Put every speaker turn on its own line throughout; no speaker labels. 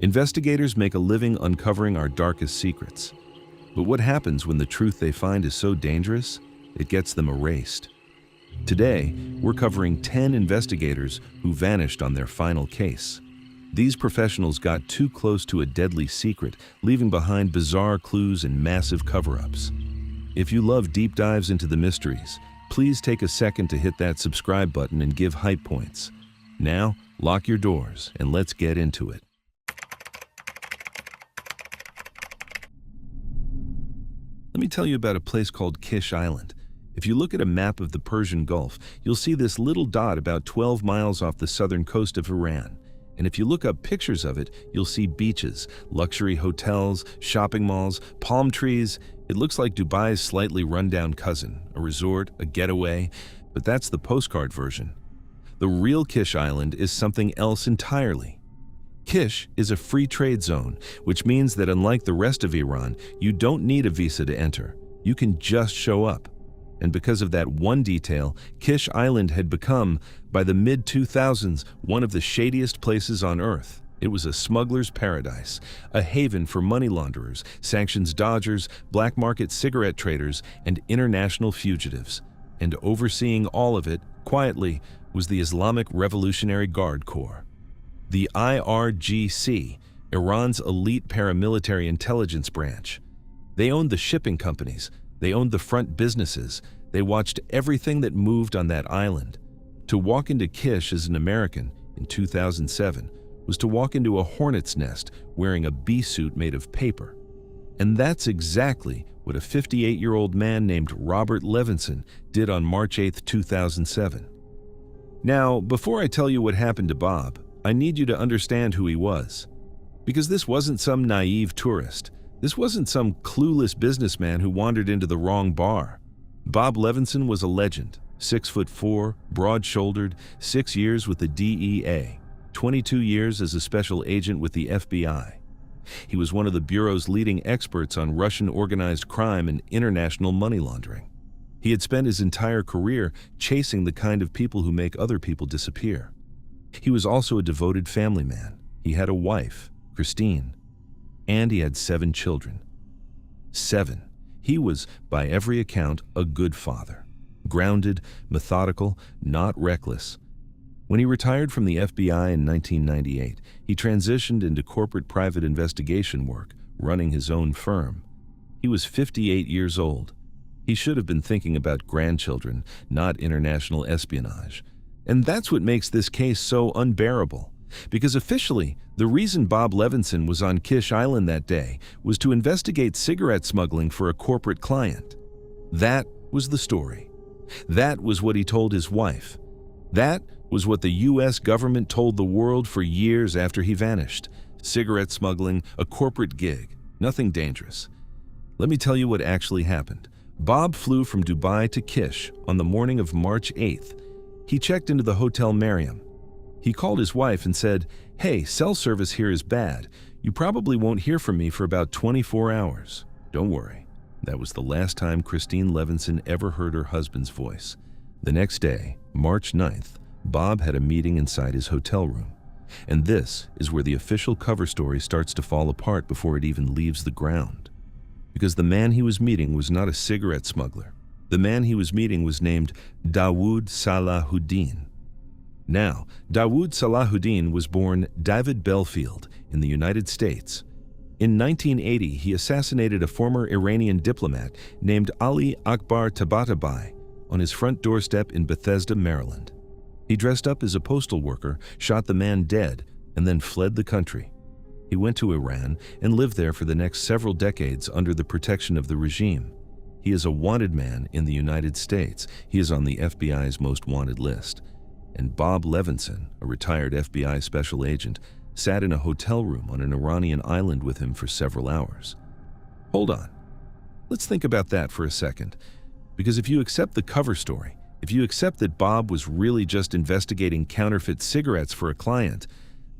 Investigators make a living uncovering our darkest secrets. But what happens when the truth they find is so dangerous, it gets them erased? Today, we're covering 10 investigators who vanished on their final case. These professionals got too close to a deadly secret, leaving behind bizarre clues and massive cover-ups. If you love deep dives into the mysteries, please take a second to hit that subscribe button and give hype points. Now, lock your doors and let's get into it. Let me tell you about a place called Kish Island. If you look at a map of the Persian Gulf, you'll see this little dot about 12 miles off the southern coast of Iran. And if you look up pictures of it, you'll see beaches, luxury hotels, shopping malls, palm trees. It looks like Dubai's slightly rundown cousin, a resort, a getaway, but that's the postcard version. The real Kish Island is something else entirely. Kish is a free trade zone, which means that unlike the rest of Iran, you don't need a visa to enter. You can just show up. And because of that one detail, Kish Island had become, by the mid-2000s, one of the shadiest places on Earth. It was a smuggler's paradise, a haven for money launderers, sanctions dodgers, black market cigarette traders, and international fugitives. And overseeing all of it, quietly, was the Islamic Revolutionary Guard Corps. The IRGC, Iran's elite paramilitary intelligence branch. They owned the shipping companies, they owned the front businesses, they watched everything that moved on that island. To walk into Kish as an American in 2007 was to walk into a hornet's nest wearing a bee suit made of paper. And that's exactly what a 58-year-old man named Robert Levinson did on March 8, 2007. Now, before I tell you what happened to Bob, I need you to understand who he was. Because this wasn't some naive tourist. This wasn't some clueless businessman who wandered into the wrong bar. Bob Levinson was a legend, 6'4", broad-shouldered, 6 years with the DEA, 22 years as a special agent with the FBI. He was one of the Bureau's leading experts on Russian organized crime and international money laundering. He had spent his entire career chasing the kind of people who make other people disappear. He was also a devoted family man. He had a wife, Christine, and he had 7 children. 7. He was, by every account, a good father. Grounded, methodical, not reckless. When he retired from the FBI in 1998, he transitioned into corporate private investigation work, running his own firm. He was 58 years old. He should have been thinking about grandchildren, not international espionage. And that's what makes this case so unbearable. Because officially, the reason Bob Levinson was on Kish Island that day was to investigate cigarette smuggling for a corporate client. That was the story. That was what he told his wife. That was what the U.S. government told the world for years after he vanished. Cigarette smuggling, a corporate gig, nothing dangerous. Let me tell you what actually happened. Bob flew from Dubai to Kish on the morning of March 8th. He checked into the Hotel Mariam. He called his wife and said, "Hey, cell service here is bad. You probably won't hear from me for about 24 hours. Don't worry." That was the last time Christine Levinson ever heard her husband's voice. The next day, March 9th, Bob had a meeting inside his hotel room. And this is where the official cover story starts to fall apart before it even leaves the ground. Because the man he was meeting was not a cigarette smuggler. The man he was meeting was named Dawood Salahuddin. Now, Dawood Salahuddin was born David Belfield in the United States. In 1980, he assassinated a former Iranian diplomat named Ali Akbar Tabatabai on his front doorstep in Bethesda, Maryland. He dressed up as a postal worker, shot the man dead, and then fled the country. He went to Iran and lived there for the next several decades under the protection of the regime. He is a wanted man in the United States. He is on the FBI's most wanted list. And Bob Levinson, a retired FBI special agent, sat in a hotel room on an Iranian island with him for several hours. Hold on. Let's think about that for a second. Because if you accept the cover story, if you accept that Bob was really just investigating counterfeit cigarettes for a client,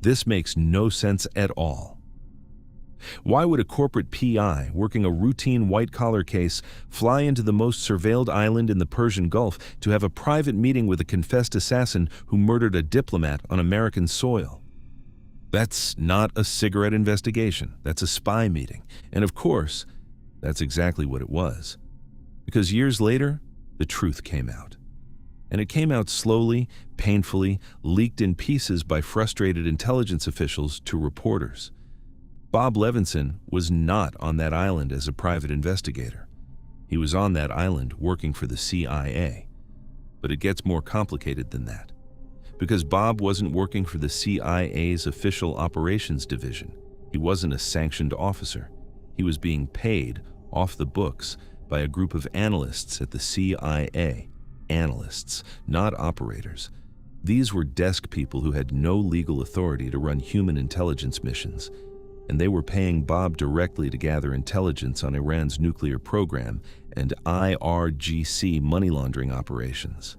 this makes no sense at all. Why would a corporate PI working a routine white-collar case fly into the most surveilled island in the Persian Gulf to have a private meeting with a confessed assassin who murdered a diplomat on American soil? That's not a cigarette investigation. That's a spy meeting. And of course, that's exactly what it was. Because years later, the truth came out. And it came out slowly, painfully, leaked in pieces by frustrated intelligence officials to reporters. Bob Levinson was not on that island as a private investigator. He was on that island working for the CIA. But it gets more complicated than that. Because Bob wasn't working for the CIA's Official Operations Division. He wasn't a sanctioned officer. He was being paid off the books by a group of analysts at the CIA. Analysts, not operators. These were desk people who had no legal authority to run human intelligence missions, and they were paying Bob directly to gather intelligence on Iran's nuclear program and IRGC money laundering operations.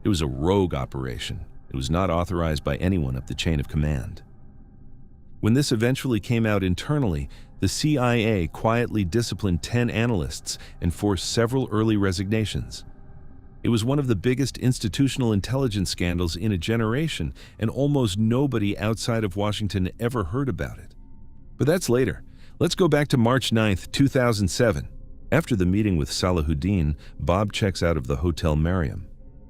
It was a rogue operation. It was not authorized by anyone up the chain of command. When this eventually came out internally, the CIA quietly disciplined 10 analysts and forced several early resignations. It was one of the biggest institutional intelligence scandals in a generation, and almost nobody outside of Washington ever heard about it. But that's later. Let's go back to March 9, 2007. After the meeting with Salahuddin, Bob checks out of the Hotel Mariam.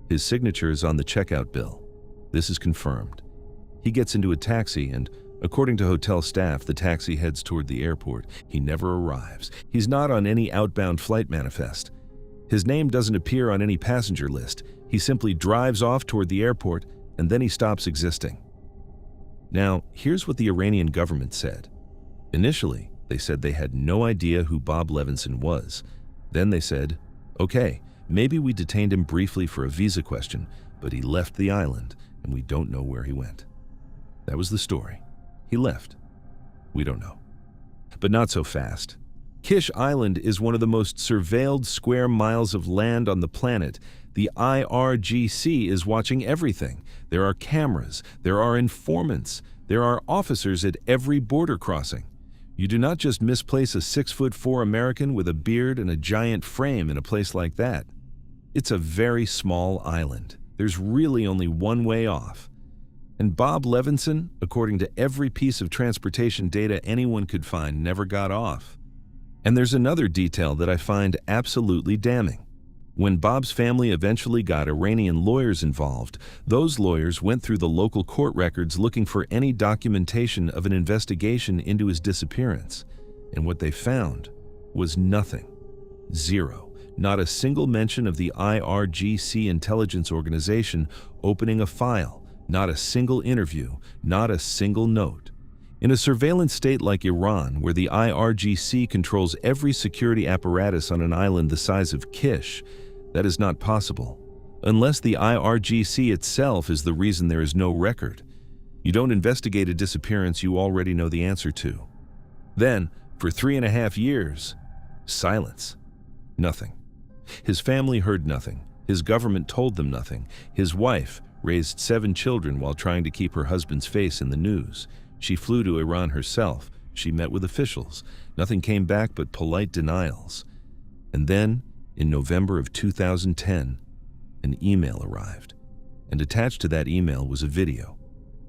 His signature is on the checkout bill. This is confirmed. He gets into a taxi and, according to hotel staff, the taxi heads toward the airport. He never arrives. He's not on any outbound flight manifest. His name doesn't appear on any passenger list. He simply drives off toward the airport, and then he stops existing. Now, here's what the Iranian government said. Initially, they said they had no idea who Bob Levinson was. Then they said, okay, maybe we detained him briefly for a visa question, but he left the island, and we don't know where he went. That was the story. He left. We don't know. But not so fast. Kish Island is one of the most surveilled square miles of land on the planet. The IRGC is watching everything. There are cameras. There are informants. There are officers at every border crossing. You do not just misplace a 6'4" American with a beard and a giant frame in a place like that. It's a very small island. There's really only one way off. And Bob Levinson, according to every piece of transportation data anyone could find, never got off. And there's another detail that I find absolutely damning. When Bob's family eventually got Iranian lawyers involved, those lawyers went through the local court records looking for any documentation of an investigation into his disappearance. And what they found was nothing. Zero. Not a single mention of the IRGC intelligence organization opening a file. Not a single interview. Not a single note. In a surveillance state like Iran, where the IRGC controls every security apparatus on an island the size of Kish, that is not possible. Unless the IRGC itself is the reason there is no record. You don't investigate a disappearance you already know the answer to. Then, for 3.5 years, silence. Nothing. His family heard nothing. His government told them nothing. His wife raised 7 children while trying to keep her husband's face in the news. She flew to Iran herself. She met with officials. Nothing came back but polite denials. And then, in November of 2010, an email arrived. And attached to that email was a video.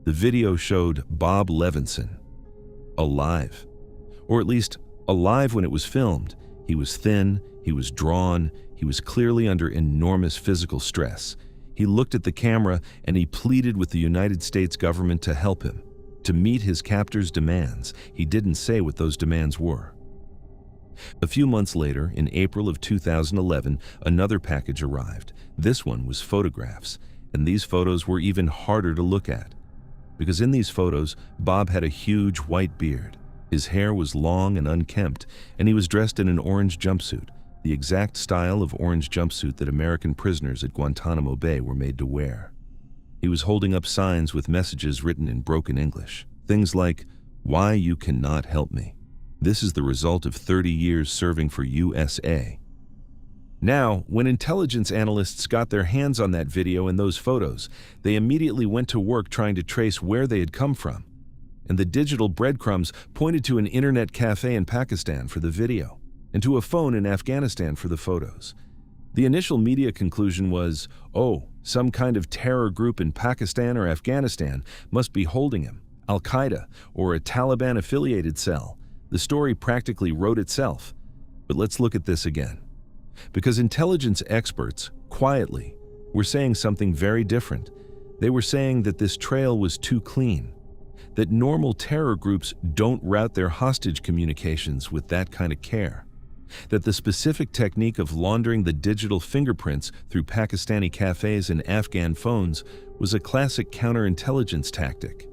The video showed Bob Levinson alive. Or at least, alive when it was filmed. He was thin, he was drawn, he was clearly under enormous physical stress. He looked at the camera and he pleaded with the United States government to help him, to meet his captor's demands. He didn't say what those demands were. A few months later, in April of 2011, another package arrived. This one was photographs, and these photos were even harder to look at. Because in these photos, Bob had a huge white beard. His hair was long and unkempt, and he was dressed in an orange jumpsuit, the exact style of orange jumpsuit that American prisoners at Guantanamo Bay were made to wear. He was holding up signs with messages written in broken English. Things like, "Why you cannot help me. This is the result of 30 years serving for USA." Now, when intelligence analysts got their hands on that video and those photos, they immediately went to work trying to trace where they had come from. And the digital breadcrumbs pointed to an internet cafe in Pakistan for the video, and to a phone in Afghanistan for the photos. The initial media conclusion was, oh, some kind of terror group in Pakistan or Afghanistan must be holding him. Al-Qaeda, or a Taliban-affiliated cell. The story practically wrote itself. But let's look at this again. Because intelligence experts, quietly, were saying something very different. They were saying that this trail was too clean, that normal terror groups don't route their hostage communications with that kind of care, that the specific technique of laundering the digital fingerprints through Pakistani cafes and Afghan phones was a classic counterintelligence tactic.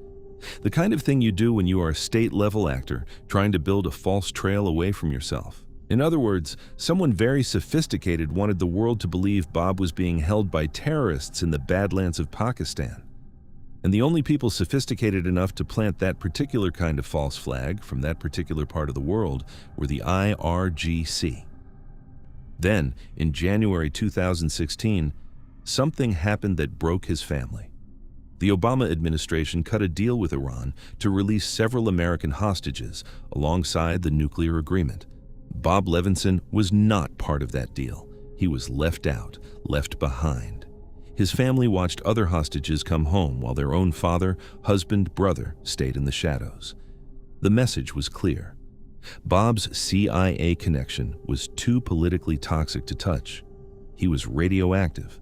The kind of thing you do when you are a state-level actor trying to build a false trail away from yourself. In other words, someone very sophisticated wanted the world to believe Bob was being held by terrorists in the Badlands of Pakistan. And the only people sophisticated enough to plant that particular kind of false flag from that particular part of the world were the IRGC. Then, in January 2016, something happened that broke his family. The Obama administration cut a deal with Iran to release several American hostages alongside the nuclear agreement. Bob Levinson was not part of that deal. He was left out, left behind. His family watched other hostages come home while their own father, husband, brother stayed in the shadows. The message was clear. Bob's CIA connection was too politically toxic to touch. He was radioactive.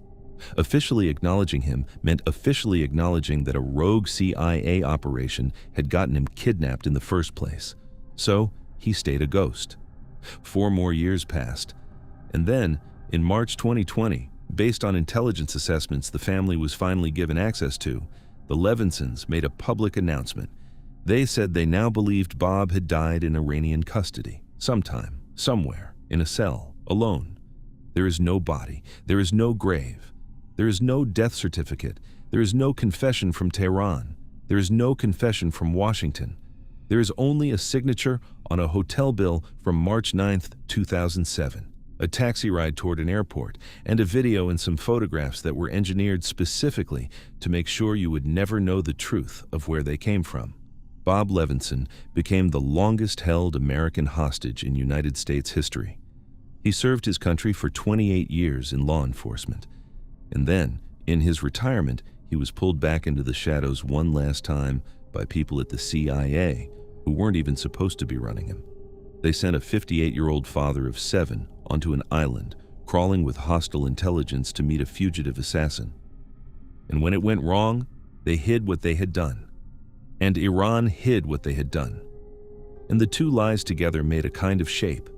Officially acknowledging him meant officially acknowledging that a rogue CIA operation had gotten him kidnapped in the first place. So he stayed a ghost. 4 more years passed, and then, in March 2020, based on intelligence assessments the family was finally given access to, the Levinsons made a public announcement. They said they now believed Bob had died in Iranian custody, sometime, somewhere, in a cell, alone. There is no body, there is no grave, there is no death certificate, there is no confession from Tehran, there is no confession from Washington. There is only a signature on a hotel bill from March 9, 2007, a taxi ride toward an airport, and a video and some photographs that were engineered specifically to make sure you would never know the truth of where they came from. Bob Levinson became the longest-held American hostage in United States history. He served his country for 28 years in law enforcement. And then, in his retirement, he was pulled back into the shadows one last time by people at the CIA who weren't even supposed to be running him. They sent a 58-year-old father of 7 onto an island, crawling with hostile intelligence to meet a fugitive assassin. And when it went wrong, they hid what they had done. And Iran hid what they had done. And the two lies together made a kind of shape.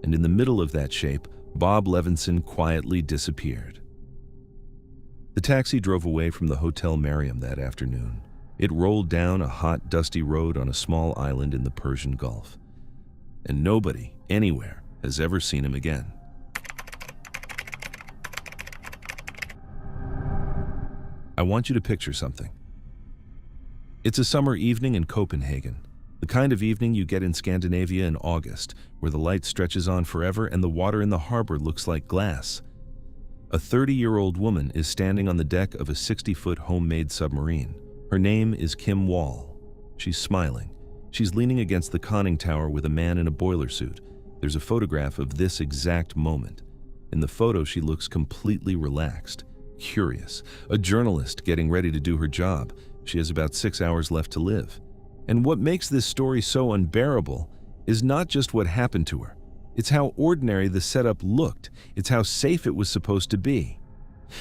And in the middle of that shape, Bob Levinson quietly disappeared. The taxi drove away from the Hotel Mariam that afternoon. It rolled down a hot, dusty road on a small island in the Persian Gulf. And nobody, anywhere, has ever seen him again. I want you to picture something. It's a summer evening in Copenhagen, the kind of evening you get in Scandinavia in August, where the light stretches on forever and the water in the harbor looks like glass. A 30-year-old woman is standing on the deck of a 60-foot homemade submarine. Her name is Kim Wall. She's smiling. She's leaning against the conning tower with a man in a boiler suit. There's a photograph of this exact moment. In the photo, she looks completely relaxed, curious, a journalist getting ready to do her job. She has about 6 hours left to live. And what makes this story so unbearable is not just what happened to her. It's how ordinary the setup looked. It's how safe it was supposed to be.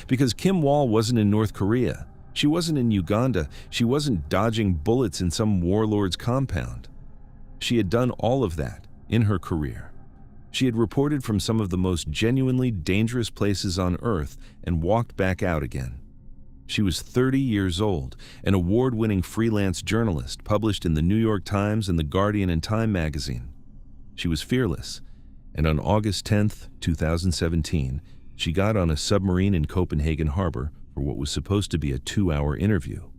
Because Kim Wall wasn't in North Korea. She wasn't in Uganda. She wasn't dodging bullets in some warlord's compound. She had done all of that in her career. She had reported from some of the most genuinely dangerous places on Earth and walked back out again. She was 30 years old, an award-winning freelance journalist published in the New York Times and the Guardian and Time magazine. She was fearless, and on August 10, 2017, she got on a submarine in Copenhagen Harbor for what was supposed to be a 2-hour interview.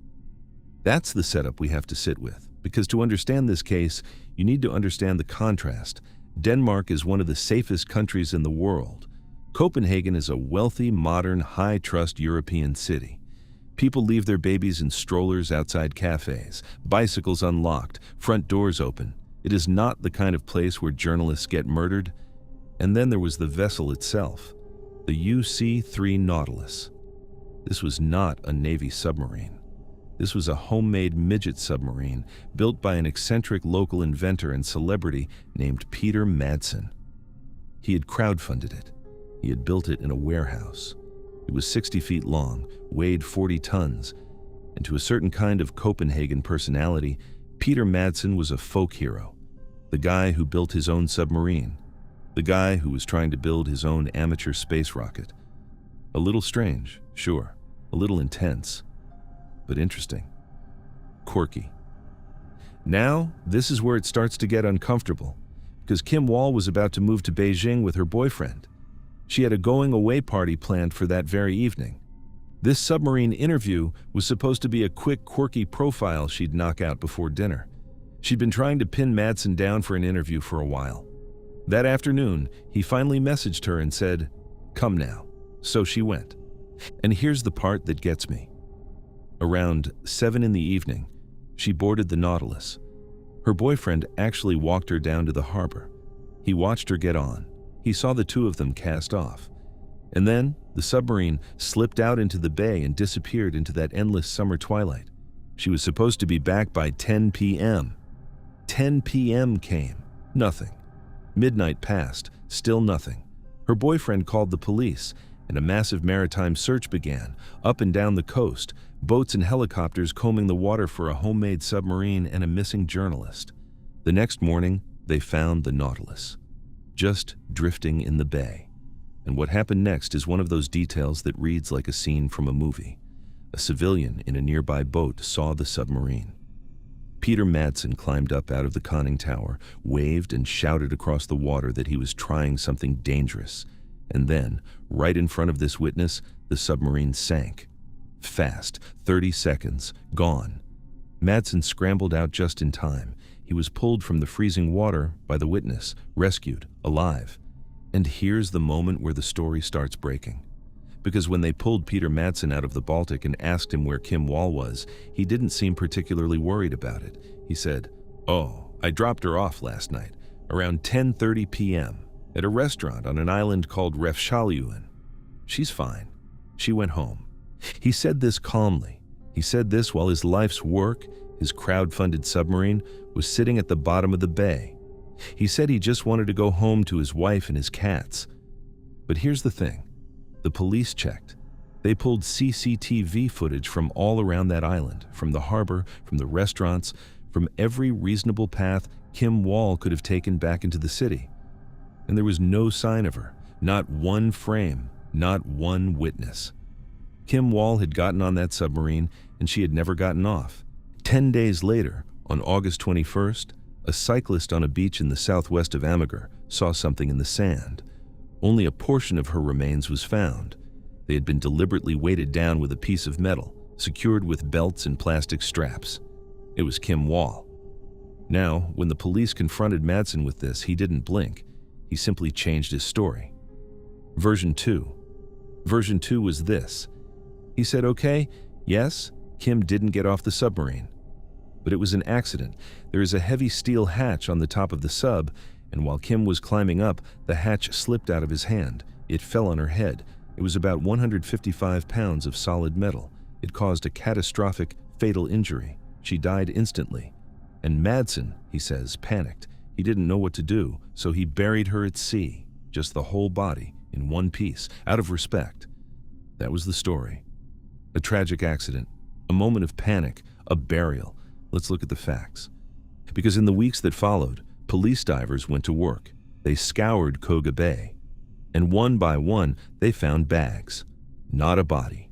That's the setup we have to sit with, because to understand this case, you need to understand the contrast. Denmark is one of the safest countries in the world. Copenhagen is a wealthy, modern, high-trust European city. People leave their babies in strollers outside cafes, bicycles unlocked, front doors open. It is not the kind of place where journalists get murdered. And then there was the vessel itself, the UC-3 Nautilus. This was not a Navy submarine. This was a homemade midget submarine built by an eccentric local inventor and celebrity named Peter Madsen. He had crowdfunded it. He had built it in a warehouse. It was 60 feet long, weighed 40 tons, and to a certain kind of Copenhagen personality, Peter Madsen was a folk hero. The guy who built his own submarine. The guy who was trying to build his own amateur space rocket. A little strange, sure. A little intense. But interesting. Quirky. Now, this is where it starts to get uncomfortable, because Kim Wall was about to move to Beijing with her boyfriend. She had a going-away party planned for that very evening. This submarine interview was supposed to be a quick, quirky profile she'd knock out before dinner. She'd been trying to pin Madsen down for an interview for a while. That afternoon, he finally messaged her and said, "Come now." So she went. And here's the part that gets me. Around 7 in the evening, she boarded the Nautilus. Her boyfriend actually walked her down to the harbor. He watched her get on. He saw the two of them cast off. And then the submarine slipped out into the bay and disappeared into that endless summer twilight. She was supposed to be back by 10 p.m. 10 p.m. came. Nothing. Midnight passed. Still nothing. Her boyfriend called the police, and a massive maritime search began, up and down the coast, boats and helicopters combing the water for a homemade submarine and a missing journalist. The next morning, they found the Nautilus, just drifting in the bay. And what happened next is one of those details that reads like a scene from a movie. A civilian in a nearby boat saw the submarine. Peter Madsen climbed up out of the conning tower, waved and shouted across the water that he was trying something dangerous. And then, right in front of this witness, the submarine sank. Fast, 30 seconds, gone. Madsen scrambled out just in time. He was pulled from the freezing water by the witness, rescued, alive. And here's the moment where the story starts breaking. Because when they pulled Peter Madsen out of the Baltic and asked him where Kim Wall was, he didn't seem particularly worried about it. He said, "Oh, I dropped her off last night, around 10:30 p.m., at a restaurant on an island called Refshaleuen. She's fine. She went home." He said this calmly. He said this while his life's work, his crowd-funded submarine, was sitting at the bottom of the bay. He said he just wanted to go home to his wife and his cats. But here's the thing. The police checked. They pulled CCTV footage from all around that island, from the harbor, from the restaurants, from every reasonable path Kim Wall could have taken back into the city. And there was no sign of her, not one frame, not one witness. Kim Wall had gotten on that submarine, and she had never gotten off. 10 days later, on August 21st, a cyclist on a beach in the southwest of Amager saw something in the sand. Only a portion of her remains was found. They had been deliberately weighted down with a piece of metal, secured with belts and plastic straps. It was Kim Wall. Now, when the police confronted Madsen with this, he didn't blink. He simply changed his story. Version 2. Version 2 was this. He said, "Okay, yes, Kim didn't get off the submarine. But it was an accident. There is a heavy steel hatch on the top of the sub, and while Kim was climbing up, the hatch slipped out of his hand. It fell on her head. It was about 155 pounds of solid metal. It caused a catastrophic, fatal injury. She died instantly. And Madsen," he says, panicked. He didn't know what to do, so he buried her at sea, just the whole body, in one piece, out of respect. That was the story. A tragic accident, a moment of panic, a burial. Let's look at the facts. Because in the weeks that followed, police divers went to work. They scoured Koga Bay. And one by one, they found bags. Not a body.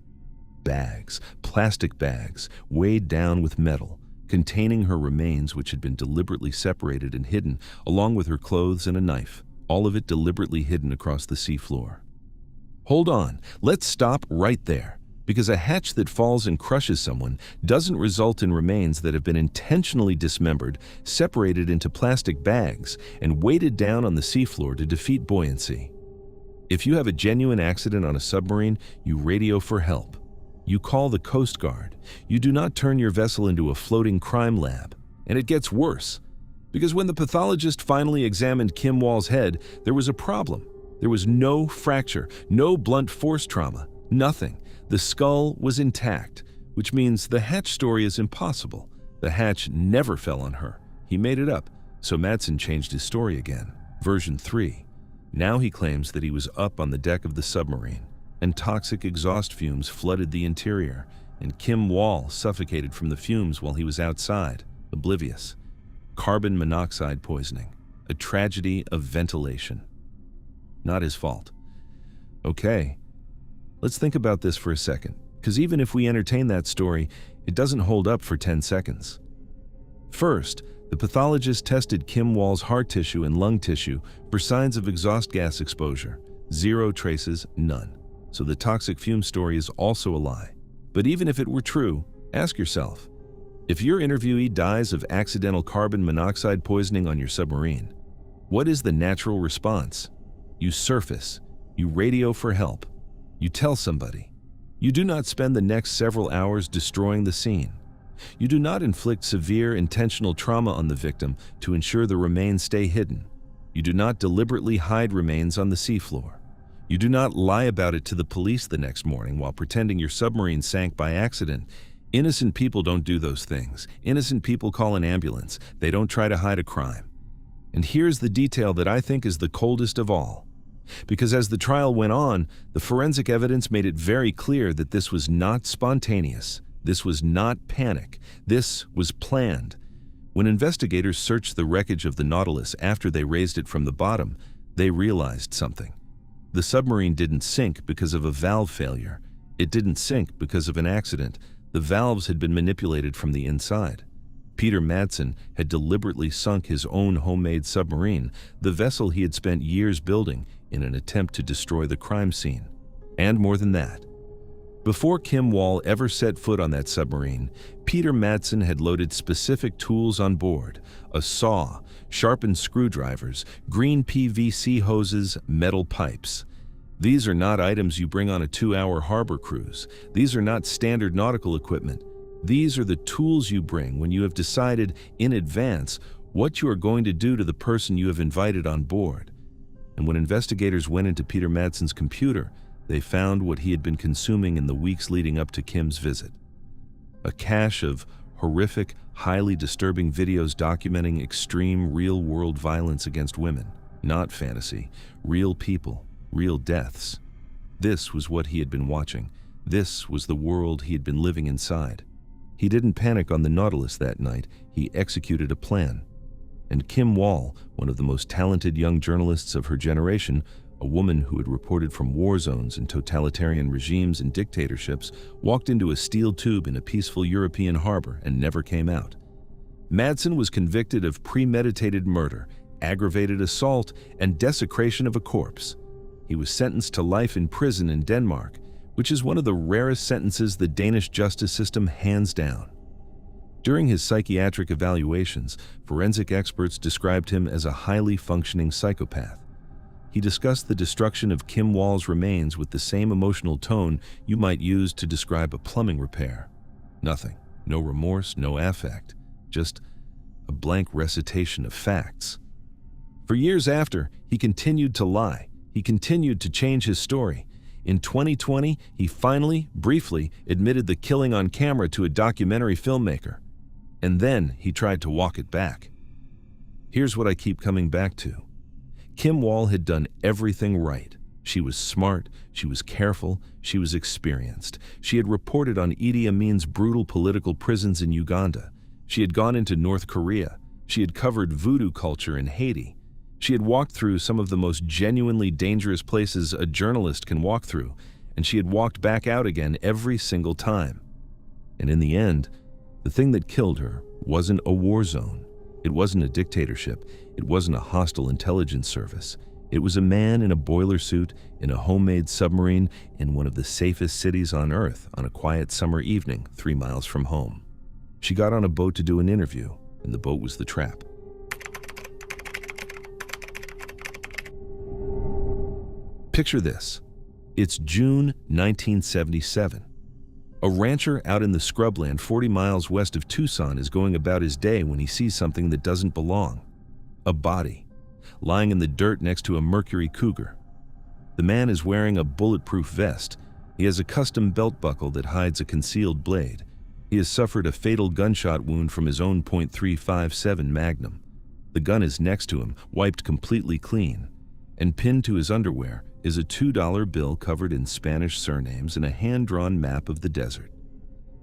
Bags, plastic bags, weighed down with metal, containing her remains which had been deliberately separated and hidden, along with her clothes and a knife, all of it deliberately hidden across the seafloor. Hold on, let's stop right there. Because a hatch that falls and crushes someone doesn't result in remains that have been intentionally dismembered, separated into plastic bags, and weighted down on the seafloor to defeat buoyancy. If you have a genuine accident on a submarine, you radio for help. You call the Coast Guard. You do not turn your vessel into a floating crime lab. And it gets worse. Because when the pathologist finally examined Kim Wall's head, there was a problem. There was no fracture, no blunt force trauma, nothing. The skull was intact, which means the Hatch story is impossible. The Hatch never fell on her. He made it up, so Madsen changed his story again. Version 3. Now he claims that he was up on the deck of the submarine, and toxic exhaust fumes flooded the interior, and Kim Wall suffocated from the fumes while he was outside, oblivious. Carbon monoxide poisoning, a tragedy of ventilation. Not his fault. Okay, let's think about this for a second, because even if we entertain that story, it doesn't hold up for 10 seconds. First, the pathologist tested Kim Wall's heart tissue and lung tissue for signs of exhaust gas exposure. 0 traces, none. So the toxic fume story is also a lie. But even if it were true, ask yourself, if your interviewee dies of accidental carbon monoxide poisoning on your submarine, what is the natural response? You surface, you radio for help, you tell somebody. You do not spend the next several hours destroying the scene. You do not inflict severe intentional trauma on the victim to ensure the remains stay hidden. You do not deliberately hide remains on the seafloor. You do not lie about it to the police the next morning while pretending your submarine sank by accident. Innocent people don't do those things. Innocent people call an ambulance. They don't try to hide a crime. And here's the detail that I think is the coldest of all. Because as the trial went on, the forensic evidence made it very clear that this was not spontaneous. This was not panic. This was planned. When investigators searched the wreckage of the Nautilus after they raised it from the bottom, they realized something. The submarine didn't sink because of a valve failure. It didn't sink because of an accident. The valves had been manipulated from the inside. Peter Madsen had deliberately sunk his own homemade submarine, the vessel he had spent years building, in an attempt to destroy the crime scene. And more than that, before Kim Wall ever set foot on that submarine, Peter Madsen had loaded specific tools on board: a saw, sharpened screwdrivers, green PVC hoses, metal pipes. These are not items you bring on a 2-hour harbor cruise. These are not standard nautical equipment. These are the tools you bring when you have decided in advance what you are going to do to the person you have invited on board. And when investigators went into Peter Madsen's computer, they found what he had been consuming in the weeks leading up to Kim's visit. A cache of horrific, highly disturbing videos documenting extreme real-world violence against women. Not fantasy, real people, real deaths. This was what he had been watching. This was the world he had been living inside. He didn't panic on the Nautilus that night. He executed a plan. And Kim Wall, one of the most talented young journalists of her generation, a woman who had reported from war zones and totalitarian regimes and dictatorships, walked into a steel tube in a peaceful European harbor and never came out. Madsen was convicted of premeditated murder, aggravated assault, and desecration of a corpse. He was sentenced to life in prison in Denmark, which is one of the rarest sentences the Danish justice system hands down. During his psychiatric evaluations, forensic experts described him as a highly functioning psychopath. He discussed the destruction of Kim Wall's remains with the same emotional tone you might use to describe a plumbing repair. Nothing, no remorse, no affect, just a blank recitation of facts. For years after, he continued to lie. He continued to change his story. In 2020, he finally, briefly, admitted the killing on camera to a documentary filmmaker. And then he tried to walk it back. Here's what I keep coming back to. Kim Wall had done everything right. She was smart, she was careful, she was experienced. She had reported on Idi Amin's brutal political prisons in Uganda. She had gone into North Korea. She had covered voodoo culture in Haiti. She had walked through some of the most genuinely dangerous places a journalist can walk through, and she had walked back out again every single time. And in the end, the thing that killed her wasn't a war zone. It wasn't a dictatorship. It wasn't a hostile intelligence service. It was a man in a boiler suit, in a homemade submarine, in one of the safest cities on Earth on a quiet summer evening 3 miles from home. She got on a boat to do an interview, and the boat was the trap. Picture this. It's June 1977. A rancher out in the scrubland 40 miles west of Tucson is going about his day when he sees something that doesn't belong. A body, lying in the dirt next to a Mercury Cougar. The man is wearing a bulletproof vest. He has a custom belt buckle that hides a concealed blade. He has suffered a fatal gunshot wound from his own .357 Magnum. The gun is next to him, wiped completely clean, and pinned to his underwear is a $2 bill covered in Spanish surnames and a hand-drawn map of the desert.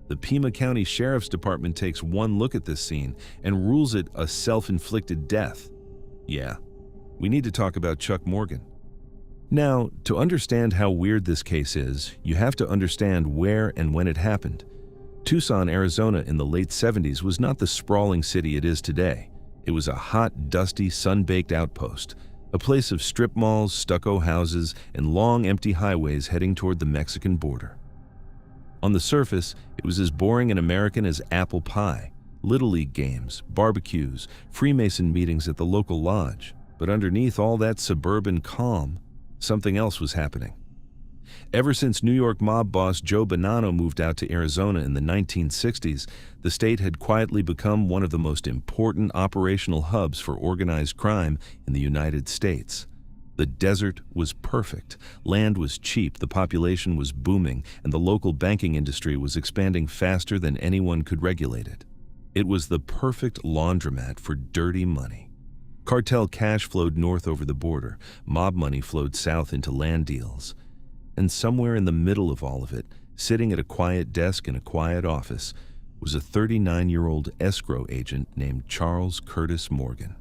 The Pima County Sheriff's Department takes one look at this scene and rules it a self-inflicted death. Yeah, we need to talk about Chuck Morgan. Now, to understand how weird this case is, you have to understand where and when it happened. Tucson, Arizona in the late 70s was not the sprawling city it is today. It was a hot, dusty, sun-baked outpost, a place of strip malls, stucco houses, and long, empty highways heading toward the Mexican border. On the surface, it was as boring and American as apple pie, Little League games, barbecues, Freemason meetings at the local lodge. But underneath all that suburban calm, something else was happening. Ever since New York mob boss Joe Bonanno moved out to Arizona in the 1960s, the state had quietly become one of the most important operational hubs for organized crime in the United States. The desert was perfect, land was cheap, the population was booming, and the local banking industry was expanding faster than anyone could regulate it. It was the perfect laundromat for dirty money. Cartel cash flowed north over the border, mob money flowed south into land deals. And somewhere in the middle of all of it, sitting at a quiet desk in a quiet office, was a 39-year-old escrow agent named Charles Curtis Morgan.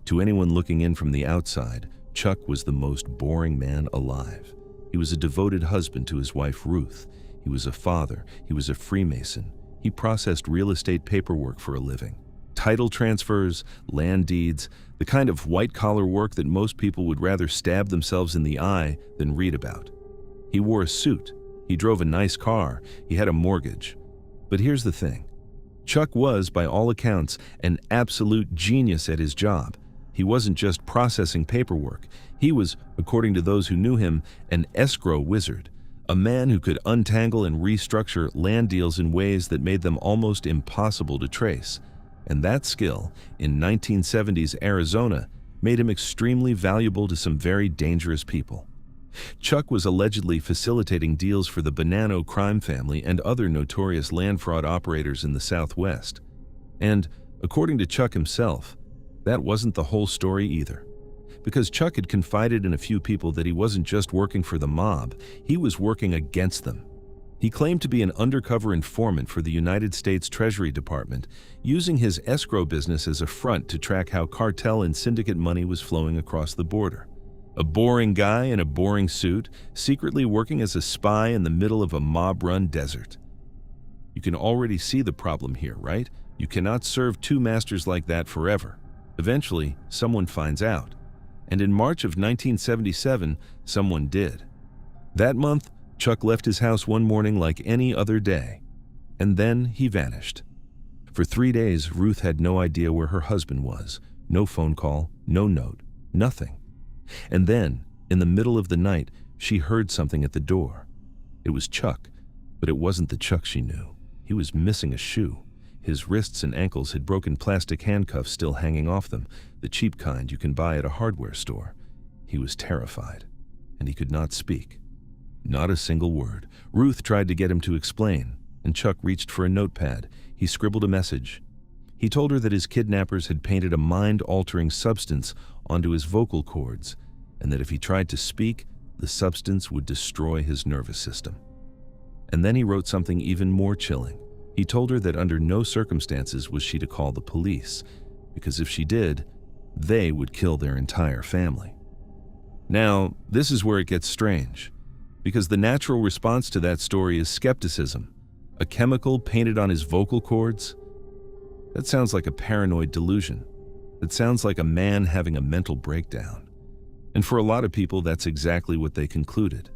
To anyone looking in from the outside, Chuck was the most boring man alive. He was a devoted husband to his wife Ruth. He was a father. He was a Freemason. He processed real estate paperwork for a living. Title transfers, land deeds, the kind of white-collar work that most people would rather stab themselves in the eye than read about. He wore a suit. He drove a nice car. He had a mortgage. But here's the thing. Chuck was, by all accounts, an absolute genius at his job. He wasn't just processing paperwork. He was, according to those who knew him, an escrow wizard, a man who could untangle and restructure land deals in ways that made them almost impossible to trace. And that skill, in 1970s Arizona, made him extremely valuable to some very dangerous people. Chuck was allegedly facilitating deals for the Bonanno crime family and other notorious land fraud operators in the Southwest. And, according to Chuck himself, that wasn't the whole story either. Because Chuck had confided in a few people that he wasn't just working for the mob, he was working against them. He claimed to be an undercover informant for the United States Treasury Department, using his escrow business as a front to track how cartel and syndicate money was flowing across the border. A boring guy in a boring suit, secretly working as a spy in the middle of a mob-run desert. You can already see the problem here, right? You cannot serve two masters like that forever. Eventually, someone finds out. And in March of 1977, someone did. That month, Chuck left his house one morning like any other day. And then he vanished. For 3 days, Ruth had no idea where her husband was. No phone call, no note, nothing. And then, in the middle of the night, she heard something at the door. It was Chuck, but it wasn't the Chuck she knew. He was missing a shoe. His wrists and ankles had broken plastic handcuffs still hanging off them, the cheap kind you can buy at a hardware store. He was terrified, and he could not speak. Not a single word. Ruth tried to get him to explain, and Chuck reached for a notepad. He scribbled a message. He told her that his kidnappers had painted a mind-altering substance onto his vocal cords, and that if he tried to speak, the substance would destroy his nervous system. And then he wrote something even more chilling. He told her that under no circumstances was she to call the police, because if she did, they would kill their entire family. Now, this is where it gets strange, because the natural response to that story is skepticism. A chemical painted on his vocal cords? That sounds like a paranoid delusion. That sounds like a man having a mental breakdown. And for a lot of people, that's exactly what they concluded.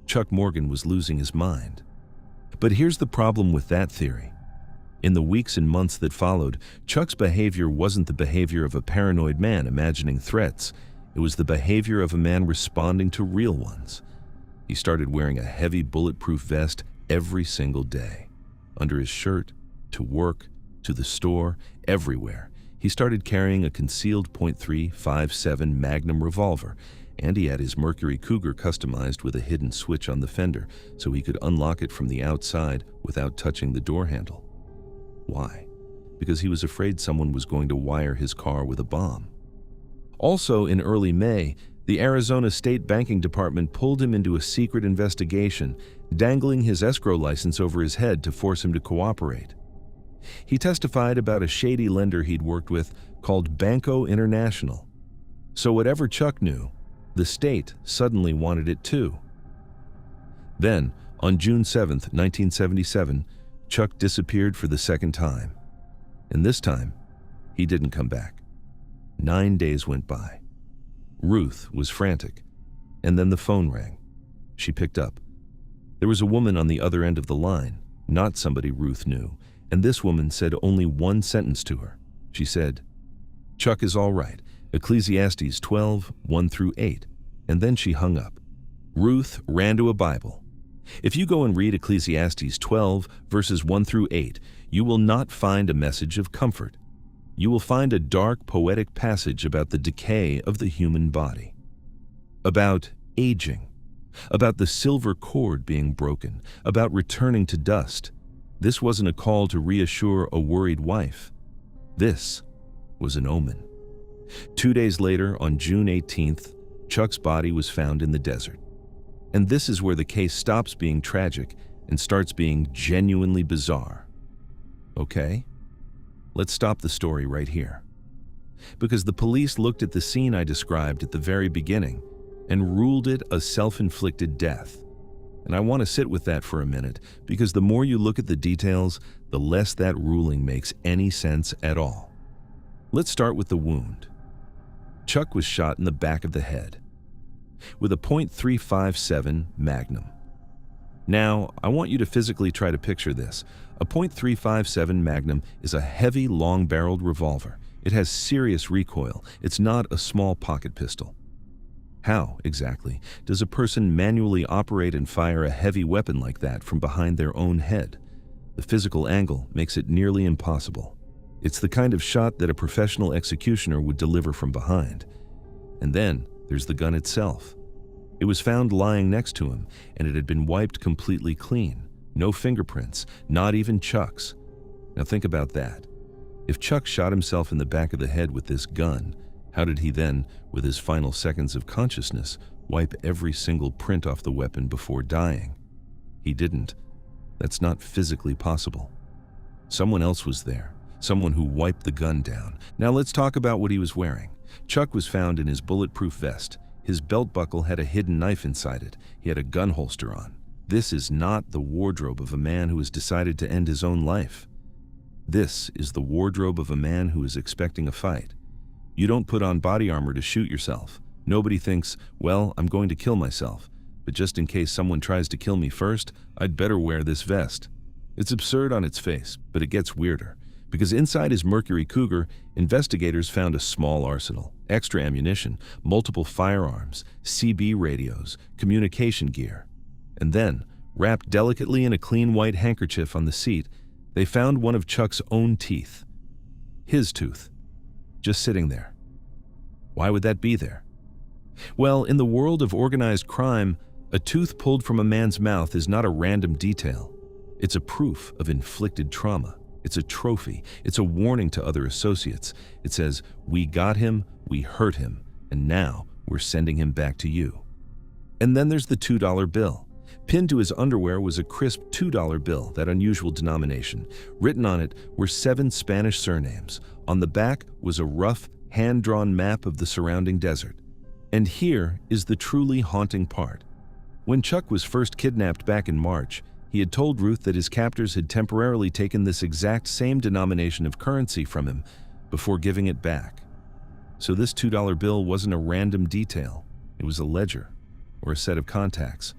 Chuck Morgan was losing his mind. But here's the problem with that theory. In the weeks and months that followed, Chuck's behavior wasn't the behavior of a paranoid man imagining threats. It was the behavior of a man responding to real ones. He started wearing a heavy bulletproof vest every single day. Under his shirt, to work, to the store, everywhere. He started carrying a concealed .357 Magnum revolver, And he had his Mercury Cougar customized with a hidden switch on the fender so he could unlock it from the outside without touching the door handle. Why? Because he was afraid someone was going to wire his car with a bomb. Also, in early May, the Arizona State Banking Department pulled him into a secret investigation, dangling his escrow license over his head to force him to cooperate. He testified about a shady lender he'd worked with called Banco International. So whatever Chuck knew, the state suddenly wanted it too. Then, on June 7, 1977, Chuck disappeared for the second time. And this time, he didn't come back. 9 days went by. Ruth was frantic, and then the phone rang. She picked up. There was a woman on the other end of the line, not somebody Ruth knew, and this woman said only one sentence to her. She said, "Chuck is all right, Ecclesiastes 12, 1-8, and then she hung up. Ruth ran to a Bible. If you go and read Ecclesiastes 12, verses 1-8, you will not find a message of comfort. You will find a dark, poetic passage about the decay of the human body, about aging, about the silver cord being broken, about returning to dust. This wasn't a call to reassure a worried wife. This was an omen." 2 days later, on June 18th, Chuck's body was found in the desert. And this is where the case stops being tragic and starts being genuinely bizarre. Okay? Let's stop the story right here. Because the police looked at the scene I described at the very beginning and ruled it a self-inflicted death. And I want to sit with that for a minute, because the more you look at the details, the less that ruling makes any sense at all. Let's start with the wound. Chuck was shot in the back of the head with a .357 Magnum. Now, I want you to physically try to picture this. A .357 Magnum is a heavy, long-barreled revolver. It has serious recoil. It's not a small pocket pistol. How, exactly, does a person manually operate and fire a heavy weapon like that from behind their own head? The physical angle makes it nearly impossible. It's the kind of shot that a professional executioner would deliver from behind. And then there's the gun itself. It was found lying next to him, and it had been wiped completely clean. No fingerprints, not even Chuck's. Now think about that. If Chuck shot himself in the back of the head with this gun, how did he then, with his final seconds of consciousness, wipe every single print off the weapon before dying? He didn't. That's not physically possible. Someone else was there. Someone who wiped the gun down. Now let's talk about what he was wearing. Chuck was found in his bulletproof vest. His belt buckle had a hidden knife inside it. He had a gun holster on. This is not the wardrobe of a man who has decided to end his own life. This is the wardrobe of a man who is expecting a fight. You don't put on body armor to shoot yourself. Nobody thinks, well, I'm going to kill myself, but just in case someone tries to kill me first, I'd better wear this vest. It's absurd on its face, but it gets weirder. Because inside his Mercury Cougar, investigators found a small arsenal, extra ammunition, multiple firearms, CB radios, communication gear. And then, wrapped delicately in a clean white handkerchief on the seat, they found one of Chuck's own teeth. His tooth. Just sitting there. Why would that be there? Well, in the world of organized crime, a tooth pulled from a man's mouth is not a random detail. It's a proof of inflicted trauma. It's a trophy. It's a warning to other associates. It says, we got him, we hurt him, and now we're sending him back to you. And then there's the $2 bill. Pinned to his underwear was a crisp $2 bill, that unusual denomination. Written on it were 7 Spanish surnames. On the back was a rough, hand-drawn map of the surrounding desert. And here is the truly haunting part. When Chuck was first kidnapped back in March, he had told Ruth that his captors had temporarily taken this exact same denomination of currency from him before giving it back. So this $2 bill wasn't a random detail. It was a ledger, or a set of contacts,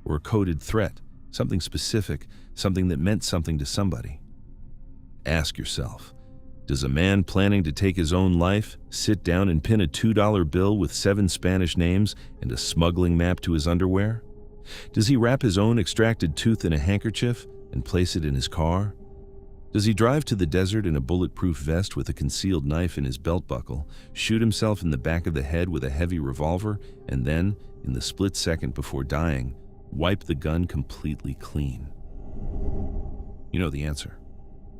or a coded threat, something specific, something that meant something to somebody. Ask yourself, does a man planning to take his own life sit down and pin a $2 bill with 7 Spanish names and a smuggling map to his underwear? Does he wrap his own extracted tooth in a handkerchief and place it in his car? Does he drive to the desert in a bulletproof vest with a concealed knife in his belt buckle, shoot himself in the back of the head with a heavy revolver, and then, in the split second before dying, wipe the gun completely clean? You know the answer.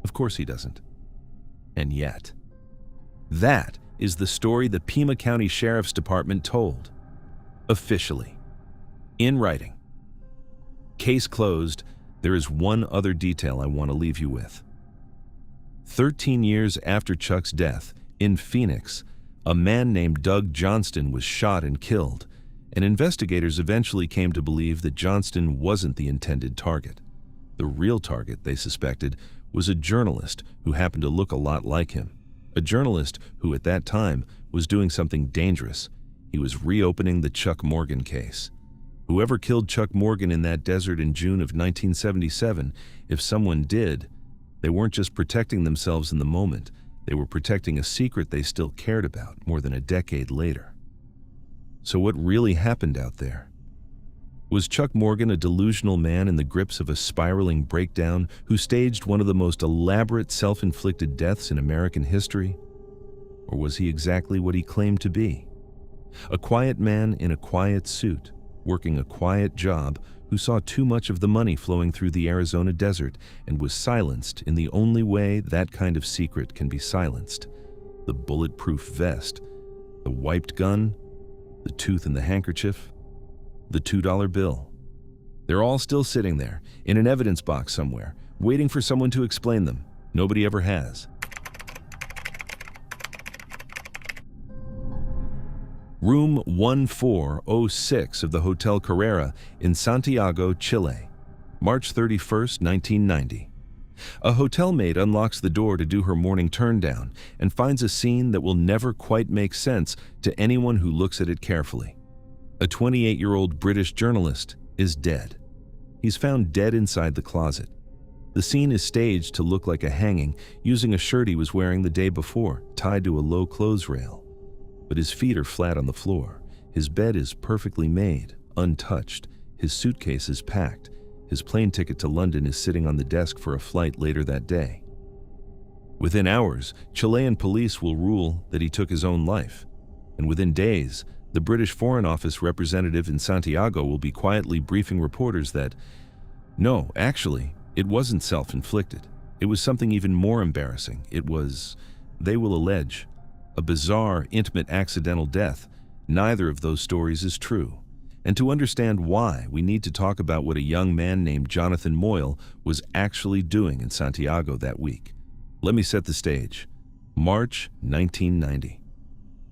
Of course he doesn't. And yet, that is the story the Pima County Sheriff's Department told. Officially. In writing. Case closed. There is one other detail I want to leave you with. 13 years after Chuck's death, in Phoenix, a man named Doug Johnston was shot and killed, and investigators eventually came to believe that Johnston wasn't the intended target. The real target, they suspected, was a journalist who happened to look a lot like him. A journalist who, at that time, was doing something dangerous. He was reopening the Chuck Morgan case. Whoever killed Chuck Morgan in that desert in June of 1977, if someone did, they weren't just protecting themselves in the moment, they were protecting a secret they still cared about more than a decade later. So what really happened out there? Was Chuck Morgan a delusional man in the grips of a spiraling breakdown who staged one of the most elaborate self-inflicted deaths in American history? Or was he exactly what he claimed to be? A quiet man in a quiet suit, working a quiet job, who saw too much of the money flowing through the Arizona desert and was silenced in the only way that kind of secret can be silenced: the bulletproof vest, the wiped gun, the tooth in the handkerchief, the $2 bill. They're all still sitting there, in an evidence box somewhere, waiting for someone to explain them. Nobody ever has. Room 1406 of the Hotel Carrera in Santiago, Chile, March 31st, 1990. A hotel maid unlocks the door to do her morning turndown and finds a scene that will never quite make sense to anyone who looks at it carefully. A 28-year-old British journalist is dead. He's found dead inside the closet. The scene is staged to look like a hanging, using a shirt he was wearing the day before, tied to a low clothes rail. But his feet are flat on the floor. His bed is perfectly made, untouched. His suitcase is packed. His plane ticket to London is sitting on the desk for a flight later that day. Within hours, Chilean police will rule that he took his own life. And within days, the British Foreign Office representative in Santiago will be quietly briefing reporters that, no, actually, it wasn't self-inflicted. It was something even more embarrassing. It was, they will allege, a bizarre, intimate, accidental death. Neither of those stories is true. And to understand why, we need to talk about what a young man named Jonathan Moyle was actually doing in Santiago that week. Let me set the stage. March 1990.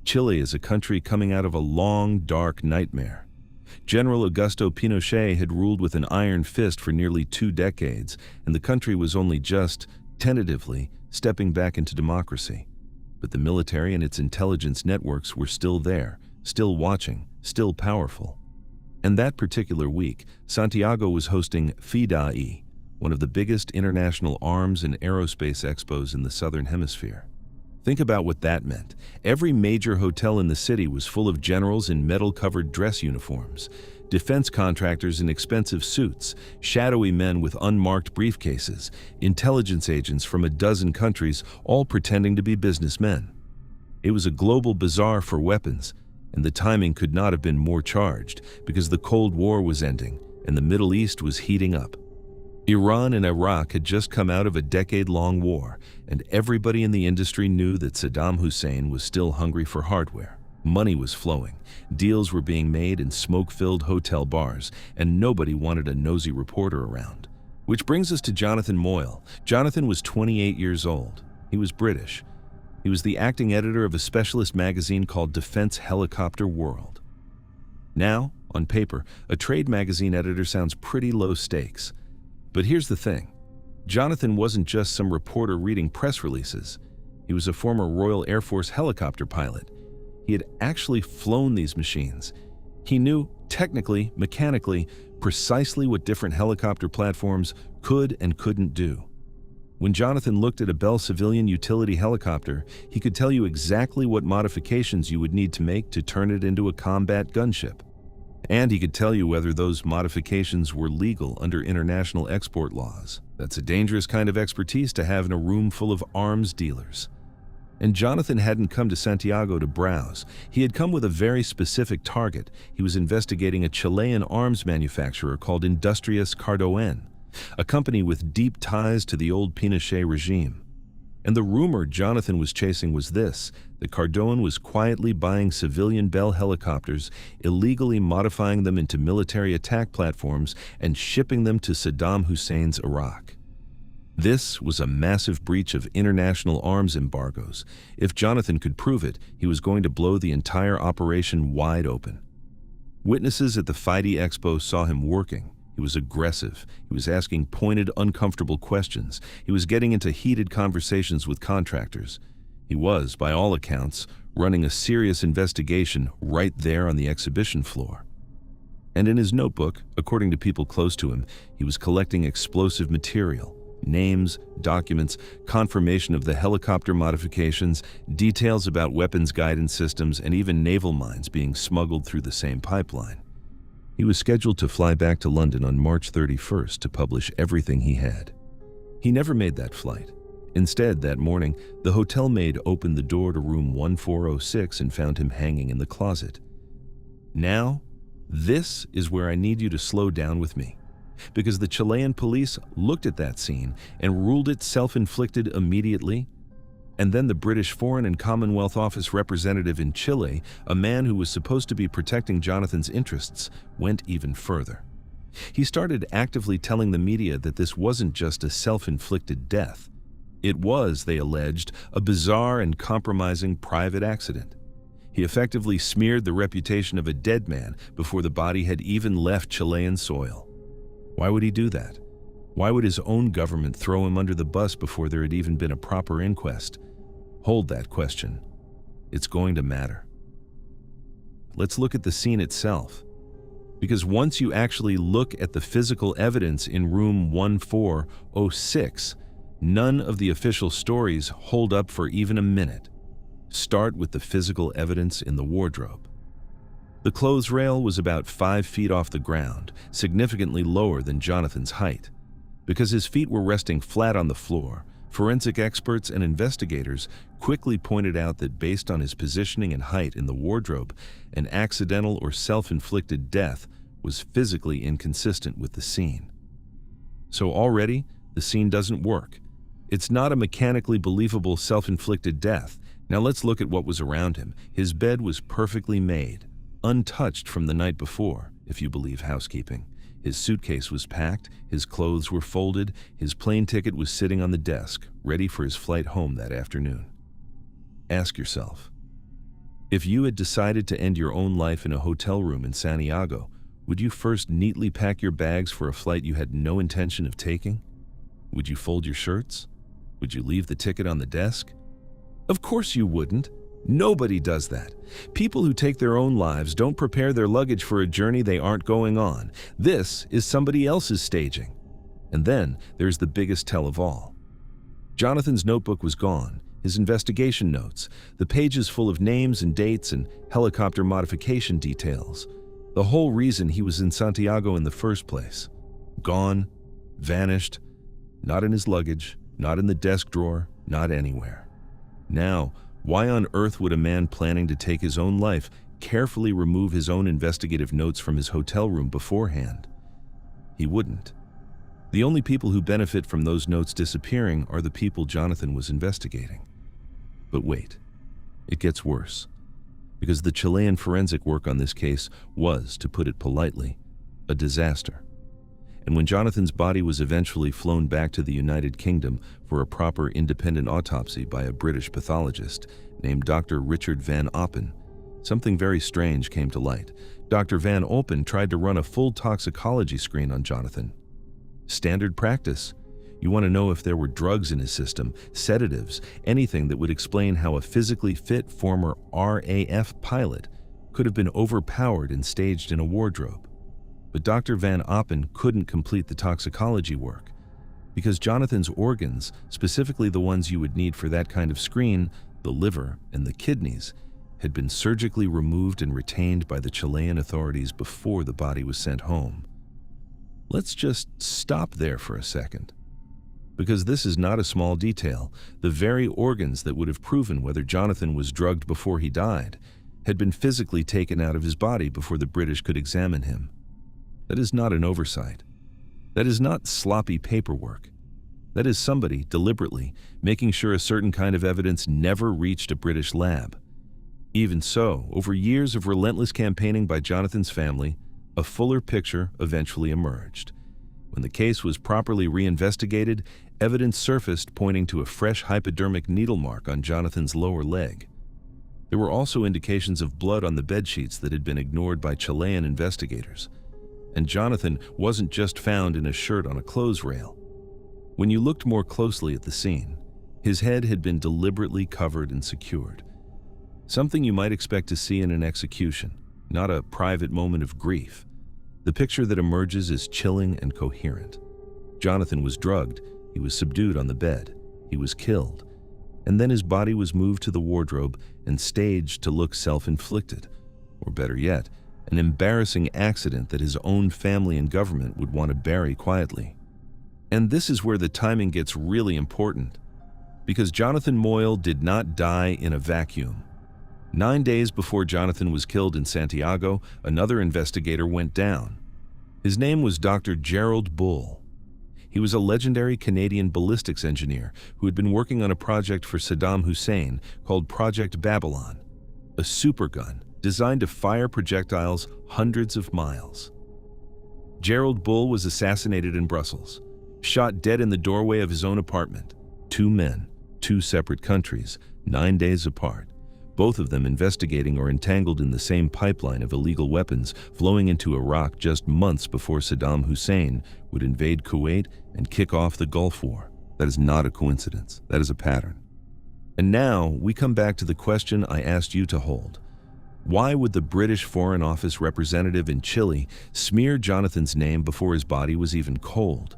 Chile is a country coming out of a long, dark nightmare. General Augusto Pinochet had ruled with an iron fist for nearly 2 decades, and the country was only just, tentatively, stepping back into democracy. But the military and its intelligence networks were still there, still watching, still powerful. And that particular week, Santiago was hosting FIDAE, one of the biggest international arms and aerospace expos in the Southern Hemisphere. Think about what that meant. Every major hotel in the city was full of generals in metal-covered dress uniforms, defense contractors in expensive suits, shadowy men with unmarked briefcases, intelligence agents from a dozen countries, all pretending to be businessmen. It was a global bazaar for weapons, and the timing could not have been more charged because the Cold War was ending and the Middle East was heating up. Iran and Iraq had just come out of a decade-long war, and everybody in the industry knew that Saddam Hussein was still hungry for hardware. Money was flowing, deals were being made in smoke-filled hotel bars, and nobody wanted a nosy reporter around. Which brings us to Jonathan Moyle. Jonathan was 28 years old. He was British. He was the acting editor of a specialist magazine called Defense Helicopter World. Now, on paper, a trade magazine editor sounds pretty low stakes. But here's the thing. Jonathan wasn't just some reporter reading press releases. He was a former Royal Air Force helicopter pilot. He had actually flown these machines. He knew, technically, mechanically, precisely what different helicopter platforms could and couldn't do. When Jonathan looked at a Bell civilian utility helicopter, he could tell you exactly what modifications you would need to make to turn it into a combat gunship. And he could tell you whether those modifications were legal under international export laws. That's a dangerous kind of expertise to have in a room full of arms dealers. And Jonathan hadn't come to Santiago to browse. He had come with a very specific target. He was investigating a Chilean arms manufacturer called Industrias Cardoen, a company with deep ties to the old Pinochet regime. And the rumor Jonathan was chasing was this: that Cardoen was quietly buying civilian Bell helicopters, illegally modifying them into military attack platforms, and shipping them to Saddam Hussein's Iraq. This was a massive breach of international arms embargoes. If Jonathan could prove it, he was going to blow the entire operation wide open. Witnesses at the FIDE Expo saw him working. He was aggressive. He was asking pointed, uncomfortable questions. He was getting into heated conversations with contractors. He was, by all accounts, running a serious investigation right there on the exhibition floor. And in his notebook, according to people close to him, he was collecting explosive material. Names, documents, confirmation of the helicopter modifications, details about weapons guidance systems, and even naval mines being smuggled through the same pipeline. He was scheduled to fly back to London on March 31st to publish everything he had. He never made that flight. Instead, that morning, the hotel maid opened the door to room 1406 and found him hanging in the closet. Now, this is where I need you to slow down with me, because the Chilean police looked at that scene and ruled it self-inflicted immediately. And then the British Foreign and Commonwealth Office representative in Chile, a man who was supposed to be protecting Jonathan's interests, went even further. He started actively telling the media that this wasn't just a self-inflicted death. It was, they alleged, a bizarre and compromising private accident. He effectively smeared the reputation of a dead man before the body had even left Chilean soil. Why would he do that? Why would his own government throw him under the bus before there had even been a proper inquest? Hold that question. It's going to matter. Let's look at the scene itself. Because once you actually look at the physical evidence in room 1406, none of the official stories hold up for even a minute. Start with the physical evidence in the wardrobe. The clothes rail was about 5 feet off the ground, significantly lower than Jonathan's height. Because his feet were resting flat on the floor, forensic experts and investigators quickly pointed out that based on his positioning and height in the wardrobe, an accidental or self-inflicted death was physically inconsistent with the scene. So already, the scene doesn't work. It's not a mechanically believable self-inflicted death. Now let's look at what was around him. His bed was perfectly made, untouched from the night before, if you believe housekeeping. His suitcase was packed, his clothes were folded, his plane ticket was sitting on the desk, ready for his flight home that afternoon. Ask yourself, if you had decided to end your own life in a hotel room in Santiago, would you first neatly pack your bags for a flight you had no intention of taking? Would you fold your shirts? Would you leave the ticket on the desk? Of course you wouldn't. Nobody does that. People who take their own lives don't prepare their luggage for a journey they aren't going on. This is somebody else's staging. And then there's the biggest tell of all. Jonathan's notebook was gone, his investigation notes, the pages full of names and dates and helicopter modification details. The whole reason he was in Santiago in the first place. Gone, vanished, not in his luggage, not in the desk drawer, not anywhere. Now, why on earth would a man planning to take his own life carefully remove his own investigative notes from his hotel room beforehand? He wouldn't. The only people who benefit from those notes disappearing are the people Jonathan was investigating. But wait, it gets worse. Because the Chilean forensic work on this case was, to put it politely, a disaster. And when Jonathan's body was eventually flown back to the United Kingdom for a proper independent autopsy by a British pathologist named Dr. Richard Van Oppen, something very strange came to light. Dr. Van Oppen tried to run a full toxicology screen on Jonathan. Standard practice. You want to know if there were drugs in his system, sedatives, anything that would explain how a physically fit former RAF pilot could have been overpowered and staged in a wardrobe. But Dr. Van Oppen couldn't complete the toxicology work because Jonathan's organs, specifically the ones you would need for that kind of screen, the liver and the kidneys, had been surgically removed and retained by the Chilean authorities before the body was sent home. Let's just stop there for a second. Because this is not a small detail. The very organs that would have proven whether Jonathan was drugged before he died had been physically taken out of his body before the British could examine him. That is not an oversight. That is not sloppy paperwork. That is somebody deliberately making sure a certain kind of evidence never reached a British lab. Even so, over years of relentless campaigning by Jonathan's family, a fuller picture eventually emerged. When the case was properly reinvestigated, evidence surfaced pointing to a fresh hypodermic needle mark on Jonathan's lower leg. There were also indications of blood on the bedsheets that had been ignored by Chilean investigators. And Jonathan wasn't just found in a shirt on a clothes rail. When you looked more closely at the scene, his head had been deliberately covered and secured. Something you might expect to see in an execution, not a private moment of grief. The picture that emerges is chilling and coherent. Jonathan was drugged, he was subdued on the bed, he was killed, and then his body was moved to the wardrobe and staged to look self-inflicted, or better yet, an embarrassing accident that his own family and government would want to bury quietly. And this is where the timing gets really important, because Jonathan Moyle did not die in a vacuum. 9 days before Jonathan was killed in Santiago, another investigator went down. His name was Dr. Gerald Bull. He was a legendary Canadian ballistics engineer who had been working on a project for Saddam Hussein called Project Babylon, a supergun designed to fire projectiles hundreds of miles. Gerald Bull was assassinated in Brussels, shot dead in the doorway of his own apartment. 2 men, 2 separate countries, 9 days apart. Both of them investigating or entangled in the same pipeline of illegal weapons flowing into Iraq just months before Saddam Hussein would invade Kuwait and kick off the Gulf War. That is not a coincidence. That is a pattern. And now we come back to the question I asked you to hold. Why would the British Foreign Office representative in Chile smear Jonathan's name before his body was even cold?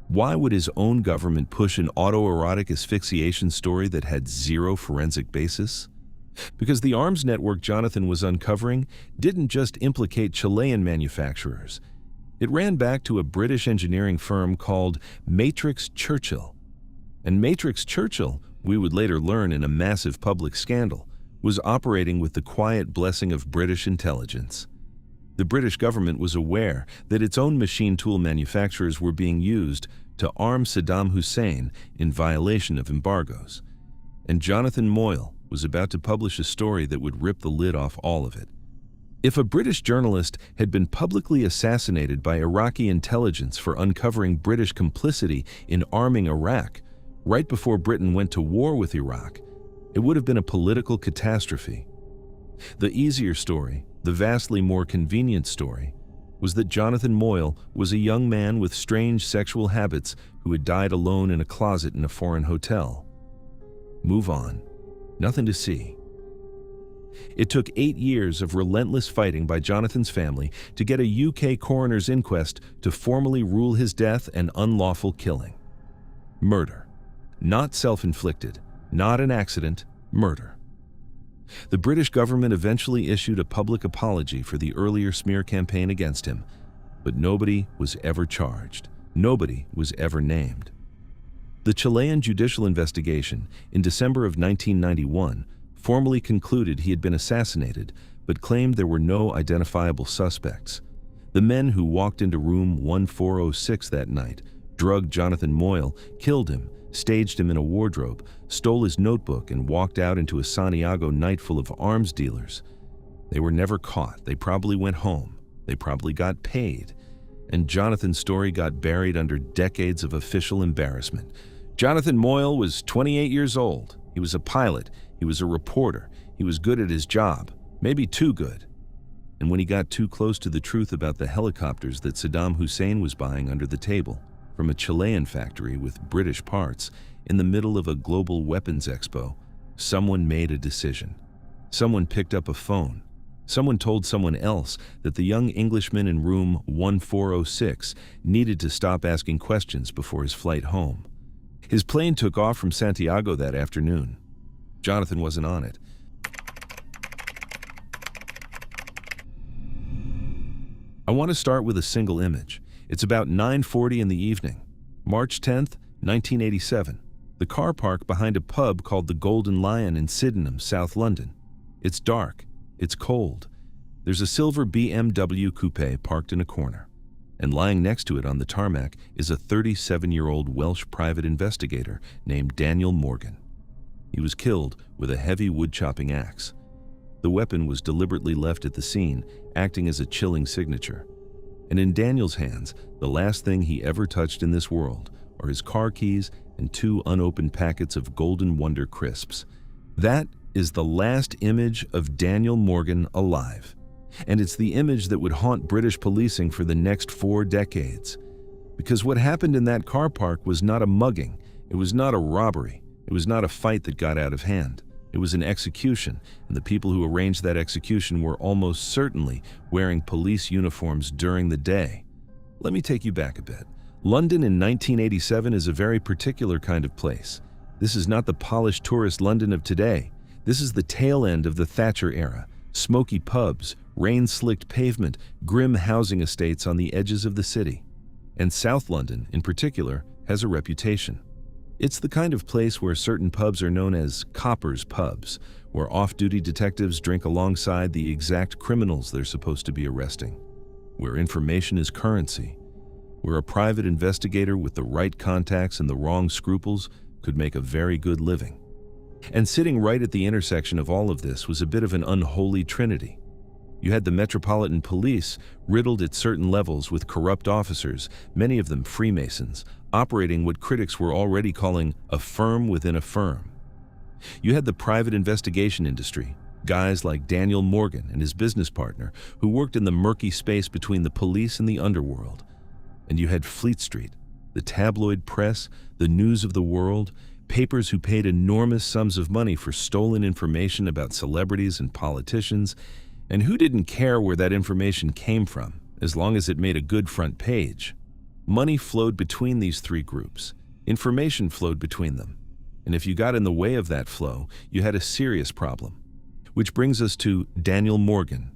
Why would his own government push an autoerotic asphyxiation story that had zero forensic basis? Because the arms network Jonathan was uncovering didn't just implicate Chilean manufacturers. It ran back to a British engineering firm called Matrix Churchill. And Matrix Churchill, we would later learn in a massive public scandal, was operating with the quiet blessing of British intelligence. The British government was aware that its own machine tool manufacturers were being used to arm Saddam Hussein in violation of embargoes. And Jonathan Moyle was about to publish a story that would rip the lid off all of it. If a British journalist had been publicly assassinated by Iraqi intelligence for uncovering British complicity in arming Iraq right before Britain went to war with Iraq, it would have been a political catastrophe. The easier story, the vastly more convenient story, was that Jonathan Moyle was a young man with strange sexual habits who had died alone in a closet in a foreign hotel. Move on. Nothing to see. It took 8 years of relentless fighting by Jonathan's family to get a UK coroner's inquest to formally rule his death an unlawful killing. Murder. Not self-inflicted, not an accident, murder. The British government eventually issued a public apology for the earlier smear campaign against him, but nobody was ever charged. Nobody was ever named. The Chilean judicial investigation in December of 1991 formally concluded he had been assassinated, but claimed there were no identifiable suspects. The men who walked into room 1406 that night, drugged Jonathan Moyle, killed him, staged him in a wardrobe, stole his notebook, and walked out into a Santiago night full of arms dealers. They were never caught. They probably went home. They probably got paid. And Jonathan's story got buried under decades of official embarrassment. Jonathan Moyle was 28 years old. He was a pilot. He was a reporter. He was good at his job, maybe too good. And when he got too close to the truth about the helicopters that Saddam Hussein was buying under the table from a Chilean factory with British parts in the middle of a global weapons expo, someone made a decision. Someone picked up a phone. Someone told someone else that the young Englishman in room 1406 needed to stop asking questions before his flight home. His plane took off from Santiago that afternoon. Jonathan wasn't on it. I want to start with a single image. It's about 9:40 in the evening, March 10th, 1987. The car park behind a pub called the Golden Lion in Sydenham, South London. It's dark. It's cold. There's a silver BMW coupe parked in a corner. And lying next to it on the tarmac is a 37-year-old Welsh private investigator named Daniel Morgan. He was killed with a heavy wood-chopping axe. The weapon was deliberately left at the scene, acting as a chilling signature. And in Daniel's hands, the last thing he ever touched in this world are his car keys and 2 unopened packets of Golden Wonder crisps. That is the last image of Daniel Morgan alive. And it's the image that would haunt British policing for the next 4 decades. Because what happened in that car park was not a mugging, it was not a robbery, it was not a fight that got out of hand. It was an execution, and the people who arranged that execution were almost certainly wearing police uniforms during the day. Let me take you back a bit. London in 1987 is a very particular kind of place. This is not the polished tourist London of today. This is the tail end of the Thatcher era. Smoky pubs, rain-slicked pavement, grim housing estates on the edges of the city. And South London, in particular, has a reputation. It's the kind of place where certain pubs are known as coppers' pubs, where off-duty detectives drink alongside the exact criminals they're supposed to be arresting, where information is currency, where a private investigator with the right contacts and the wrong scruples could make a very good living. And sitting right at the intersection of all of this was a bit of an unholy trinity. You had the Metropolitan Police, riddled at certain levels with corrupt officers, many of them Freemasons, operating what critics were already calling a firm within a firm. You had the private investigation industry, guys like Daniel Morgan and his business partner, who worked in the murky space between the police and the underworld. And you had Fleet Street, the tabloid press, the news of the world, papers who paid enormous sums of money for stolen information about celebrities and politicians, and who didn't care where that information came from, as long as it made a good front page. Money flowed between these 3 groups. Information flowed between them. And if you got in the way of that flow, you had a serious problem. Which brings us to Daniel Morgan.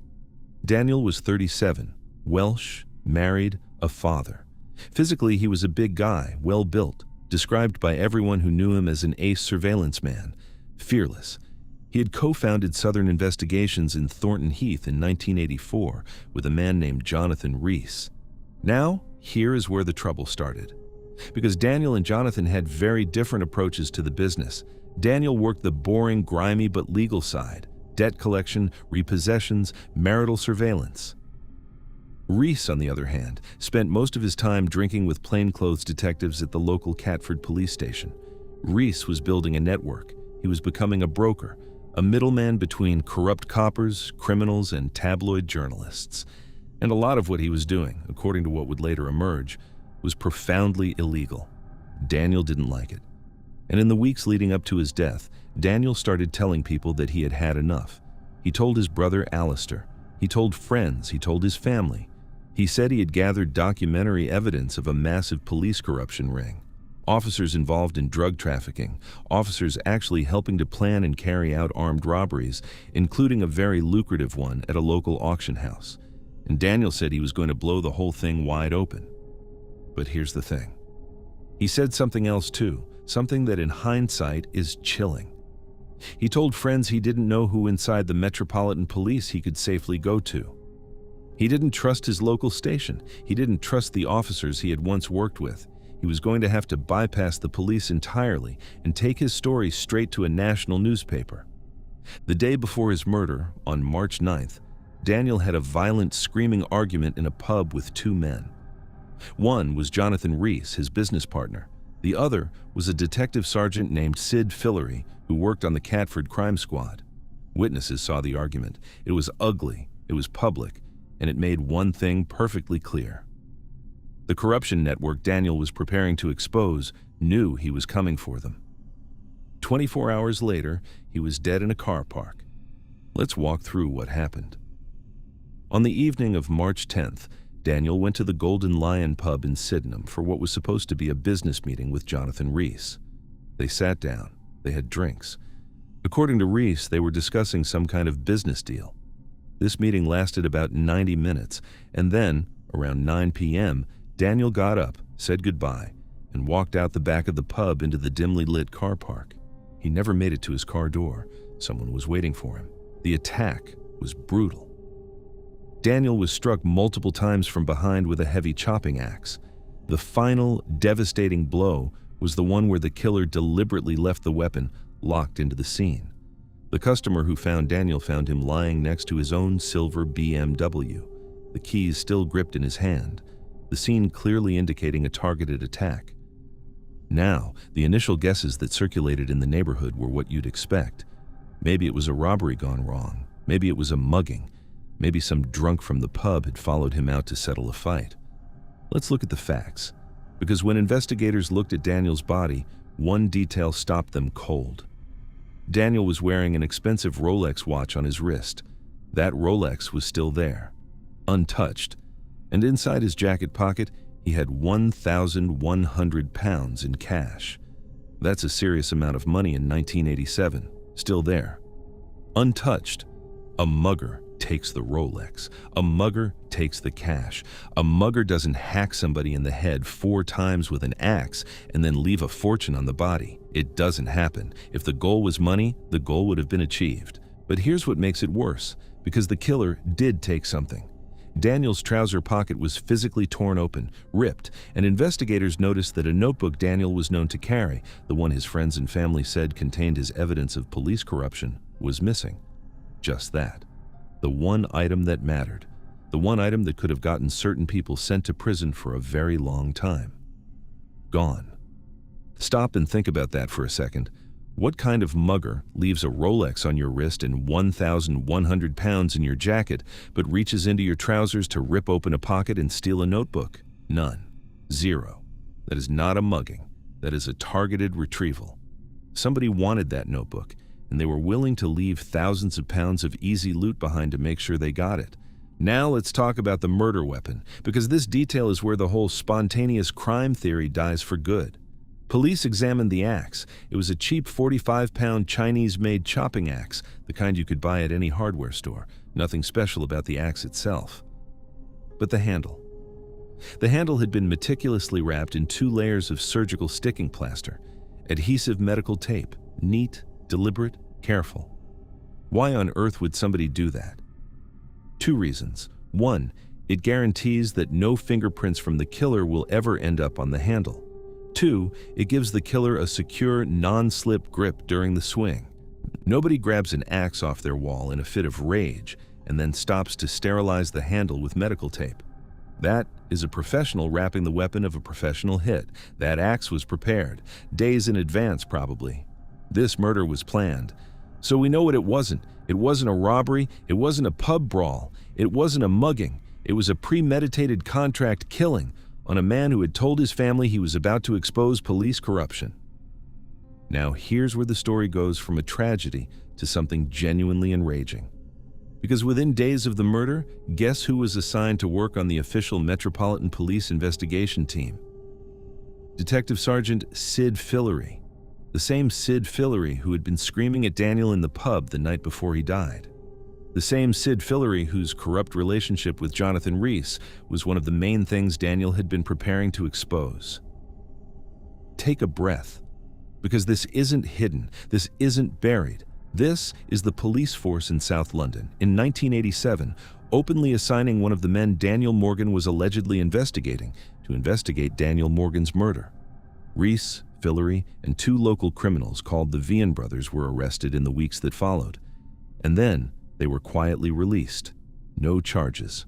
Daniel was 37, Welsh, married, a father. Physically, he was a big guy, well-built, described by everyone who knew him as an ace surveillance man, fearless. He had co-founded Southern Investigations in Thornton Heath in 1984 with a man named Jonathan Rees. Now, here is where the trouble started. Because Daniel and Jonathan had very different approaches to the business. Daniel worked the boring, grimy but legal side: debt collection, repossessions, marital surveillance. Rees, on the other hand, spent most of his time drinking with plainclothes detectives at the local Catford police station. Rees was building a network. He was becoming a broker, a middleman between corrupt coppers, criminals, and tabloid journalists. And a lot of what he was doing, according to what would later emerge, was profoundly illegal. Daniel didn't like it. And in the weeks leading up to his death, Daniel started telling people that he had had enough. He told his brother Alistair. He told friends. He told his family. He said he had gathered documentary evidence of a massive police corruption ring, officers involved in drug trafficking, officers actually helping to plan and carry out armed robberies, including a very lucrative one at a local auction house. And Daniel said he was going to blow the whole thing wide open. But here's the thing. He said something else too, something that in hindsight is chilling. He told friends he didn't know who inside the Metropolitan Police he could safely go to. He didn't trust his local station. He didn't trust the officers he had once worked with. He was going to have to bypass the police entirely and take his story straight to a national newspaper. The day before his murder, on March 9th, Daniel had a violent, screaming argument in a pub with 2 men. One was Jonathan Rees, his business partner. The other was a detective sergeant named Sid Fillery, who worked on the Catford crime squad. Witnesses saw the argument. It was ugly, it was public, and it made one thing perfectly clear. The corruption network Daniel was preparing to expose knew he was coming for them. 24 hours later, he was dead in a car park. Let's walk through what happened. On the evening of March 10th, Daniel went to the Golden Lion pub in Sydenham for what was supposed to be a business meeting with Jonathan Rees. They sat down. They had drinks. According to Rees, they were discussing some kind of business deal. This meeting lasted about 90 minutes, and then, around 9 p.m., Daniel got up, said goodbye, and walked out the back of the pub into the dimly lit car park. He never made it to his car door. Someone was waiting for him. The attack was brutal. Daniel was struck multiple times from behind with a heavy chopping axe. The final, devastating blow was the one where the killer deliberately left the weapon locked into the scene. The customer who found Daniel found him lying next to his own silver BMW, the keys still gripped in his hand, the scene clearly indicating a targeted attack. Now, the initial guesses that circulated in the neighborhood were what you'd expect. Maybe it was a robbery gone wrong. Maybe it was a mugging. Maybe some drunk from the pub had followed him out to settle a fight. Let's look at the facts, because when investigators looked at Daniel's body, one detail stopped them cold. Daniel was wearing an expensive Rolex watch on his wrist. That Rolex was still there, untouched, and inside his jacket pocket, he had 1,100 pounds in cash. That's a serious amount of money in 1987, still there. Untouched. A mugger takes the Rolex. A mugger takes the cash. A mugger doesn't hack somebody in the head 4 times with an axe and then leave a fortune on the body. It doesn't happen. If the goal was money, the goal would have been achieved. But here's what makes it worse, because the killer did take something. Daniel's trouser pocket was physically torn open, ripped, and investigators noticed that a notebook Daniel was known to carry, the one his friends and family said contained his evidence of police corruption, was missing. Just that. The one item that mattered. The one item that could have gotten certain people sent to prison for a very long time. Gone. Stop and think about that for a second. What kind of mugger leaves a Rolex on your wrist and 1,100 pounds in your jacket, but reaches into your trousers to rip open a pocket and steal a notebook? None. Zero. That is not a mugging. That is a targeted retrieval. Somebody wanted that notebook, and they were willing to leave thousands of pounds of easy loot behind to make sure they got it. Now let's talk about the murder weapon, because this detail is where the whole spontaneous crime theory dies for good. Police examined the axe. It was a cheap 45-pound Chinese-made chopping axe, the kind you could buy at any hardware store. Nothing special about the axe itself. But the handle. The handle had been meticulously wrapped in 2 layers of surgical sticking plaster, adhesive medical tape, neat, deliberate, careful. Why on earth would somebody do that? 2 reasons. 1, it guarantees that no fingerprints from the killer will ever end up on the handle. 2, it gives the killer a secure, non-slip grip during the swing. Nobody grabs an axe off their wall in a fit of rage and then stops to sterilize the handle with medical tape. That is a professional wrapping the weapon of a professional hit. That axe was prepared, days in advance probably. This murder was planned. So we know what it wasn't. It wasn't a robbery, it wasn't a pub brawl, it wasn't a mugging. It was a premeditated contract killing on a man who had told his family he was about to expose police corruption. Now here's where the story goes from a tragedy to something genuinely enraging. Because within days of the murder, guess who was assigned to work on the official Metropolitan Police investigation team? Detective Sergeant Sid Fillery. The same Sid Fillery who had been screaming at Daniel in the pub the night before he died. The same Sid Fillery whose corrupt relationship with Jonathan Reese was one of the main things Daniel had been preparing to expose. Take a breath, because this isn't hidden, this isn't buried. This is the police force in South London, in 1987, openly assigning one of the men Daniel Morgan was allegedly investigating to investigate Daniel Morgan's murder. Reese, Fillery, and 2 local criminals called the Vian brothers were arrested in the weeks that followed. And then, they were quietly released. No charges.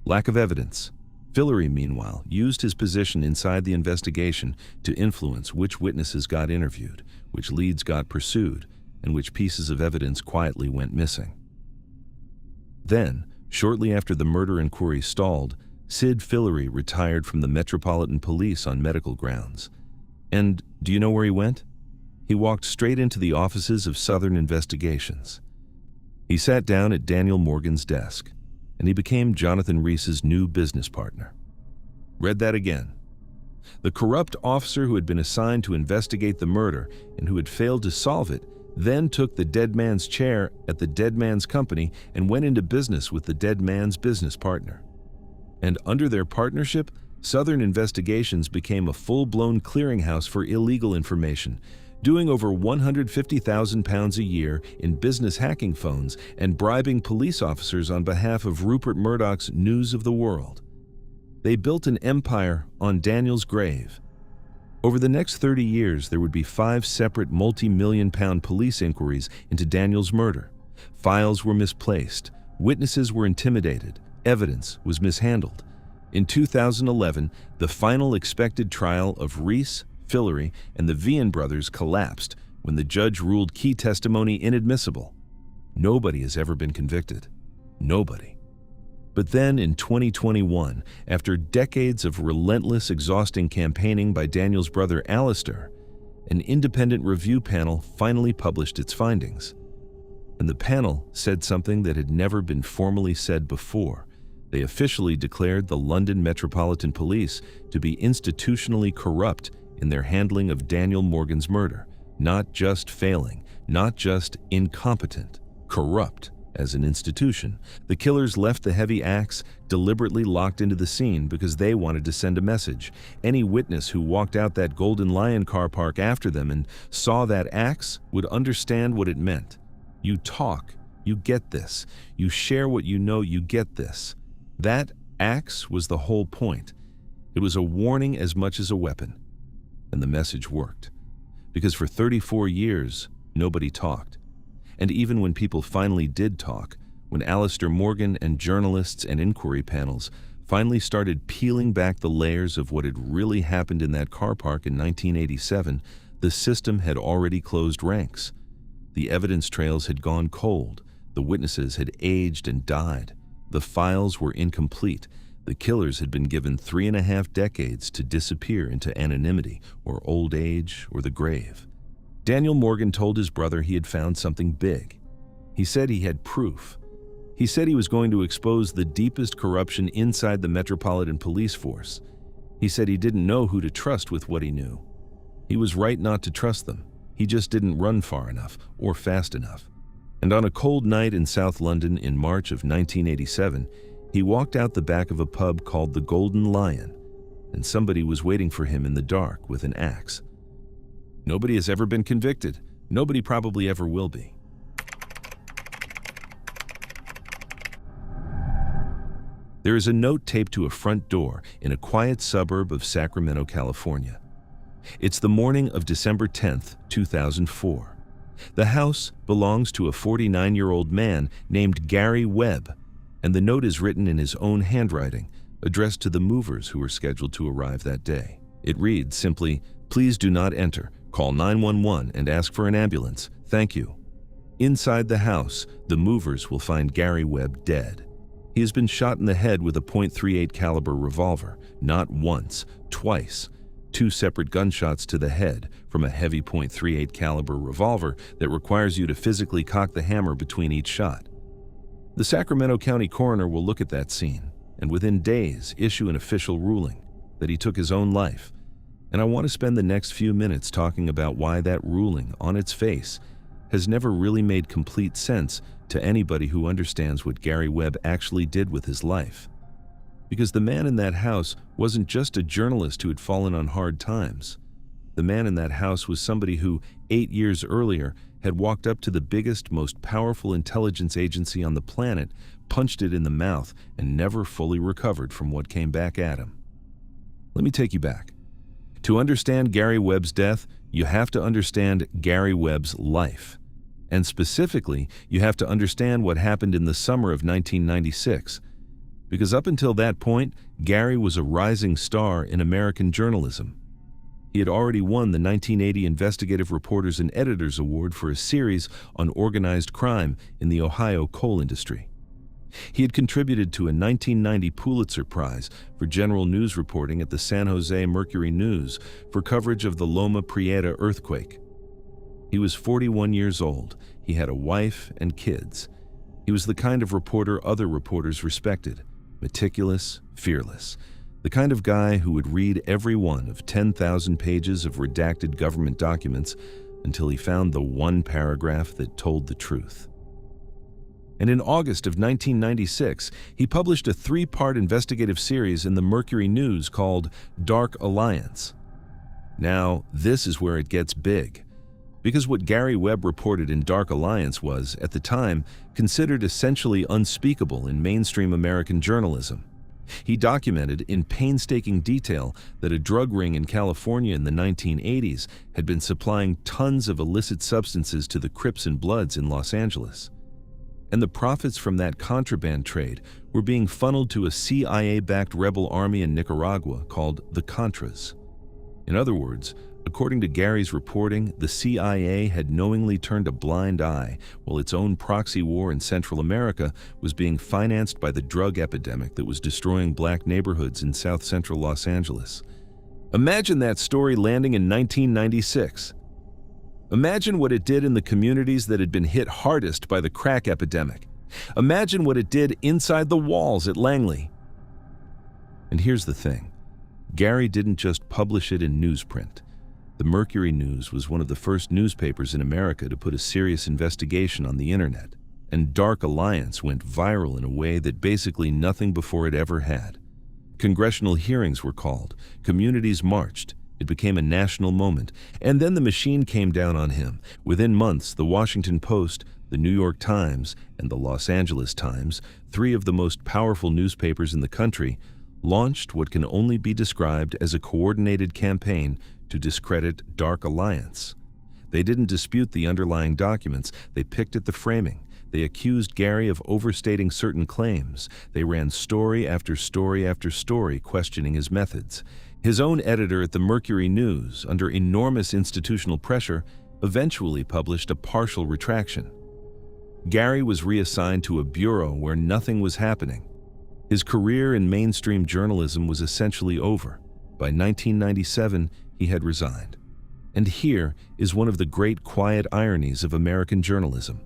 Lack of evidence. Fillery, meanwhile, used his position inside the investigation to influence which witnesses got interviewed, which leads got pursued, and which pieces of evidence quietly went missing. Then, shortly after the murder inquiry stalled, Sid Fillery retired from the Metropolitan Police on medical grounds. And do you know where he went? He walked straight into the offices of Southern Investigations. He sat down at Daniel Morgan's desk, and he became Jonathan Reese's new business partner. Read that again. The corrupt officer who had been assigned to investigate the murder and who had failed to solve it then took the dead man's chair at the dead man's company and went into business with the dead man's business partner. And under their partnership, Southern Investigations became a full-blown clearinghouse for illegal information, doing over £150,000 a year in business hacking phones and bribing police officers on behalf of Rupert Murdoch's News of the World. They built an empire on Daniel's grave. Over the next 30 years, there would be 5 separate multi-million-pound police inquiries into Daniel's murder. Files were misplaced, witnesses were intimidated, evidence was mishandled. In 2011, the final expected trial of Reese, Fillery, and the Vian brothers collapsed when the judge ruled key testimony inadmissible. Nobody has ever been convicted. Nobody. But then in 2021, after decades of relentless, exhausting campaigning by Daniel's brother Alistair, an independent review panel finally published its findings. And the panel said something that had never been formally said before. They officially declared the London Metropolitan Police to be institutionally corrupt in their handling of Daniel Morgan's murder. Not just failing, not just incompetent, corrupt as an institution. The killers left the heavy axe deliberately locked into the scene because they wanted to send a message. Any witness who walked out that Golden Lion car park after them and saw that axe would understand what it meant. You talk, you get this. You share what you know, you get this. That axe was the whole point. It was a warning as much as a weapon. And the message worked. Because for 34 years, nobody talked. And even when people finally did talk, when Alistair Morgan and journalists and inquiry panels finally started peeling back the layers of what had really happened in that car park in 1987, the system had already closed ranks. The evidence trails had gone cold. The witnesses had aged and died. The files were incomplete. The killers had been given 3.5 decades to disappear into anonymity or old age or the grave. Daniel Morgan told his brother he had found something big. He said he had proof. He said he was going to expose the deepest corruption inside the Metropolitan Police Force. He said he didn't know who to trust with what he knew. He was right not to trust them. He just didn't run far enough or fast enough. And on a cold night in South London in March of 1987, he walked out the back of a pub called the Golden Lion, and somebody was waiting for him in the dark with an axe. Nobody has ever been convicted. Nobody probably ever will be. There is a note taped to a front door in a quiet suburb of Sacramento, California. It's the morning of December 10th, 2004. The house belongs to a 49-year-old man named Gary Webb, and the note is written in his own handwriting, addressed to the movers who were scheduled to arrive that day. It reads simply, "Please do not enter. Call 911 and ask for an ambulance. Thank you." Inside the house, the movers will find Gary Webb dead. He has been shot in the head with a .38 caliber revolver, not once, twice. 2 separate gunshots to the head from a heavy .38 caliber revolver that requires you to physically cock the hammer between each shot. The Sacramento County coroner will look at that scene and within days issue an official ruling that he took his own life. And I want to spend the next few minutes talking about why that ruling, on its face, has never really made complete sense to anybody who understands what Gary Webb actually did with his life. Because the man in that house wasn't just a journalist who had fallen on hard times. The man in that house was somebody who, 8 years earlier, had walked up to the biggest, most powerful intelligence agency on the planet, punched it in the mouth, and never fully recovered from what came back at him. Let me take you back. To understand Gary Webb's death, you have to understand Gary Webb's life. And specifically, you have to understand what happened in the summer of 1996. Because up until that point, Gary was a rising star in American journalism. He had already won the 1980 Investigative Reporters and Editors Award for a series on organized crime in the Ohio coal industry. He had contributed to a 1990 Pulitzer Prize for general news reporting at the San Jose Mercury News for coverage of the Loma Prieta earthquake. He was 41 years old. He had a wife and kids. He was the kind of reporter other reporters respected, meticulous, fearless. The kind of guy who would read every one of 10,000 pages of redacted government documents, until he found the one paragraph that told the truth. And in August of 1996, he published a 3-part investigative series in the Mercury News called Dark Alliance. Now, this is where it gets big, because what Gary Webb reported in Dark Alliance was, at the time, considered essentially unspeakable in mainstream American journalism. He documented in painstaking detail that a drug ring in California in the 1980s had been supplying tons of illicit substances to the Crips and Bloods in Los Angeles. And the profits from that contraband trade were being funneled to a CIA-backed rebel army in Nicaragua called the Contras. In other words, according to Gary's reporting, the CIA had knowingly turned a blind eye while its own proxy war in Central America was being financed by the drug epidemic that was destroying black neighborhoods in South Central Los Angeles. Imagine that story landing in 1996. Imagine what it did in the communities that had been hit hardest by the crack epidemic. Imagine what it did inside the walls at Langley. And here's the thing. Gary didn't just publish it in newsprint. The Mercury News was one of the first newspapers in America to put a serious investigation on the internet, and Dark Alliance went viral in a way that basically nothing before it ever had. Congressional hearings were called, communities marched, it became a national moment, and then the machine came down on him. Within months, the Washington Post, the New York Times, and the Los Angeles Times, 3 of the most powerful newspapers in the country, launched what can only be described as a coordinated campaign to discredit Dark Alliance. They didn't dispute the underlying documents, they picked at the framing. They accused Gary of overstating certain claims. They ran story after story after story questioning his methods. His own editor at the Mercury News, under enormous institutional pressure, eventually published a partial retraction. Gary was reassigned to a bureau where nothing was happening. His career in mainstream journalism was essentially over. By 1997, he had resigned. And here is one of the great quiet ironies of American journalism.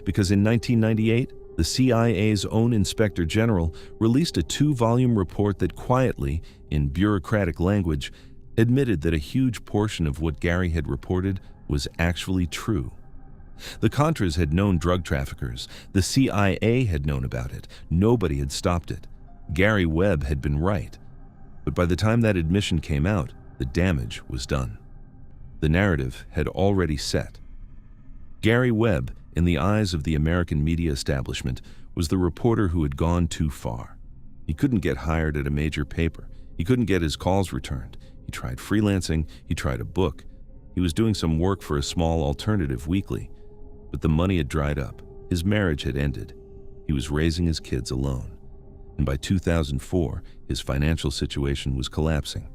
Because in 1998, the CIA's own Inspector General released a 2-volume report that quietly, in bureaucratic language, admitted that a huge portion of what Gary had reported was actually true. The Contras had known drug traffickers. The CIA had known about it. Nobody had stopped it. Gary Webb had been right. But by the time that admission came out, the damage was done. The narrative had already set. Gary Webb, in the eyes of the American media establishment, was the reporter who had gone too far. He couldn't get hired at a major paper. He couldn't get his calls returned. He tried freelancing. He tried a book. He was doing some work for a small alternative weekly. But the money had dried up. His marriage had ended. He was raising his kids alone. And by 2004, his financial situation was collapsing.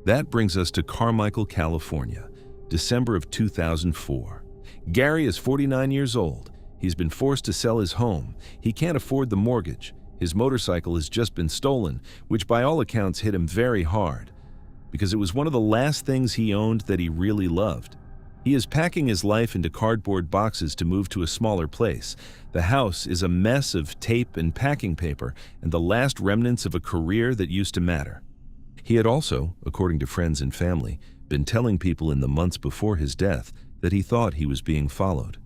That brings us to Carmichael, California, December of 2004. Gary is 49 years old. He's been forced to sell his home. He can't afford the mortgage. His motorcycle has just been stolen, which by all accounts hit him very hard, because it was one of the last things he owned that he really loved. He is packing his life into cardboard boxes to move to a smaller place. The house is a mess of tape and packing paper and the last remnants of a career that used to matter. He had also, according to friends and family, been telling people in the months before his death that he thought he was being followed,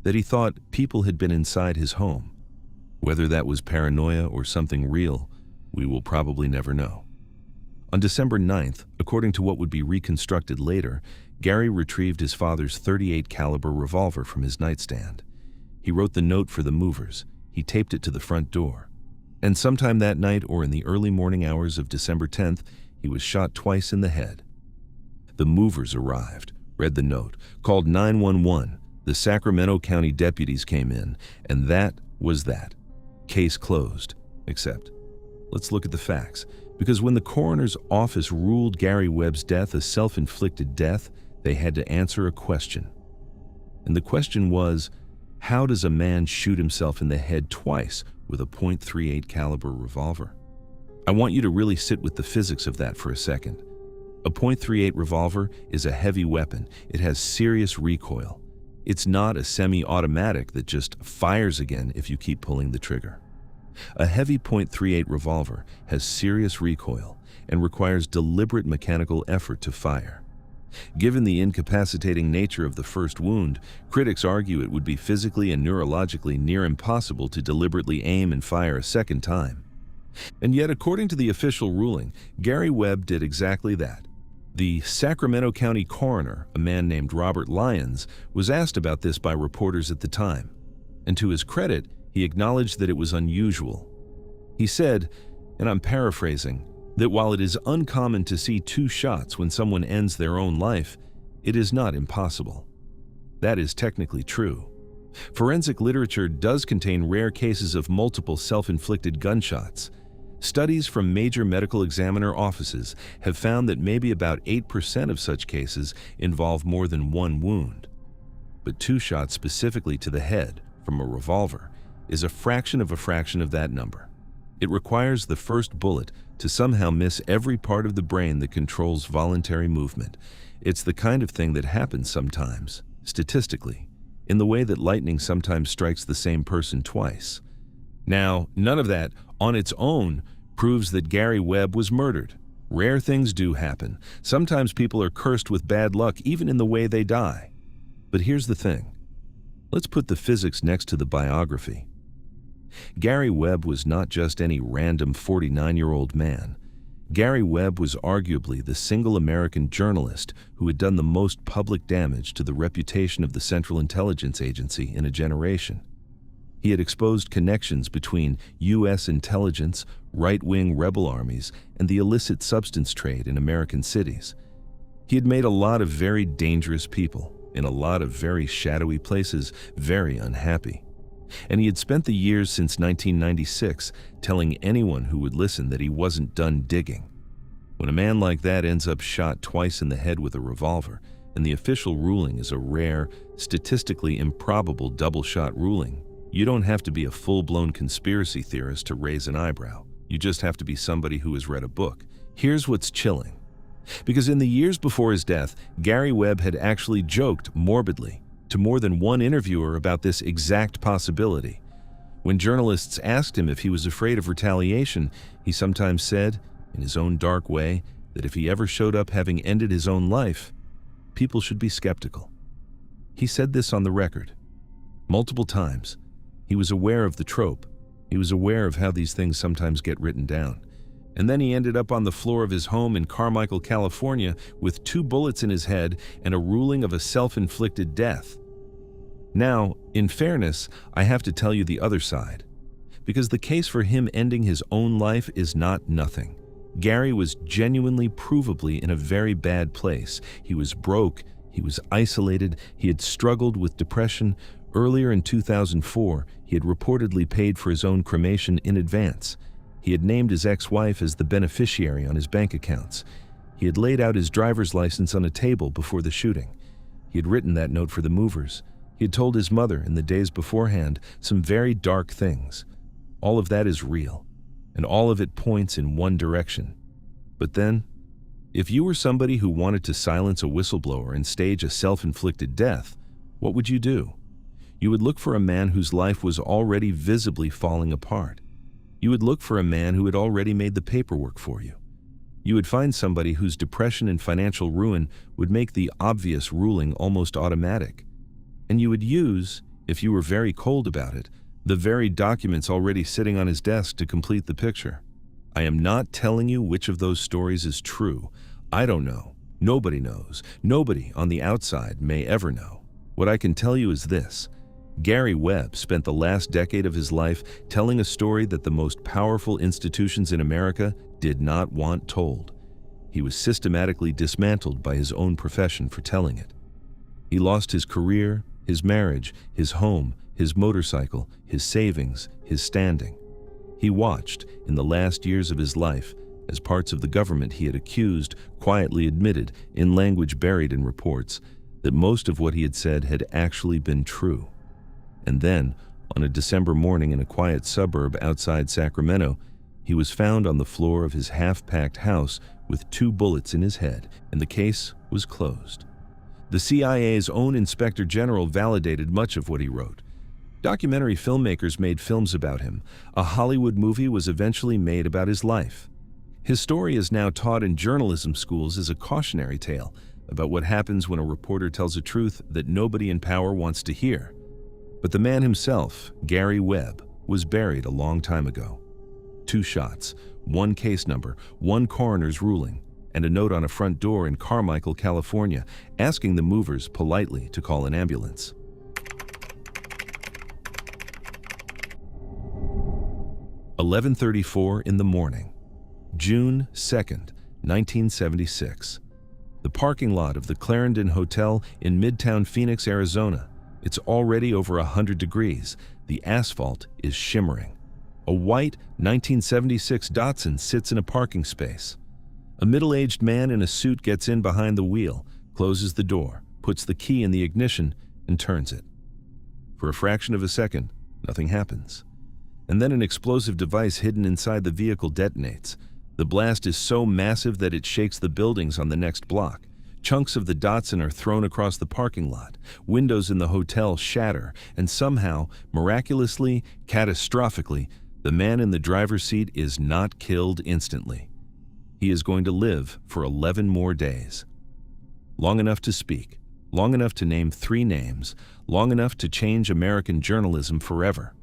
that he thought people had been inside his home. Whether that was paranoia or something real, we will probably never know. On December 9th, according to what would be reconstructed later, Gary retrieved his father's .38 caliber revolver from his nightstand. He wrote the note for the movers. He taped it to the front door. And sometime that night or in the early morning hours of December 10th, he was shot twice in the head. The movers arrived, read the note, called 911. The Sacramento County deputies came in, and that was that. Case closed. Except, let's look at the facts. Because when the coroner's office ruled Gary Webb's death a self-inflicted death, they had to answer a question. And the question was, how does a man shoot himself in the head twice with a .38 caliber revolver? I want you to really sit with the physics of that for a second. A .38 revolver is a heavy weapon. It has serious recoil. It's not a semi-automatic that just fires again if you keep pulling the trigger. A heavy .38 revolver has serious recoil and requires deliberate mechanical effort to fire. Given the incapacitating nature of the first wound, critics argue it would be physically and neurologically near impossible to deliberately aim and fire a second time. And yet, according to the official ruling, Gary Webb did exactly that. The Sacramento County coroner, a man named Robert Lyons, was asked about this by reporters at the time. And to his credit, he acknowledged that it was unusual. He said, and I'm paraphrasing, that while it is uncommon to see two shots when someone ends their own life, it is not impossible. That is technically true. Forensic literature does contain rare cases of multiple self-inflicted gunshots. Studies from major medical examiner offices have found that maybe about 8% of such cases involve more than one wound. But two shots specifically to the head from a revolver is a fraction of that number. It requires the first bullet to somehow miss every part of the brain that controls voluntary movement. It's the kind of thing that happens sometimes, statistically, in the way that lightning sometimes strikes the same person twice. Now, none of that, on its own, proves that Gary Webb was murdered. Rare things do happen. Sometimes people are cursed with bad luck even in the way they die. But here's the thing. Let's put the physics next to the biography. Gary Webb was not just any random 49-year-old man. Gary Webb was arguably the single American journalist who had done the most public damage to the reputation of the Central Intelligence Agency in a generation. He had exposed connections between U.S. intelligence, right-wing rebel armies, and the illicit substance trade in American cities. He had made a lot of very dangerous people, in a lot of very shadowy places, very unhappy. And he had spent the years since 1996 telling anyone who would listen that he wasn't done digging. When a man like that ends up shot twice in the head with a revolver, and the official ruling is a rare, statistically improbable double-shot ruling, you don't have to be a full-blown conspiracy theorist to raise an eyebrow. You just have to be somebody who has read a book. Here's what's chilling. Because in the years before his death, Gary Webb had actually joked morbidly to more than one interviewer about this exact possibility. When journalists asked him if he was afraid of retaliation, he sometimes said, in his own dark way, that if he ever showed up having ended his own life, people should be skeptical. He said this on the record. Multiple times. He was aware of the trope. He was aware of how these things sometimes get written down. And then he ended up on the floor of his home in Carmichael, California, with 2 bullets in his head and a ruling of a self-inflicted death. Now, in fairness, I have to tell you the other side. Because the case for him ending his own life is not nothing. Gary was genuinely, provably in a very bad place. He was broke, he was isolated, he had struggled with depression. Earlier in 2004, he had reportedly paid for his own cremation in advance. He had named his ex-wife as the beneficiary on his bank accounts. He had laid out his driver's license on a table before the shooting. He had written that note for the movers. He had told his mother in the days beforehand some very dark things. All of that is real, and all of it points in one direction. But then, if you were somebody who wanted to silence a whistleblower and stage a self-inflicted death, what would you do? You would look for a man whose life was already visibly falling apart. You would look for a man who had already made the paperwork for you. You would find somebody whose depression and financial ruin would make the obvious ruling almost automatic. And you would use, if you were very cold about it, the very documents already sitting on his desk to complete the picture. I am not telling you which of those stories is true. I don't know. Nobody knows. Nobody on the outside may ever know. What I can tell you is this. Gary Webb spent the last decade of his life telling a story that the most powerful institutions in America did not want told. He was systematically dismantled by his own profession for telling it. He lost his career, his marriage, his home, his motorcycle, his savings, his standing. He watched, in the last years of his life, as parts of the government he had accused quietly admitted, in language buried in reports, that most of what he had said had actually been true. And then, on a December morning in a quiet suburb outside Sacramento, he was found on the floor of his half-packed house with 2 bullets in his head, and the case was closed. The CIA's own Inspector General validated much of what he wrote. Documentary filmmakers made films about him. A Hollywood movie was eventually made about his life. His story is now taught in journalism schools as a cautionary tale, about what happens when a reporter tells a truth that nobody in power wants to hear. But the man himself, Gary Webb, was buried a long time ago. 2 shots, 1 case number, 1 coroner's ruling, and a note on a front door in Carmichael, California, asking the movers politely to call an ambulance. "11:34 in the morning, June 2nd, 1976. The parking lot of the Clarendon Hotel in Midtown Phoenix, Arizona. It's already over 100 degrees. The asphalt is shimmering. A white 1976 Datsun sits in a parking space. A middle-aged man in a suit gets in behind the wheel, closes the door, puts the key in the ignition, and turns it. For a fraction of a second, nothing happens. And then an explosive device hidden inside the vehicle detonates. The blast is so massive that it shakes the buildings on the next block. Chunks of the Datsun are thrown across the parking lot. Windows in the hotel shatter, and somehow, miraculously, catastrophically, the man in the driver's seat is not killed instantly. He is going to live for 11 more days. Long enough to speak, long enough to name 3 names, long enough to change American journalism forever.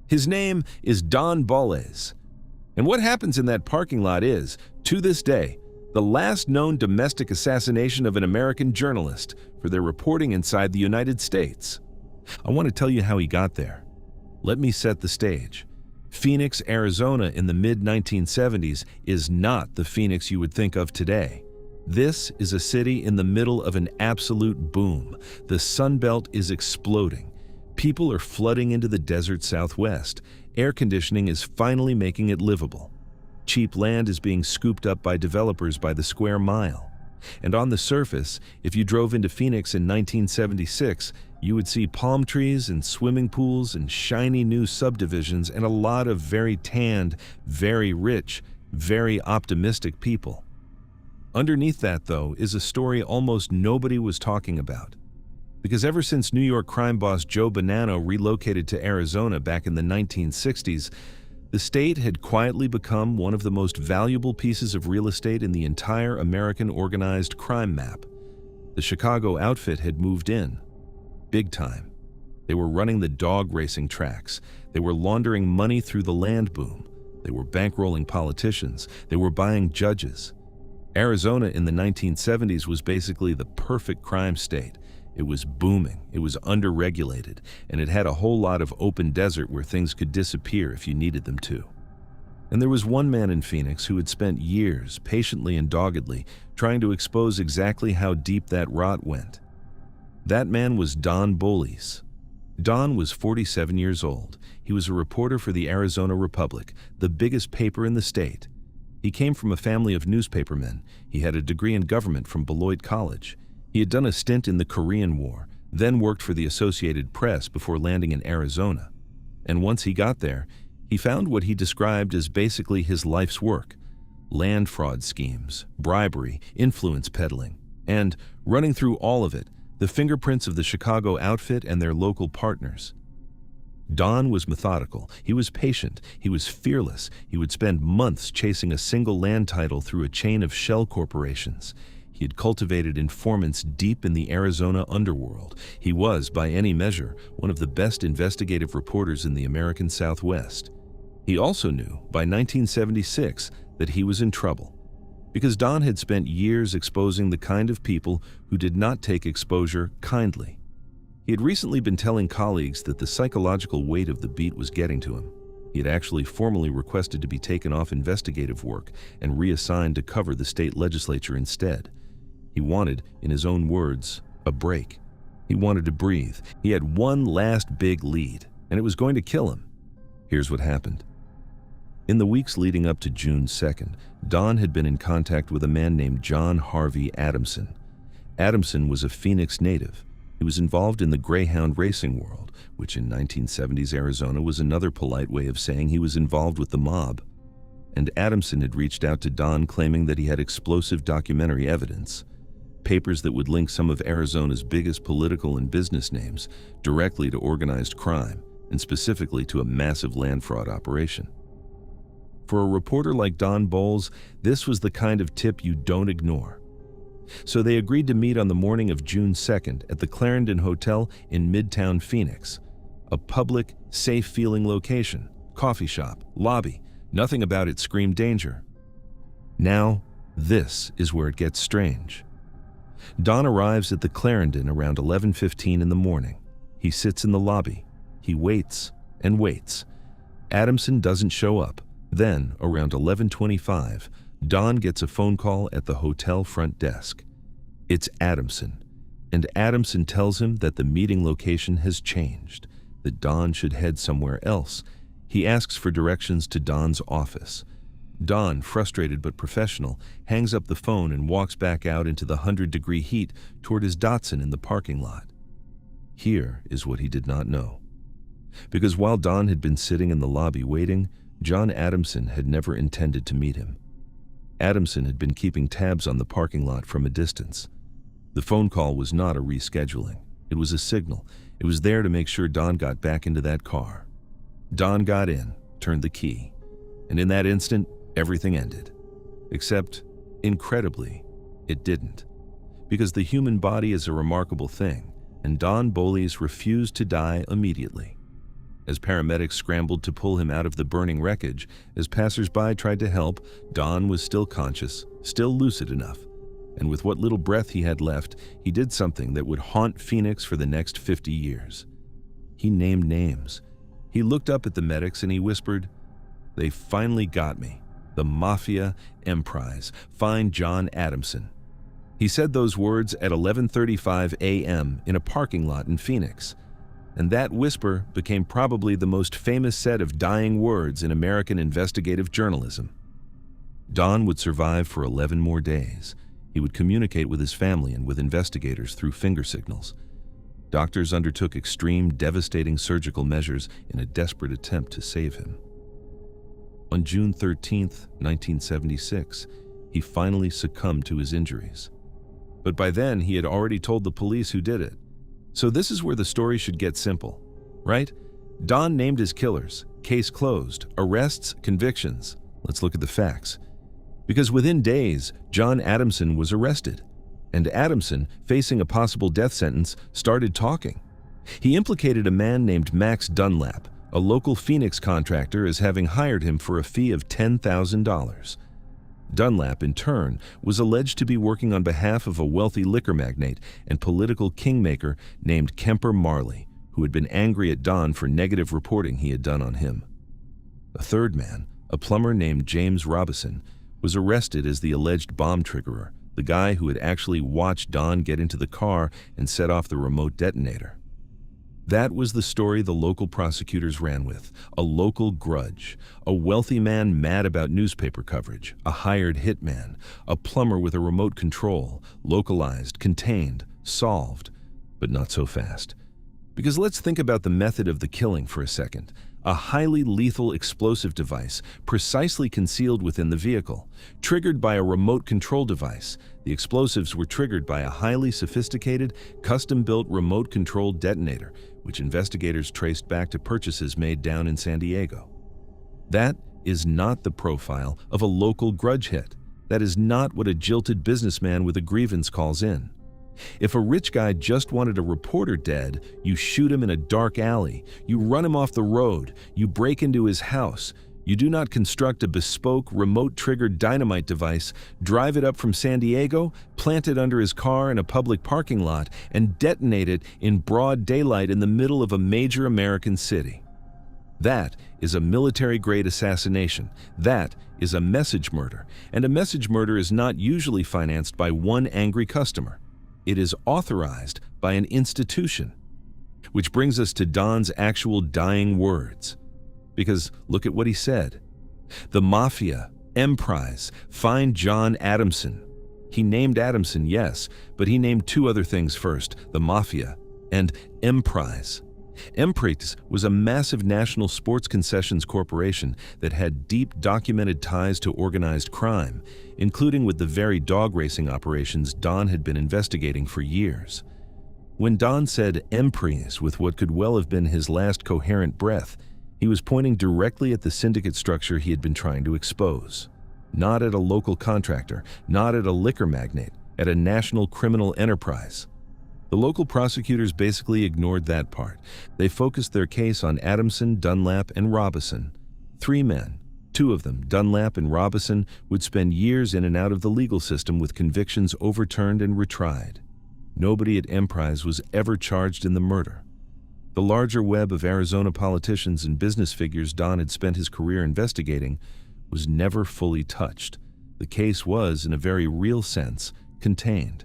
His name is Don Bolles. And what happens in that parking lot is, to this day, the last known domestic assassination of an American journalist for their reporting inside the United States. I want to tell you how he got there. Let me set the stage. Phoenix, Arizona in the mid-1970s is not the Phoenix you would think of today. This is a city in the middle of an absolute boom. The Sun Belt is exploding. People are flooding into the desert Southwest. Air conditioning is finally making it livable. Cheap land is being scooped up by developers by the square mile. And on the surface, if you drove into Phoenix in 1976, you would see palm trees and swimming pools and shiny new subdivisions and a lot of very tanned, very rich, very optimistic people. Underneath that, though, is a story almost nobody was talking about. Because ever since New York crime boss Joe Bonanno relocated to Arizona back in the 1960s, the state had quietly become one of the most valuable pieces of real estate in the entire American organized crime map. The Chicago outfit had moved in. Big time. They were running the dog racing tracks. They were laundering money through the land boom. They were bankrolling politicians. They were buying judges. Arizona in the 1970s was basically the perfect crime state. It was booming, it was underregulated, and it had a whole lot of open desert where things could disappear if you needed them to. And there was one man in Phoenix who had spent years, patiently and doggedly, trying to expose exactly how deep that rot went. That man was Don Bolles. Don was 47 years old. He was a reporter for the Arizona Republic, the biggest paper in the state. He came from a family of newspapermen. He had a degree in government from Beloit College. He had done a stint in the Korean War, then worked for the Associated Press before landing in Arizona. And once he got there, he found what he described as basically his life's work: land fraud schemes, bribery, influence peddling, and, running through all of it, the fingerprints of the Chicago outfit and their local partners. Don was methodical, he was patient, he was fearless. He would spend months chasing a single land title through a chain of shell corporations. He had cultivated informants deep in the Arizona underworld. He was, by any measure, one of the best investigative reporters in the American Southwest. He also knew, by 1976, that he was in trouble, because Don had spent years exposing the kind of people who did not take exposure kindly. He had recently been telling colleagues that the psychological weight of the beat was getting to him. He had actually formally requested to be taken off investigative work and reassigned to cover the state legislature instead. He wanted, in his own words, a break. He wanted to breathe. He had one last big lead, and it was going to kill him. Here's what happened. In the weeks leading up to June 2nd, Don had been in contact with a man named John Harvey Adamson. Adamson was a Phoenix native. He was involved in the Greyhound racing world, which in 1970s Arizona was another polite way of saying he was involved with the mob. And Adamson had reached out to Don claiming that he had explosive documentary evidence. Papers that would link some of Arizona's biggest political and business names directly to organized crime, and specifically to a massive land fraud operation. For a reporter like Don Bolles, this was the kind of tip you don't ignore. So they agreed to meet on the morning of June 2nd at the Clarendon Hotel in Midtown Phoenix. A public, safe-feeling location, coffee shop, lobby, nothing about it screamed danger. Now, this is where it gets strange. Don arrives at the Clarendon around 11:15 in the morning. He sits in the lobby. He waits and waits. Adamson doesn't show up. Then, around 11:25, Don gets a phone call at the hotel front desk. It's Adamson, and Adamson tells him that the meeting location has changed, that Don should head somewhere else. He asks for directions to Don's office. Don, frustrated but professional, hangs up the phone and walks back out into the 100-degree heat toward his Datsun in the parking lot. Here is what he did not know. Because while Don had been sitting in the lobby waiting, John Adamson had never intended to meet him. Adamson had been keeping tabs on the parking lot from a distance. The phone call was not a rescheduling. It was a signal. It was there to make sure Don got back into that car. Don got in, turned the key, and in that instant, everything ended. Except, incredibly, it didn't. Because the human body is a remarkable thing, and Don Boles refused to die immediately. As paramedics scrambled to pull him out of the burning wreckage, as passers-by tried to help, Don was still conscious, still lucid enough. And with what little breath he had left, he did something that would haunt Phoenix for the next 50 years. He named names. He looked up at the medics and he whispered, "They finally got me. The Mafia Emprise. Find John Adamson." He said those words at 11:35 a.m. in a parking lot in Phoenix. And that whisper became probably the most famous set of dying words in American investigative journalism. Don would survive for 11 more days. He would communicate with his family and with investigators through finger signals. Doctors undertook extreme, devastating surgical measures in a desperate attempt to save him. On June 13, 1976, he finally succumbed to his injuries. But by then, he had already told the police who did it. So this is where the story should get simple, right? Don named his killers, case closed, arrests, convictions. Let's look at the facts. Because within days, John Adamson was arrested. And Adamson, facing a possible death sentence, started talking. He implicated a man named Max Dunlap, a local Phoenix contractor, as having hired him for a fee of $10,000. Dunlap, in turn, was alleged to be working on behalf of a wealthy liquor magnate and political kingmaker named Kemper Marley, who had been angry at Don for negative reporting he had done on him. A third man, a plumber named James Robison, was arrested as the alleged bomb triggerer, the guy who had actually watched Don get into the car and set off the remote detonator. That was the story the local prosecutors ran with, a local grudge, a wealthy man mad about newspaper coverage, a hired hitman, a plumber with a remote control, localized, contained, solved, but not so fast. Because let's think about the method of the killing for a second. A highly lethal explosive device precisely concealed within the vehicle, triggered by a remote control device. The explosives were triggered by a highly sophisticated, custom-built remote-controlled detonator, which investigators traced back to purchases made down in San Diego. That is not the profile of a local grudge hit. That is not what a jilted businessman with a grievance calls in. If a rich guy just wanted a reporter dead, you shoot him in a dark alley, you run him off the road, you break into his house. You do not construct a bespoke, remote-triggered dynamite device, drive it up from San Diego, plant it under his car in a public parking lot, and detonate it in broad daylight in the middle of a major American city. That is a military-grade assassination. That is a message murder. And a message murder is not usually financed by one angry customer. It is authorized by an institution. Which brings us to Don's actual dying words. Because look at what he said. The Mafia, Emprise, find John Adamson. He named Adamson, yes, but he named two other things first, the Mafia and Emprise. Emprise was a massive national sports concessions corporation that had deep documented ties to organized crime, including with the very dog racing operations Don had been investigating for years. When Don said Emprise with what could well have been his last coherent breath, he was pointing directly at the syndicate structure he had been trying to expose. Not at a local contractor, not at a liquor magnate. at a national criminal enterprise. The local prosecutors basically ignored that part. They focused their case on Adamson, Dunlap, and Robison. 3 men. 2 of them, Dunlap and Robison, would spend years in and out of the legal system with convictions overturned and retried. Nobody at Emprise was ever charged in the murder. The larger web of Arizona politicians and business figures Don had spent his career investigating was never fully touched. The case was, in a very real sense, contained.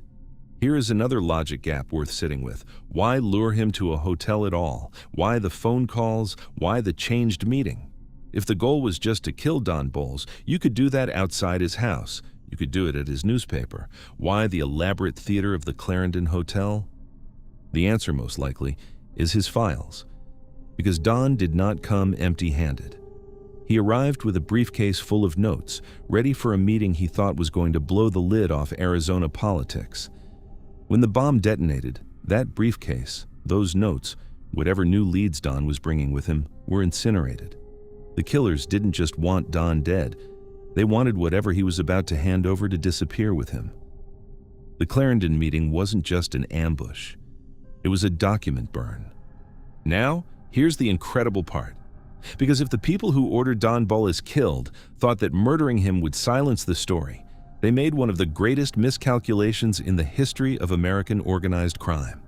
Here is another logic gap worth sitting with. Why lure him to a hotel at all? Why the phone calls? Why the changed meeting? If the goal was just to kill Don Bolles, you could do that outside his house. You could do it at his newspaper. Why the elaborate theater of the Clarendon Hotel? The answer, most likely, is his files. Because Don did not come empty-handed. He arrived with a briefcase full of notes, ready for a meeting he thought was going to blow the lid off Arizona politics. When the bomb detonated, that briefcase, those notes, whatever new leads Don was bringing with him, were incinerated. The killers didn't just want Don dead. They wanted whatever he was about to hand over to disappear with him. The Clarendon meeting wasn't just an ambush. It was a document burn. Now, here's the incredible part. Because if the people who ordered Don Bolles killed thought that murdering him would silence the story, they made one of the greatest miscalculations in the history of American organized crime.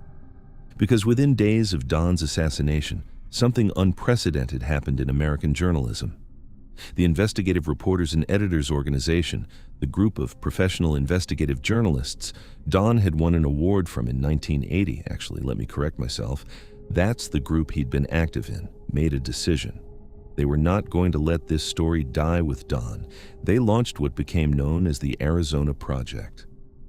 Because within days of Don's assassination, something unprecedented happened in American journalism. The Investigative Reporters and Editors Organization, the group of professional investigative journalists Don had won an award from in 1980, actually, let me correct myself, that's the group he'd been active in, made a decision. They were not going to let this story die with Don. They launched what became known as the Arizona Project.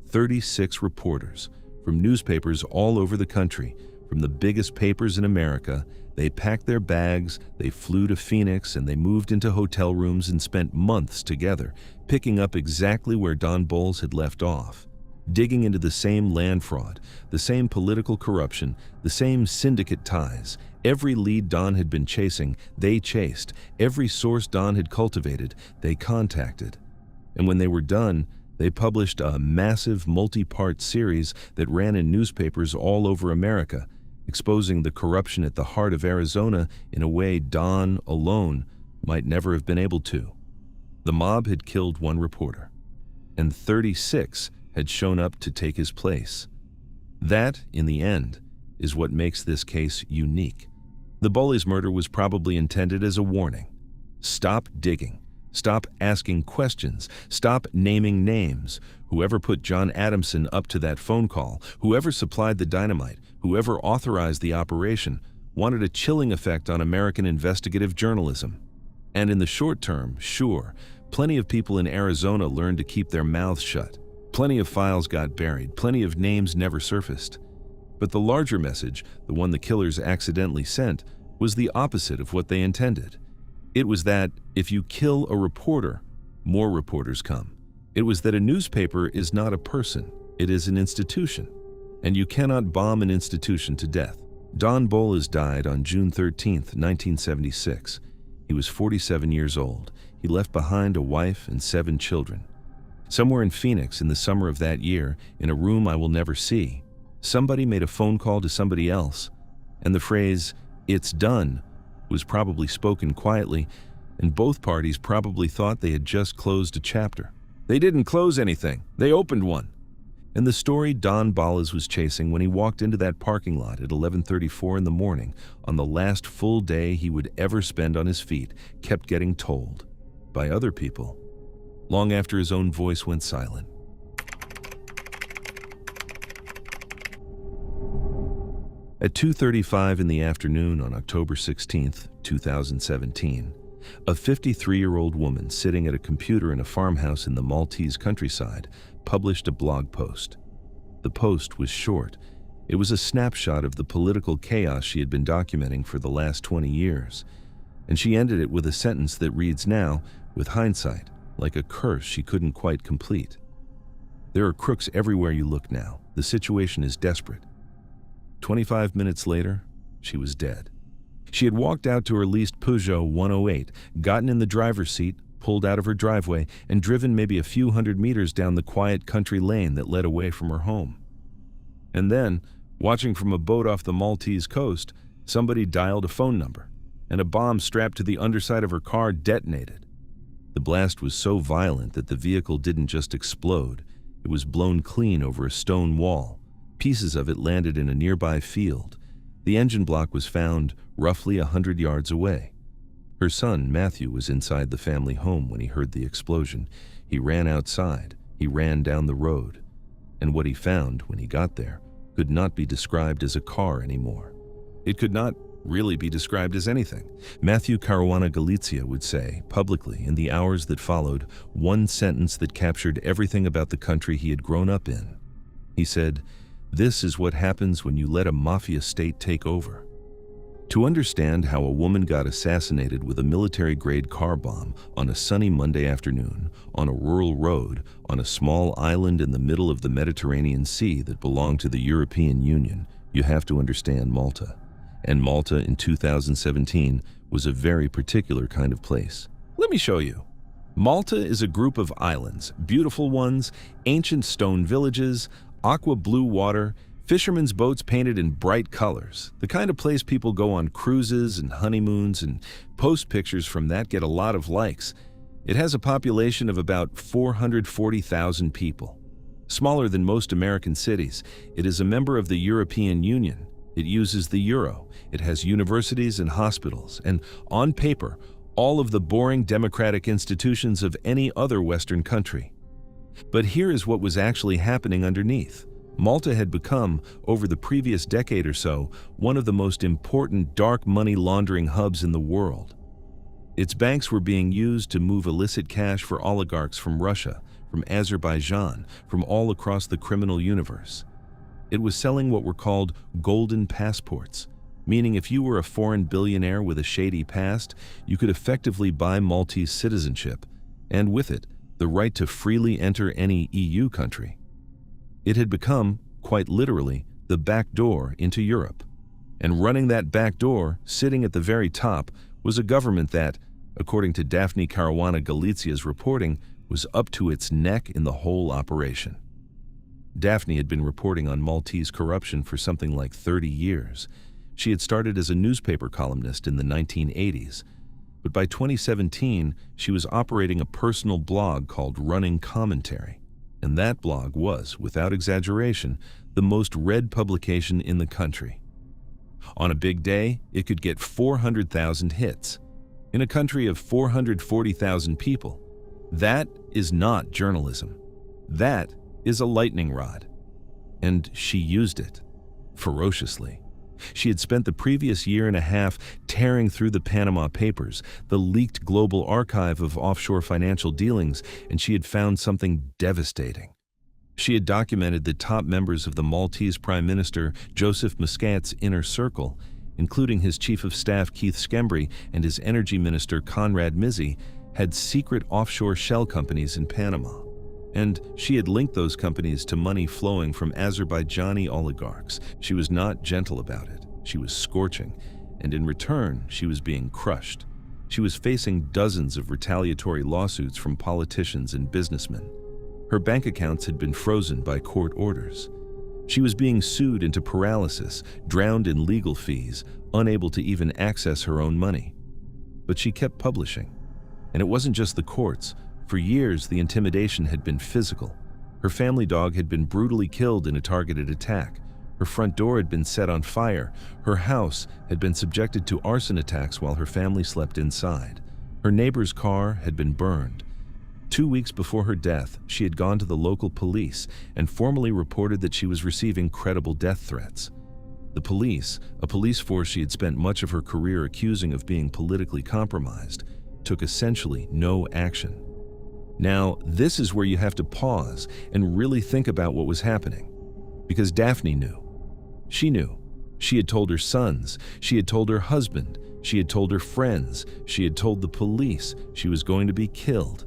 36 reporters from newspapers all over the country, from the biggest papers in America. They packed their bags, they flew to Phoenix, and they moved into hotel rooms and spent months together, picking up exactly where Don Bolles had left off, digging into the same land fraud, the same political corruption, the same syndicate ties. Every lead Don had been chasing, they chased. Every source Don had cultivated, they contacted. And when they were done, they published a massive multi-part series that ran in newspapers all over America, exposing the corruption at the heart of Arizona in a way Don alone might never have been able to. The mob had killed 1 reporter, and 36 had shown up to take his place. That, in the end, is what makes this case unique. The Bolles murder was probably intended as a warning. Stop digging. Stop asking questions. Stop naming names. Whoever put John Adamson up to that phone call, whoever supplied the dynamite, whoever authorized the operation, wanted a chilling effect on American investigative journalism. And in the short term, sure, plenty of people in Arizona learned to keep their mouths shut. Plenty of files got buried. Plenty of names never surfaced. But the larger message, the one the killers accidentally sent, was the opposite of what they intended. It was that if you kill a reporter, more reporters come. It was that a newspaper is not a person, it is an institution. And you cannot bomb an institution to death. Don Bolles died on June 13, 1976. He was 47 years old. He left behind a wife and 7 children. Somewhere in Phoenix in the summer of that year, in a room I will never see, somebody made a phone call to somebody else, and the phrase, "It's done," was probably spoken quietly, and both parties probably thought they had just closed a chapter. They didn't close anything, they opened one. And the story Don Bolles was chasing when he walked into that parking lot at 11:34 in the morning on the last full day he would ever spend on his feet kept getting told by other people long after his own voice went silent. At 2:35 in the afternoon on October 16, 2017, a 53-year-old woman sitting at a computer in a farmhouse in the Maltese countryside published a blog post. The post was short. It was a snapshot of the political chaos she had been documenting for the last 20 years, and she ended it with a sentence that reads now, with hindsight, like a curse she couldn't quite complete. There are crooks everywhere you look now. The situation is desperate. 25 minutes later, she was dead. She had walked out to her leased Peugeot 108, gotten in the driver's seat, pulled out of her driveway and driven maybe a few hundred meters down the quiet country lane that led away from her home. And then, watching from a boat off the Maltese coast, somebody dialed a phone number, and a bomb strapped to the underside of her car detonated. The blast was so violent that the vehicle didn't just explode, it was blown clean over a stone wall. Pieces of it landed in a nearby field. The engine block was found roughly 100 yards away. Her son, Matthew, was inside the family home when he heard the explosion. He ran outside. He ran down the road. And what he found when he got there could not be described as a car anymore. It could not really be described as anything. Matthew Caruana Galizia would say, publicly, in the hours that followed, one sentence that captured everything about the country he had grown up in. He said, "This is what happens when you let a mafia state take over." To understand how a woman got assassinated with a military-grade car bomb on a sunny Monday afternoon, on a rural road, on a small island in the middle of the Mediterranean Sea that belonged to the European Union, you have to understand Malta. And Malta in 2017 was a very particular kind of place. Let me show you. Malta is a group of islands, beautiful ones, ancient stone villages, aqua blue water, fishermen's boats painted in bright colors, the kind of place people go on cruises and honeymoons and post pictures from that get a lot of likes. It has a population of about 440,000 people. Smaller than most American cities, it is a member of the European Union. It uses the euro. It has universities and hospitals, and on paper, all of the boring democratic institutions of any other Western country. But here is what was actually happening underneath. Malta had become, over the previous decade or so, one of the most important dark money laundering hubs in the world. Its banks were being used to move illicit cash for oligarchs from Russia, from Azerbaijan, from all across the criminal universe. It was selling what were called golden passports, meaning if you were a foreign billionaire with a shady past, you could effectively buy Maltese citizenship, and with it, the right to freely enter any EU country. It had become, quite literally, the back door into Europe. And running that back door, sitting at the very top, was a government that, according to Daphne Caruana Galizia's reporting, was up to its neck in the whole operation. Daphne had been reporting on Maltese corruption for something like 30 years. She had started as a newspaper columnist in the 1980s. But by 2017, she was operating a personal blog called Running Commentary. And that blog was, without exaggeration, the most read publication in the country. On a big day, it could get 400,000 hits. In a country of 440,000 people, that is not journalism. That is a lightning rod. And she used it ferociously. She had spent the previous year and a half tearing through the Panama Papers, the leaked global archive of offshore financial dealings, and she had found something devastating. She had documented the top members of the Maltese Prime Minister Joseph Muscat's inner circle, including his Chief of Staff Keith Schembri and his Energy Minister Conrad Mizzi, had secret offshore shell companies in Panama. And she had linked those companies to money flowing from Azerbaijani oligarchs. She was not gentle about it. She was scorching. And in return, she was being crushed. She was facing dozens of retaliatory lawsuits from politicians and businessmen. Her bank accounts had been frozen by court orders. She was being sued into paralysis, drowned in legal fees, unable to even access her own money. But she kept publishing. And it wasn't just the courts. For years, the intimidation had been physical. Her family dog had been brutally killed in a targeted attack. Her front door had been set on fire. Her house had been subjected to arson attacks while her family slept inside. Her neighbor's car had been burned. 2 weeks before her death, she had gone to the local police and formally reported that she was receiving credible death threats. The police, a police force she had spent much of her career accusing of being politically compromised, took essentially no action. Now, this is where you have to pause and really think about what was happening. Because Daphne knew. She knew. She had told her sons. She had told her husband. She had told her friends. She had told the police she was going to be killed.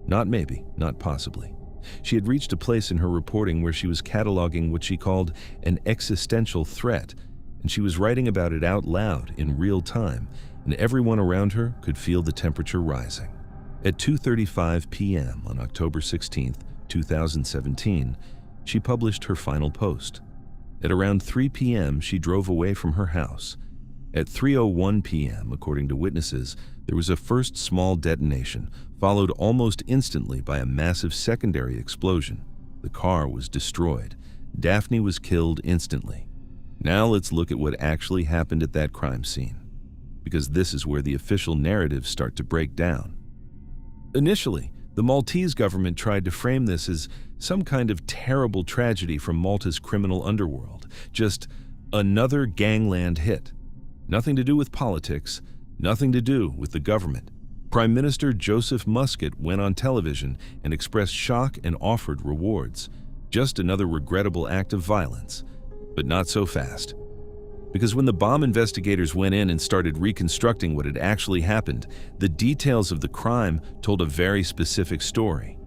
Not maybe, not possibly. She had reached a place in her reporting where she was cataloging what she called an existential threat, and she was writing about it out loud in real time, and everyone around her could feel the temperature rising. At 2:35 p.m. on October 16, 2017, she published her final post. At around 3 p.m., she drove away from her house. At 3:01 p.m., according to witnesses, there was a first small detonation, followed almost instantly by a massive secondary explosion. The car was destroyed. Daphne was killed instantly. Now let's look at what actually happened at that crime scene, because this is where the official narratives start to break down. Initially, the Maltese government tried to frame this as some kind of terrible tragedy from Malta's criminal underworld, just another gangland hit. Nothing to do with politics, nothing to do with the government. Prime Minister Joseph Muscat went on television and expressed shock and offered rewards. Just another regrettable act of violence. But not so fast. Because when the bomb investigators went in and started reconstructing what had actually happened, the details of the crime told a very specific story.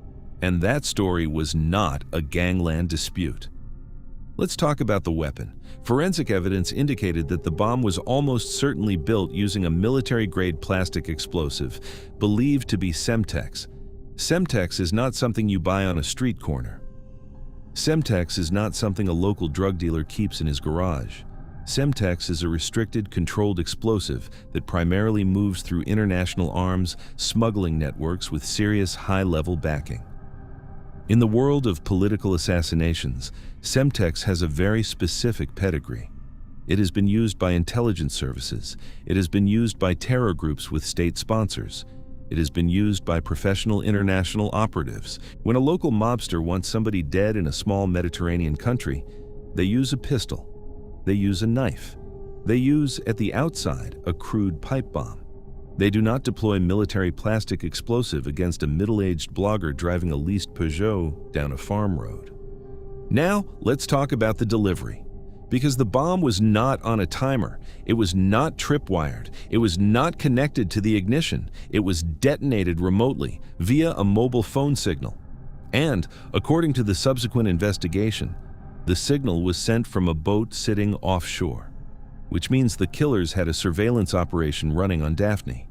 And that story was not a gangland dispute. Let's talk about the weapon. Forensic evidence indicated that the bomb was almost certainly built using a military-grade plastic explosive, believed to be Semtex. Semtex is not something you buy on a street corner. Semtex is not something a local drug dealer keeps in his garage. Semtex is a restricted, controlled explosive that primarily moves through international arms smuggling networks with serious high-level backing. In the world of political assassinations, Semtex has a very specific pedigree. It has been used by intelligence services. It has been used by terror groups with state sponsors. It has been used by professional international operatives. When a local mobster wants somebody dead in a small Mediterranean country, they use a pistol. They use a knife. They use, at the outside, a crude pipe bomb. They do not deploy military plastic explosive against a middle-aged blogger driving a leased Peugeot down a farm road. Now, let's talk about the delivery. Because the bomb was not on a timer, it was not tripwired, it was not connected to the ignition, it was detonated remotely via a mobile phone signal. And, according to the subsequent investigation, the signal was sent from a boat sitting offshore, which means the killers had a surveillance operation running on Daphne.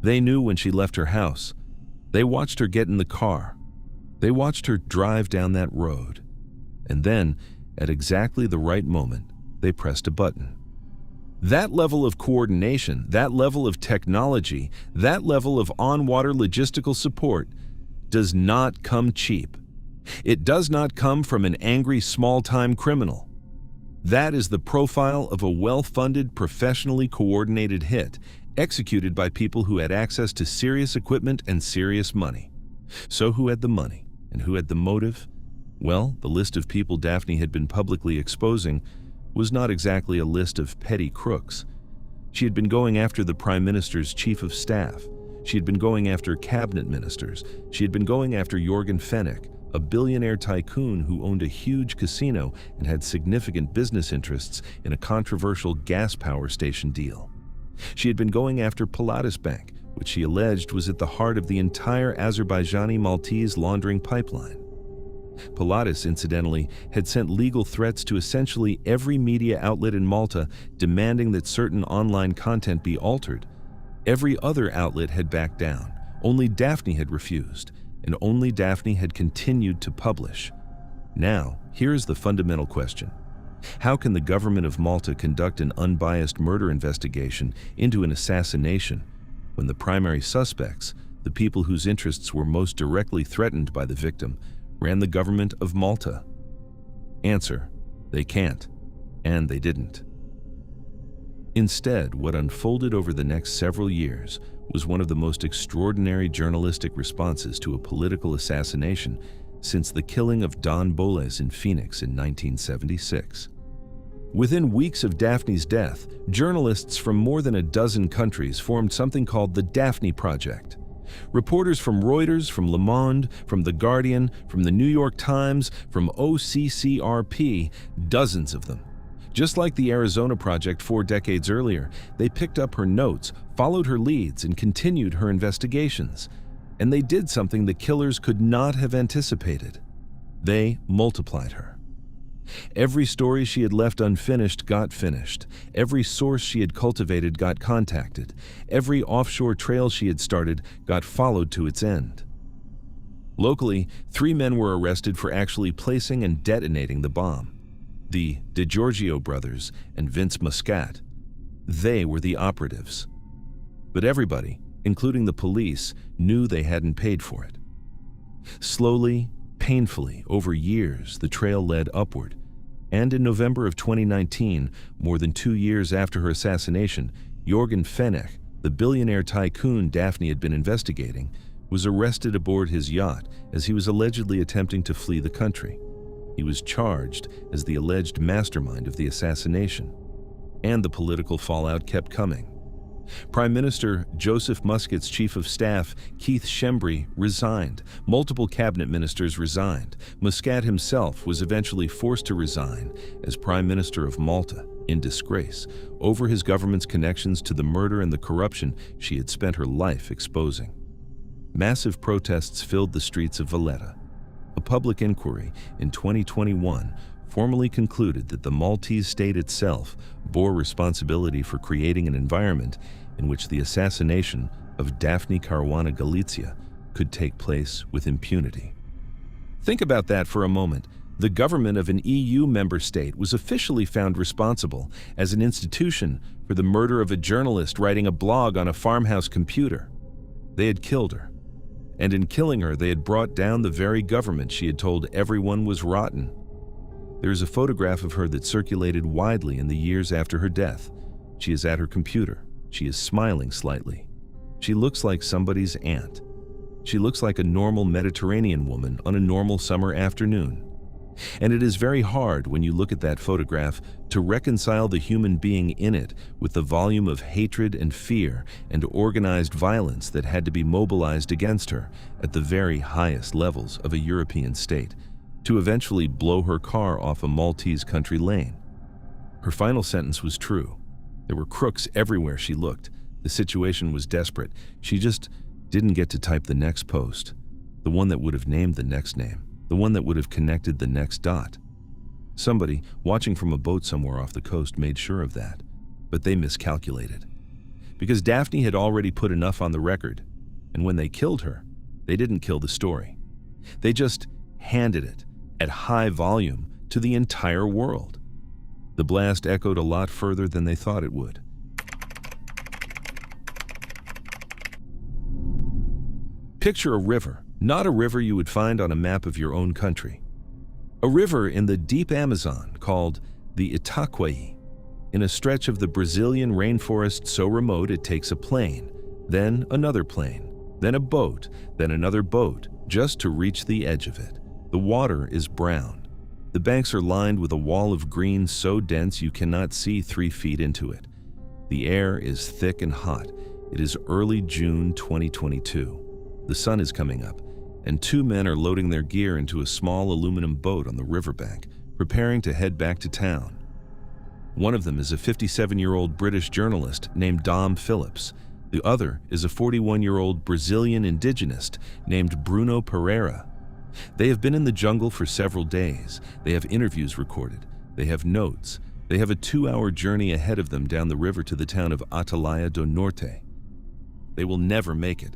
They knew when she left her house. They watched her get in the car. They watched her drive down that road. And then, at exactly the right moment, they pressed a button. That level of coordination, that level of technology, that level of on-water logistical support does not come cheap. It does not come from an angry small-time criminal. That is the profile of a well-funded, professionally coordinated hit, executed by people who had access to serious equipment and serious money. So who had the money, and who had the motive? Well, the list of people Daphne had been publicly exposing was not exactly a list of petty crooks. She had been going after the Prime Minister's chief of staff. She had been going after cabinet ministers. She had been going after Jorgen Fenech, a billionaire tycoon who owned a huge casino and had significant business interests in a controversial gas power station deal. She had been going after Pilatus Bank, which she alleged was at the heart of the entire Azerbaijani-Maltese laundering pipeline. Pilatus, incidentally, had sent legal threats to essentially every media outlet in Malta demanding that certain online content be altered. Every other outlet had backed down. Only Daphne had refused. And only Daphne had continued to publish. Now, here is the fundamental question. How can the government of Malta conduct an unbiased murder investigation into an assassination when the primary suspects, the people whose interests were most directly threatened by the victim, ran the government of Malta? Answer: they can't, and they didn't. Instead, what unfolded over the next several years was one of the most extraordinary journalistic responses to a political assassination since the killing of Don Boles in Phoenix in 1976. Within weeks of Daphne's death, journalists from more than a dozen countries formed something called the Daphne Project. Reporters from Reuters, from Le Monde, from The Guardian, from the New York Times, from OCCRP, dozens of them. Just like the Arizona Project 4 decades earlier, they picked up her notes, followed her leads, and continued her investigations. And they did something the killers could not have anticipated. They multiplied her. Every story she had left unfinished got finished. Every source she had cultivated got contacted. Every offshore trail she had started got followed to its end. Locally, 3 men were arrested for actually placing and detonating the bomb. The DeGiorgio brothers and Vince Muscat. They were the operatives. But everybody, including the police, knew they hadn't paid for it. Slowly, painfully, over years, the trail led upward. And in November of 2019, more than 2 years after her assassination, Jorgen Fenech, the billionaire tycoon Daphne had been investigating, was arrested aboard his yacht as he was allegedly attempting to flee the country. He was charged as the alleged mastermind of the assassination. And the political fallout kept coming. Prime Minister Joseph Muscat's chief of staff, Keith Schembri, resigned. Multiple cabinet ministers resigned. Muscat himself was eventually forced to resign as Prime Minister of Malta, in disgrace, over his government's connections to the murder and the corruption she had spent her life exposing. Massive protests filled the streets of Valletta. A public inquiry in 2021 formally concluded that the Maltese state itself bore responsibility for creating an environment in which the assassination of Daphne Caruana Galizia could take place with impunity. Think about that for a moment. The government of an EU member state was officially found responsible as an institution for the murder of a journalist writing a blog on a farmhouse computer. They had killed her. And in killing her, they had brought down the very government she had told everyone was rotten. There is a photograph of her that circulated widely in the years after her death. She is at her computer. She is smiling slightly. She looks like somebody's aunt. She looks like a normal Mediterranean woman on a normal summer afternoon. And it is very hard when you look at that photograph to reconcile the human being in it with the volume of hatred and fear and organized violence that had to be mobilized against her at the very highest levels of a European state to eventually blow her car off a Maltese country lane. Her final sentence was true. There were crooks everywhere she looked. The situation was desperate. She just didn't get to type the next post, the one that would have named the next name, the one that would have connected the next dot. Somebody, watching from a boat somewhere off the coast, made sure of that, but they miscalculated. Because Daphne had already put enough on the record, and when they killed her, they didn't kill the story. They just handed it, at high volume, to the entire world. The blast echoed a lot further than they thought it would. Picture a river, not a river you would find on a map of your own country. A river in the deep Amazon called the Itaquaí, in a stretch of the Brazilian rainforest so remote it takes a plane, then another plane, then a boat, then another boat, just to reach the edge of it. The water is brown. The banks are lined with a wall of green so dense you cannot see 3 feet into it. The air is thick and hot. It is early June 2022. The sun is coming up, and 2 men are loading their gear into a small aluminum boat on the riverbank, preparing to head back to town. One of them is a 57-year-old British journalist named Dom Phillips. The other is a 41-year-old Brazilian indigenist named Bruno Pereira. They have been in the jungle for several days. They have interviews recorded. They have notes. They have a 2-hour journey ahead of them down the river to the town of Atalaia do Norte. They will never make it.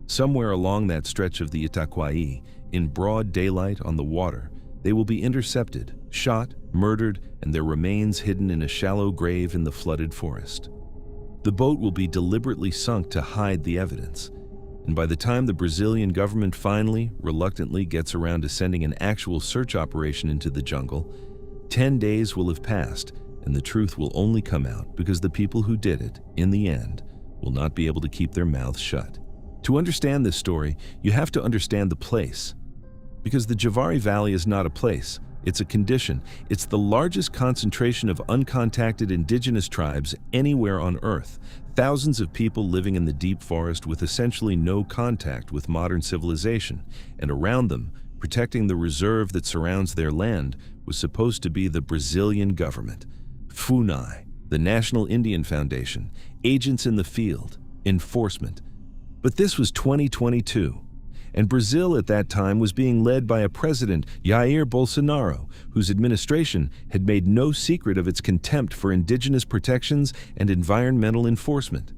Somewhere along that stretch of the Itaquaí, in broad daylight on the water, they will be intercepted, shot, murdered, and their remains hidden in a shallow grave in the flooded forest. The boat will be deliberately sunk to hide the evidence. And by the time the Brazilian government finally, reluctantly gets around to sending an actual search operation into the jungle, 10 days will have passed, and the truth will only come out because the people who did it, in the end, will not be able to keep their mouths shut. To understand this story, you have to understand the place. Because the Javari Valley is not a place, it's a condition. It's the largest concentration of uncontacted indigenous tribes anywhere on Earth. Thousands of people living in the deep forest with essentially no contact with modern civilization, and around them, protecting the reserve that surrounds their land, was supposed to be the Brazilian government, FUNAI, the National Indian Foundation, agents in the field, enforcement. But this was 2022, And Brazil at that time was being led by a president, Jair Bolsonaro, whose administration had made no secret of its contempt for indigenous protections and environmental enforcement.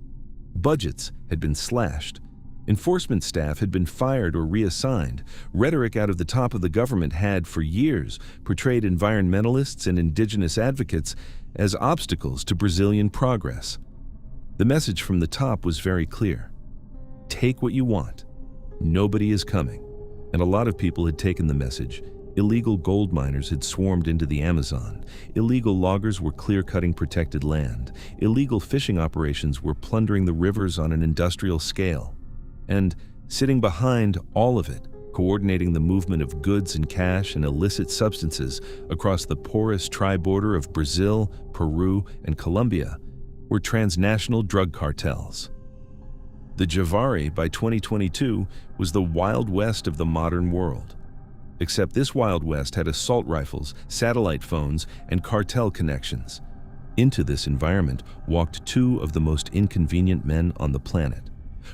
Budgets had been slashed. Enforcement staff had been fired or reassigned. Rhetoric out of the top of the government had, for years, portrayed environmentalists and indigenous advocates as obstacles to Brazilian progress. The message from the top was very clear. Take what you want. Nobody is coming. And a lot of people had taken the message. Illegal gold miners had swarmed into the Amazon. Illegal loggers were clear-cutting protected land. Illegal fishing operations were plundering the rivers on an industrial scale. And sitting behind all of it, coordinating the movement of goods and cash and illicit substances across the porous tri-border of Brazil, Peru, and Colombia, were transnational drug cartels. The Javari, by 2022, was the Wild West of the modern world. Except this Wild West had assault rifles, satellite phones, and cartel connections. Into this environment walked two of the most inconvenient men on the planet.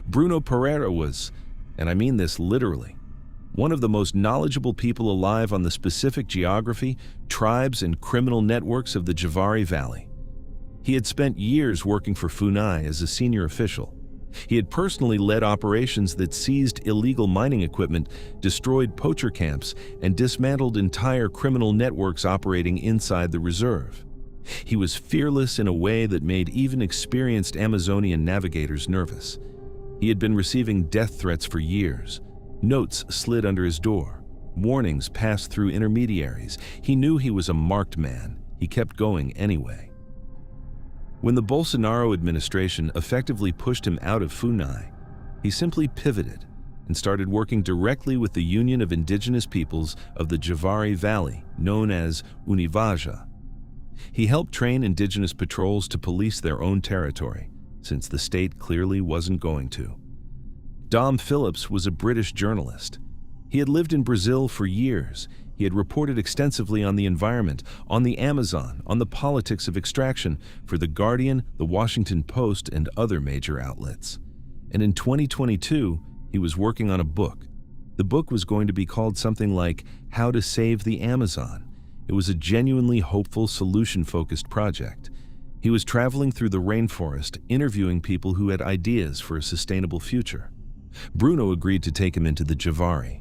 Bruno Pereira was, and I mean this literally, one of the most knowledgeable people alive on the specific geography, tribes, and criminal networks of the Javari Valley. He had spent years working for FUNAI as a senior official. He had personally led operations that seized illegal mining equipment, destroyed poacher camps, and dismantled entire criminal networks operating inside the reserve. He was fearless in a way that made even experienced Amazonian navigators nervous. He had been receiving death threats for years. Notes slid under his door. Warnings passed through intermediaries. He knew he was a marked man. He kept going anyway. When the Bolsonaro administration effectively pushed him out of FUNAI, he simply pivoted and started working directly with the Union of Indigenous Peoples of the Javari Valley, known as Univaja. He helped train indigenous patrols to police their own territory, since the state clearly wasn't going to. Dom Phillips was a British journalist. He had lived in Brazil for years. He had reported extensively on the environment, on the Amazon, on the politics of extraction for The Guardian, The Washington Post, and other major outlets. And in 2022, he was working on a book. The book was going to be called something like How to Save the Amazon. It was a genuinely hopeful, solution-focused project. He was traveling through the rainforest, interviewing people who had ideas for a sustainable future. Bruno agreed to take him into the Javari.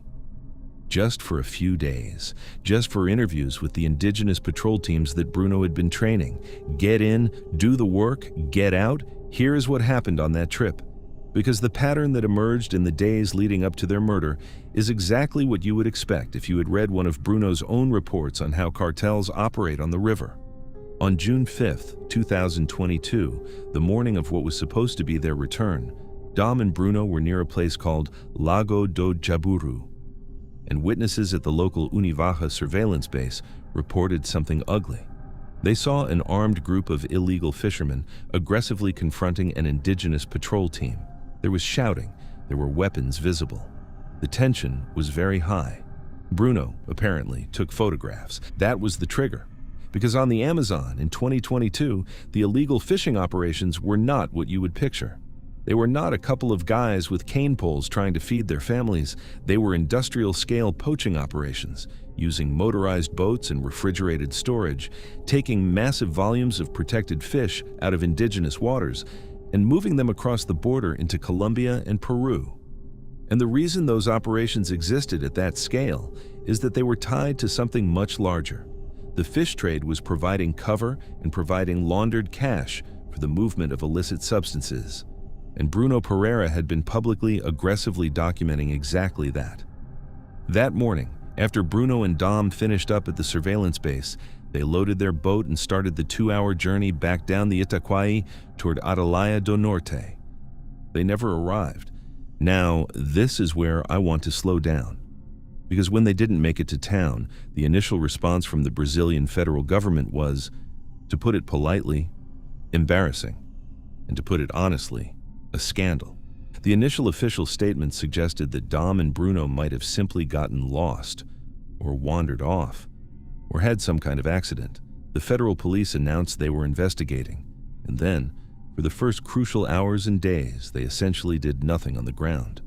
Just for a few days, just for interviews with the indigenous patrol teams that Bruno had been training. Get in, do the work, get out. Here is what happened on that trip. Because the pattern that emerged in the days leading up to their murder is exactly what you would expect if you had read one of Bruno's own reports on how cartels operate on the river. On June 5, 2022, the morning of what was supposed to be their return, Dom and Bruno were near a place called Lago do Jaburu, and witnesses at the local Univaja surveillance base reported something ugly. They saw an armed group of illegal fishermen aggressively confronting an indigenous patrol team. There was shouting, there were weapons visible. The tension was very high. Bruno, apparently, took photographs. That was the trigger. Because on the Amazon in 2022, the illegal fishing operations were not what you would picture. They were not a couple of guys with cane poles trying to feed their families. They were industrial-scale poaching operations, using motorized boats and refrigerated storage, taking massive volumes of protected fish out of indigenous waters, and moving them across the border into Colombia and Peru. And the reason those operations existed at that scale is that they were tied to something much larger. The fish trade was providing cover and providing laundered cash for the movement of illicit substances. And Bruno Pereira had been publicly, aggressively documenting exactly that. That morning, after Bruno and Dom finished up at the surveillance base, they loaded their boat and started the 2-hour journey back down the Itaquai toward Atalaia do Norte. They never arrived. Now, this is where I want to slow down. Because when they didn't make it to town, the initial response from the Brazilian federal government was, to put it politely, embarrassing. And to put it honestly, a scandal. The initial official statement suggested that Dom and Bruno might have simply gotten lost, or wandered off, or had some kind of accident. The federal police announced they were investigating, and then, for the first crucial hours and days, they essentially did nothing on the ground.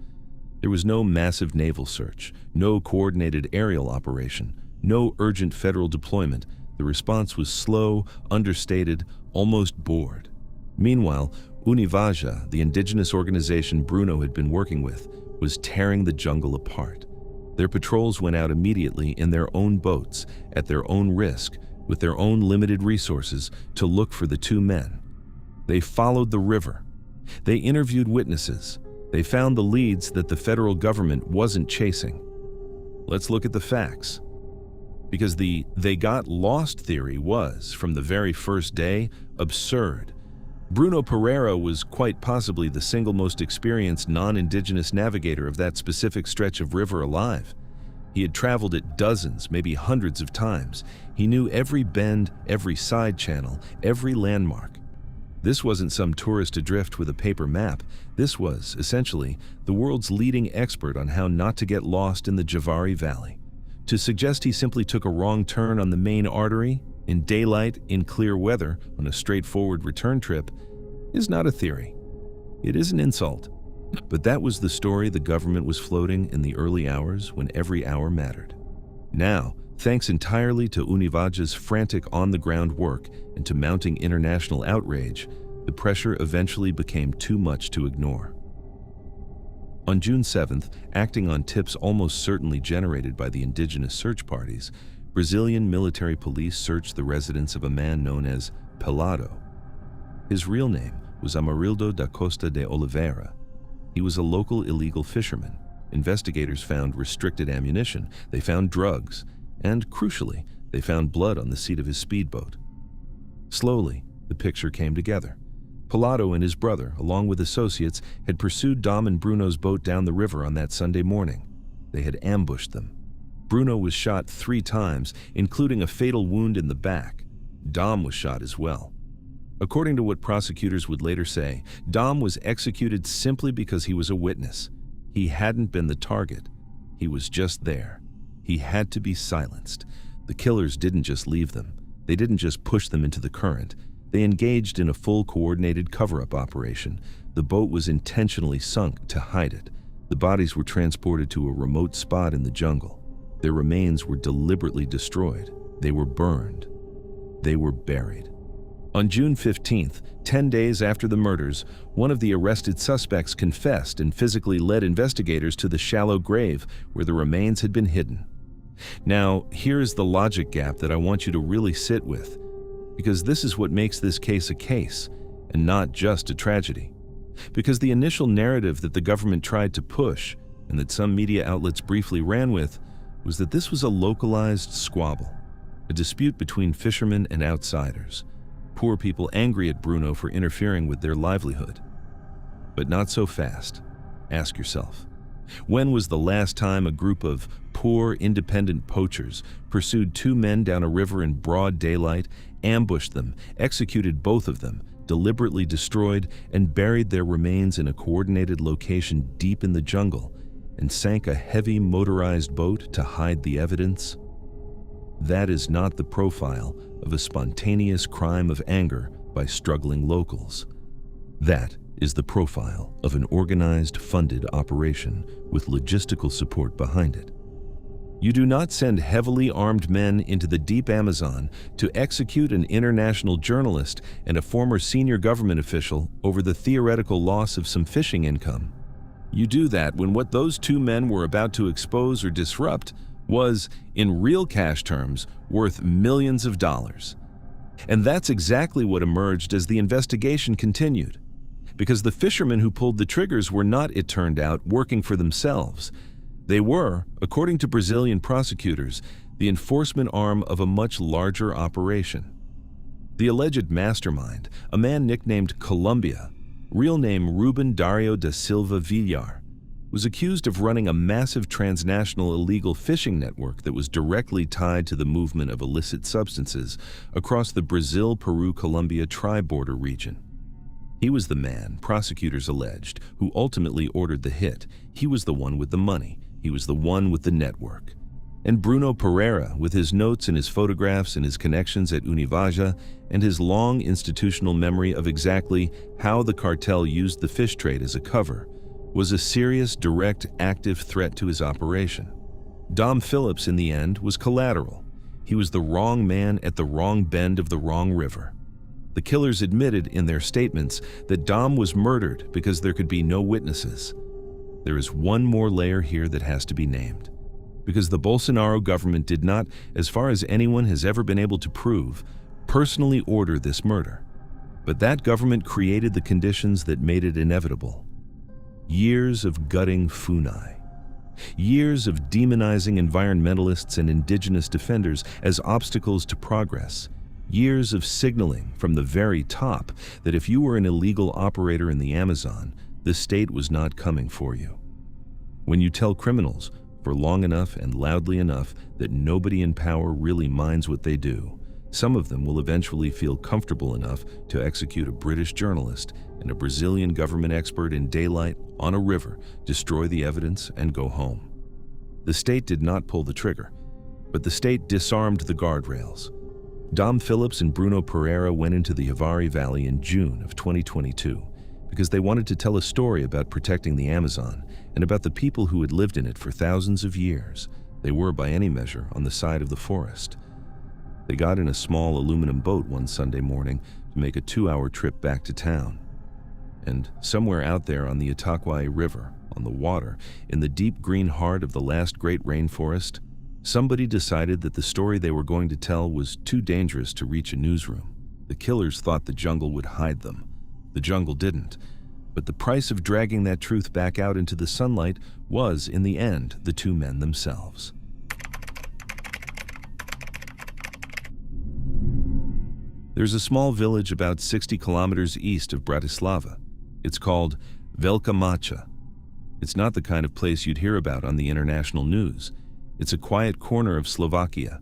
There was no massive naval search, no coordinated aerial operation, no urgent federal deployment. The response was slow, understated, almost bored. Meanwhile, Univaja, the indigenous organization Bruno had been working with, was tearing the jungle apart. Their patrols went out immediately in their own boats, at their own risk, with their own limited resources, to look for the two men. They followed the river. They interviewed witnesses. They found the leads that the federal government wasn't chasing. Let's look at the facts. Because the "they got lost" theory was, from the very first day, absurd. Bruno Pereira was quite possibly the single most experienced non-indigenous navigator of that specific stretch of river alive. He had traveled it dozens, maybe hundreds of times. He knew every bend, every side channel, every landmark. This wasn't some tourist adrift with a paper map. This was, essentially, the world's leading expert on how not to get lost in the Javari Valley. To suggest he simply took a wrong turn on the main artery, in daylight, in clear weather, on a straightforward return trip, is not a theory. It is an insult. But that was the story the government was floating in the early hours when every hour mattered. Now, thanks entirely to Univaja's frantic on-the-ground work and to mounting international outrage, the pressure eventually became too much to ignore. On June 7th, acting on tips almost certainly generated by the indigenous search parties, Brazilian military police searched the residence of a man known as Pelado. His real name was Amarildo da Costa de Oliveira. He was a local illegal fisherman. Investigators found restricted ammunition, they found drugs, and, crucially, they found blood on the seat of his speedboat. Slowly, the picture came together. Pelado and his brother, along with associates, had pursued Dom and Bruno's boat down the river on that Sunday morning. They had ambushed them. Bruno was shot 3 times, including a fatal wound in the back. Dom was shot as well. According to what prosecutors would later say, Dom was executed simply because he was a witness. He hadn't been the target. He was just there. He had to be silenced. The killers didn't just leave them. They didn't just push them into the current. They engaged in a full coordinated cover-up operation. The boat was intentionally sunk to hide it. The bodies were transported to a remote spot in the jungle. Their remains were deliberately destroyed. They were burned. They were buried. On June 15th, 10 days after the murders, one of the arrested suspects confessed and physically led investigators to the shallow grave where the remains had been hidden. Now, here's the logic gap that I want you to really sit with, because this is what makes this case a case, and not just a tragedy. Because the initial narrative that the government tried to push, and that some media outlets briefly ran with, was that this was a localized squabble, a dispute between fishermen and outsiders. Poor people angry at Bruno for interfering with their livelihood. But not so fast. Ask yourself, when was the last time a group of poor, independent poachers pursued 2 men down a river in broad daylight, ambushed them, executed both of them, deliberately destroyed, and buried their remains in a coordinated location deep in the jungle, and sank a heavy motorized boat to hide the evidence? That is not the profile of a spontaneous crime of anger by struggling locals. That is the profile of an organized, funded operation with logistical support behind it. You do not send heavily armed men into the deep Amazon to execute an international journalist and a former senior government official over the theoretical loss of some fishing income. You do that when what those 2 men were about to expose or disrupt was, in real cash terms, worth millions of dollars. And that's exactly what emerged as the investigation continued. Because the fishermen who pulled the triggers were not, it turned out, working for themselves. They were, according to Brazilian prosecutors, the enforcement arm of a much larger operation. The alleged mastermind, a man nicknamed Colombia, real name Ruben Dario da Silva Villar, was accused of running a massive transnational illegal fishing network that was directly tied to the movement of illicit substances across the Brazil-Peru-Colombia tri-border region. He was the man, prosecutors alleged, who ultimately ordered the hit. He was the one with the money. He was the one with the network. And Bruno Pereira, with his notes and his photographs and his connections at Univaja, and his long institutional memory of exactly how the cartel used the fish trade as a cover, was a serious, direct, active threat to his operation. Dom Phillips, in the end, was collateral. He was the wrong man at the wrong bend of the wrong river. The killers admitted in their statements that Dom was murdered because there could be no witnesses. There is one more layer here that has to be named. Because the Bolsonaro government did not, as far as anyone has ever been able to prove, personally order this murder. But that government created the conditions that made it inevitable. Years of gutting FUNAI. Years of demonizing environmentalists and indigenous defenders as obstacles to progress. Years of signaling from the very top that if you were an illegal operator in the Amazon, the state was not coming for you. When you tell criminals, for long enough and loudly enough, that nobody in power really minds what they do, some of them will eventually feel comfortable enough to execute a British journalist and a Brazilian government expert in daylight on a river, destroy the evidence, and go home. The state did not pull the trigger, but the state disarmed the guardrails. Dom Phillips and Bruno Pereira went into the Javari Valley in June of 2022 because they wanted to tell a story about protecting the Amazon and about the people who had lived in it for thousands of years. They were, by any measure, on the side of the forest. They got in a small aluminum boat one Sunday morning to make a 2-hour trip back to town. And somewhere out there on the Itaquai River, on the water, in the deep green heart of the last great rainforest, somebody decided that the story they were going to tell was too dangerous to reach a newsroom. The killers thought the jungle would hide them. The jungle didn't. But the price of dragging that truth back out into the sunlight was, in the end, the two men themselves. There's a small village about 60 kilometers east of Bratislava. It's called Velika Macha. It's not the kind of place you'd hear about on the international news. It's a quiet corner of Slovakia.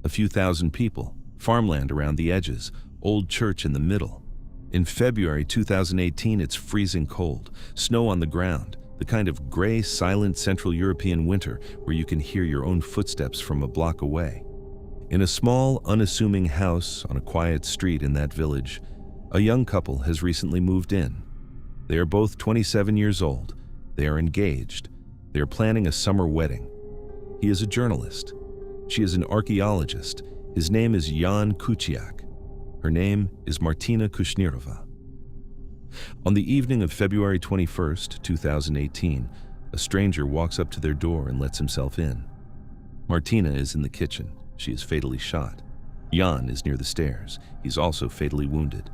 A few thousand people, farmland around the edges, old church in the middle. In February 2018, it's freezing cold, snow on the ground, the kind of gray, silent Central European winter where you can hear your own footsteps from a block away. In a small, unassuming house on a quiet street in that village, a young couple has recently moved in. They are both 27 years old. They are engaged. They are planning a summer wedding. He is a journalist. She is an archaeologist. His name is Jan Kuciak. Her name is Martina Kushnirova. On the evening of February 21st, 2018, a stranger walks up to their door and lets himself in. Martina is in the kitchen. She is fatally shot. Jan is near the stairs. He's also fatally wounded.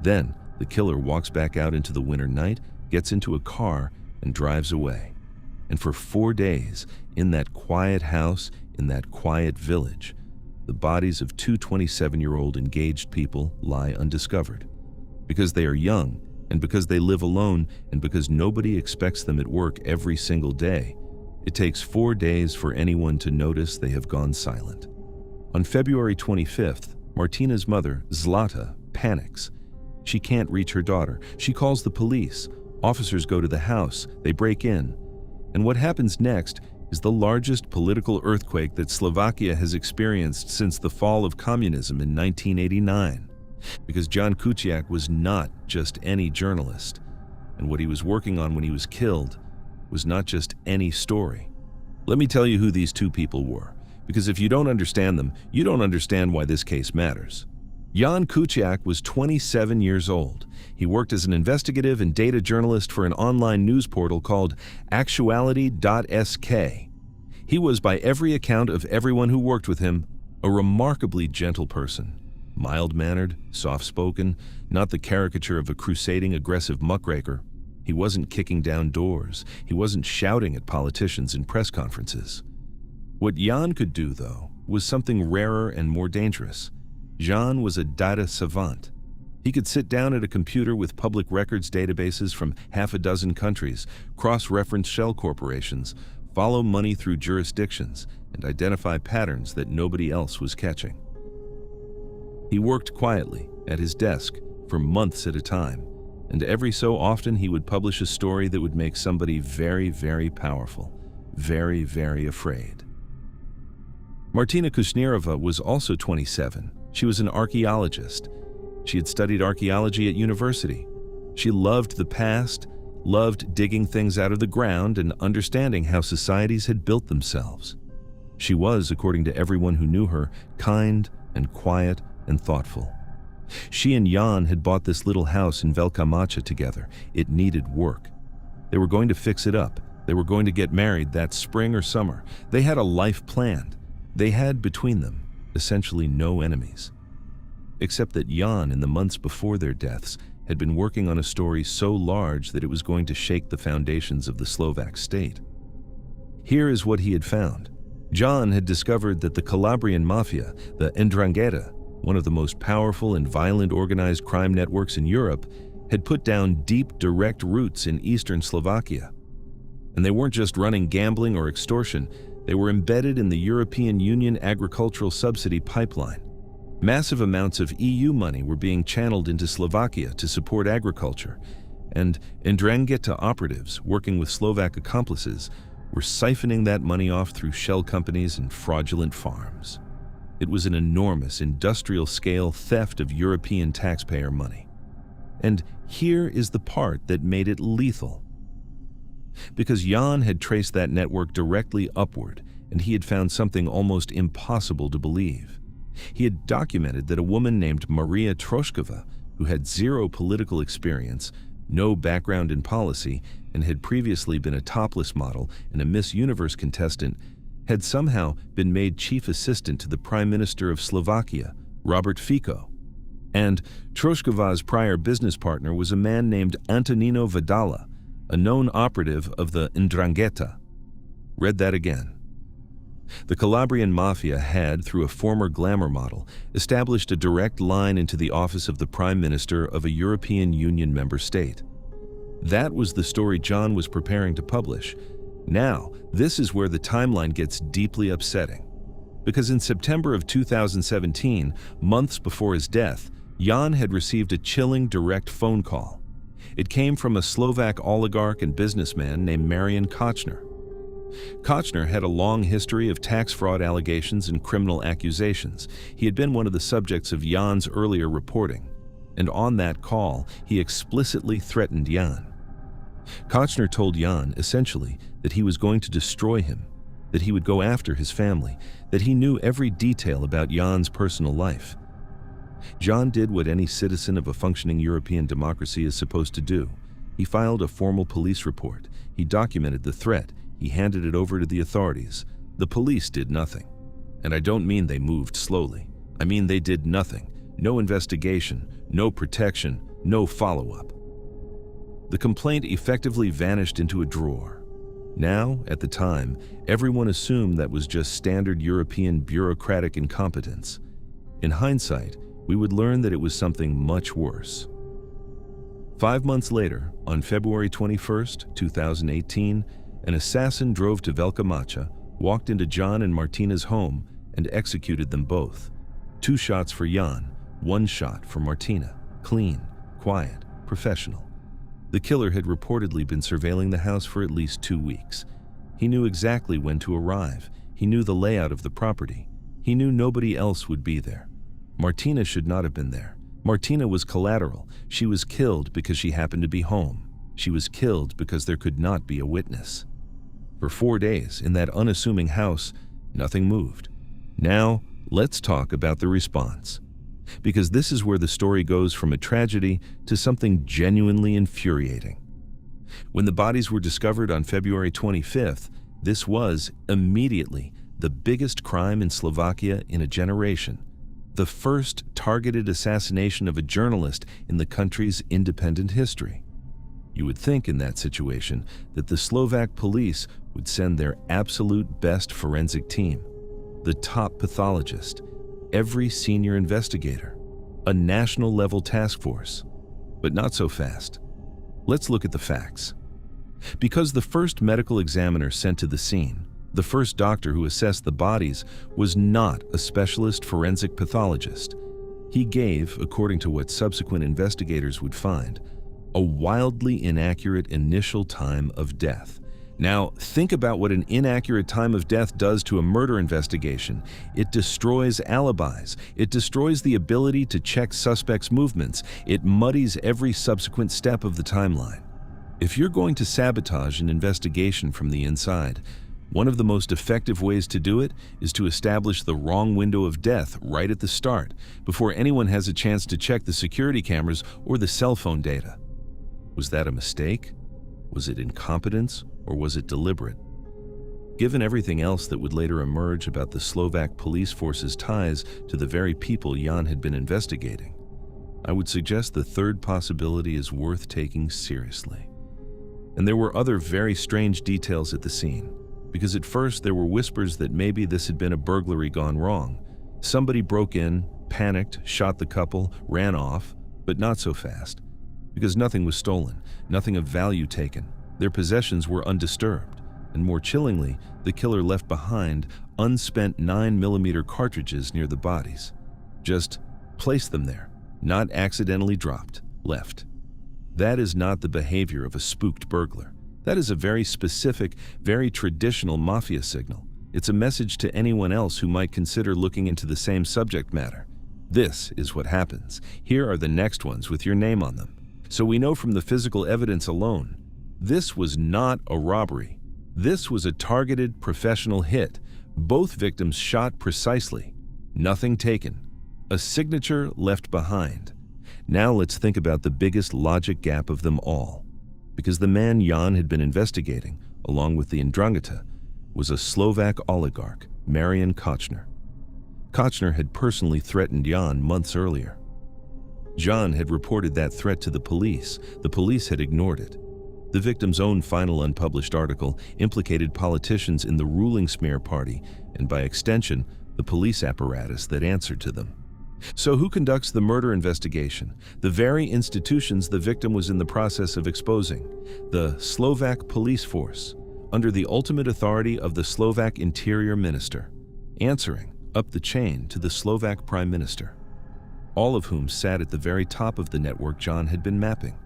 Then, the killer walks back out into the winter night, gets into a car, and drives away. And for 4 days, in that quiet house, in that quiet village, the bodies of two 27-year-old engaged people lie undiscovered. Because they are young, and because they live alone, and because nobody expects them at work every single day, it takes 4 days for anyone to notice they have gone silent. On February 25th, Martina's mother, Zlata, panics. She can't reach her daughter. She calls the police. Officers go to the house. They break in. And what happens next is the largest political earthquake that Slovakia has experienced since the fall of communism in 1989. Because Jan Kuciak was not just any journalist. And what he was working on when he was killed was not just any story. Let me tell you who these two people were. Because if you don't understand them, you don't understand why this case matters. Jan Kuciak was 27 years old. He worked as an investigative and data journalist for an online news portal called Actuality.sk. He was, by every account of everyone who worked with him, a remarkably gentle person. Mild-mannered, soft-spoken, not the caricature of a crusading, aggressive muckraker. He wasn't kicking down doors. He wasn't shouting at politicians in press conferences. What Jan could do, though, was something rarer and more dangerous. Jan was a data savant. He could sit down at a computer with public records databases from half a dozen countries, cross-reference shell corporations, follow money through jurisdictions, and identify patterns that nobody else was catching. He worked quietly at his desk for months at a time, and every so often he would publish a story that would make somebody very, very powerful, very, very afraid. Martina Kushnirova was also 27. She was an archaeologist. She had studied archaeology at university. She loved the past, loved digging things out of the ground and understanding how societies had built themselves. She was, according to everyone who knew her, kind and quiet and thoughtful. She and Jan had bought this little house in Velika Macha together. It needed work. They were going to fix it up. They were going to get married that spring or summer. They had a life planned. They had, between them, essentially no enemies. Except that Jan, in the months before their deaths, had been working on a story so large that it was going to shake the foundations of the Slovak state. Here is what he had found. Jan had discovered that the Calabrian Mafia, the Ndrangheta, one of the most powerful and violent organized crime networks in Europe, had put down deep, direct roots in eastern Slovakia. And they weren't just running gambling or extortion, they were embedded in the European Union agricultural subsidy pipeline. Massive amounts of EU money were being channeled into Slovakia to support agriculture, and Ndrangheta operatives, working with Slovak accomplices, were siphoning that money off through shell companies and fraudulent farms. It was an enormous industrial-scale theft of European taxpayer money. And here is the part that made it lethal. Because Jan had traced that network directly upward, and he had found something almost impossible to believe. He had documented that a woman named Maria Trošková, who had zero political experience, no background in policy, and had previously been a topless model and a Miss Universe contestant, had somehow been made chief assistant to the Prime Minister of Slovakia, Robert Fico. And Trošková's prior business partner was a man named Antonino Vidala, a known operative of the Ndrangheta. Read that again. The Calabrian Mafia had, through a former glamour model, established a direct line into the office of the Prime Minister of a European Union member state. That was the story Jan was preparing to publish. Now, this is where the timeline gets deeply upsetting. Because in September of 2017, months before his death, Jan had received a chilling direct phone call. It came from a Slovak oligarch and businessman named Marian Kočner. Kočner had a long history of tax fraud allegations and criminal accusations. He had been one of the subjects of Jan's earlier reporting, and on that call, he explicitly threatened Jan. Kočner told Jan, essentially, that he was going to destroy him, that he would go after his family, that he knew every detail about Jan's personal life. Jan did what any citizen of a functioning European democracy is supposed to do. He filed a formal police report. He documented the threat. He handed it over to the authorities. The police did nothing. And I don't mean they moved slowly. I mean they did nothing. No investigation, no protection, no follow-up. The complaint effectively vanished into a drawer. Now, at the time, everyone assumed that was just standard European bureaucratic incompetence. In hindsight, we would learn that it was something much worse. 5 months later, on February 21st, 2018, an assassin drove to Velika Macha, walked into Jan and Martina's home, and executed them both. 2 shots for Jan, 1 shot for Martina. Clean, quiet, professional. The killer had reportedly been surveilling the house for at least 2 weeks. He knew exactly when to arrive. He knew the layout of the property. He knew nobody else would be there. Martina should not have been there. Martina was collateral. She was killed because she happened to be home. She was killed because there could not be a witness. For 4 days, in that unassuming house, nothing moved. Now, let's talk about the response. Because this is where the story goes from a tragedy to something genuinely infuriating. When the bodies were discovered on February 25th, this was, immediately, the biggest crime in Slovakia in a generation. The first targeted assassination of a journalist in the country's independent history. You would think in that situation that the Slovak police would send their absolute best forensic team, the top pathologist, every senior investigator, a national-level task force. But not so fast. Let's look at the facts. Because the first medical examiner sent to the scene, the first doctor who assessed the bodies, was not a specialist forensic pathologist. He gave, according to what subsequent investigators would find, a wildly inaccurate initial time of death. Now, think about what an inaccurate time of death does to a murder investigation. It destroys alibis. It destroys the ability to check suspects' movements. It muddies every subsequent step of the timeline. If you're going to sabotage an investigation from the inside, one of the most effective ways to do it is to establish the wrong window of death right at the start, before anyone has a chance to check the security cameras or the cell phone data. Was that a mistake? Was it incompetence, or was it deliberate? Given everything else that would later emerge about the Slovak police force's ties to the very people Jan had been investigating, I would suggest the third possibility is worth taking seriously. And there were other very strange details at the scene, because at first there were whispers that maybe this had been a burglary gone wrong. Somebody broke in, panicked, shot the couple, ran off, but not so fast, because nothing was stolen, nothing of value taken. Their possessions were undisturbed, and more chillingly, the killer left behind unspent 9mm cartridges near the bodies. Just placed them there, not accidentally dropped, left. That is not the behavior of a spooked burglar. That is a very specific, very traditional mafia signal. It's a message to anyone else who might consider looking into the same subject matter. This is what happens. Here are the next ones with your name on them. So we know from the physical evidence alone, this was not a robbery. This was a targeted professional hit. Both victims shot precisely. Nothing taken. A signature left behind. Now let's think about the biggest logic gap of them all. Because the man Jan had been investigating, along with the Ndrangheta, was a Slovak oligarch, Marian Kochner. Kochner had personally threatened Jan months earlier. Jan had reported that threat to the police. The police had ignored it. The victim's own final unpublished article implicated politicians in the ruling Smear party, and by extension, the police apparatus that answered to them. So who conducts the murder investigation? The very institutions the victim was in the process of exposing. The Slovak police force, under the ultimate authority of the Slovak interior minister, answering up the chain to the Slovak prime minister, all of whom sat at the very top of the network Jan had been mapping.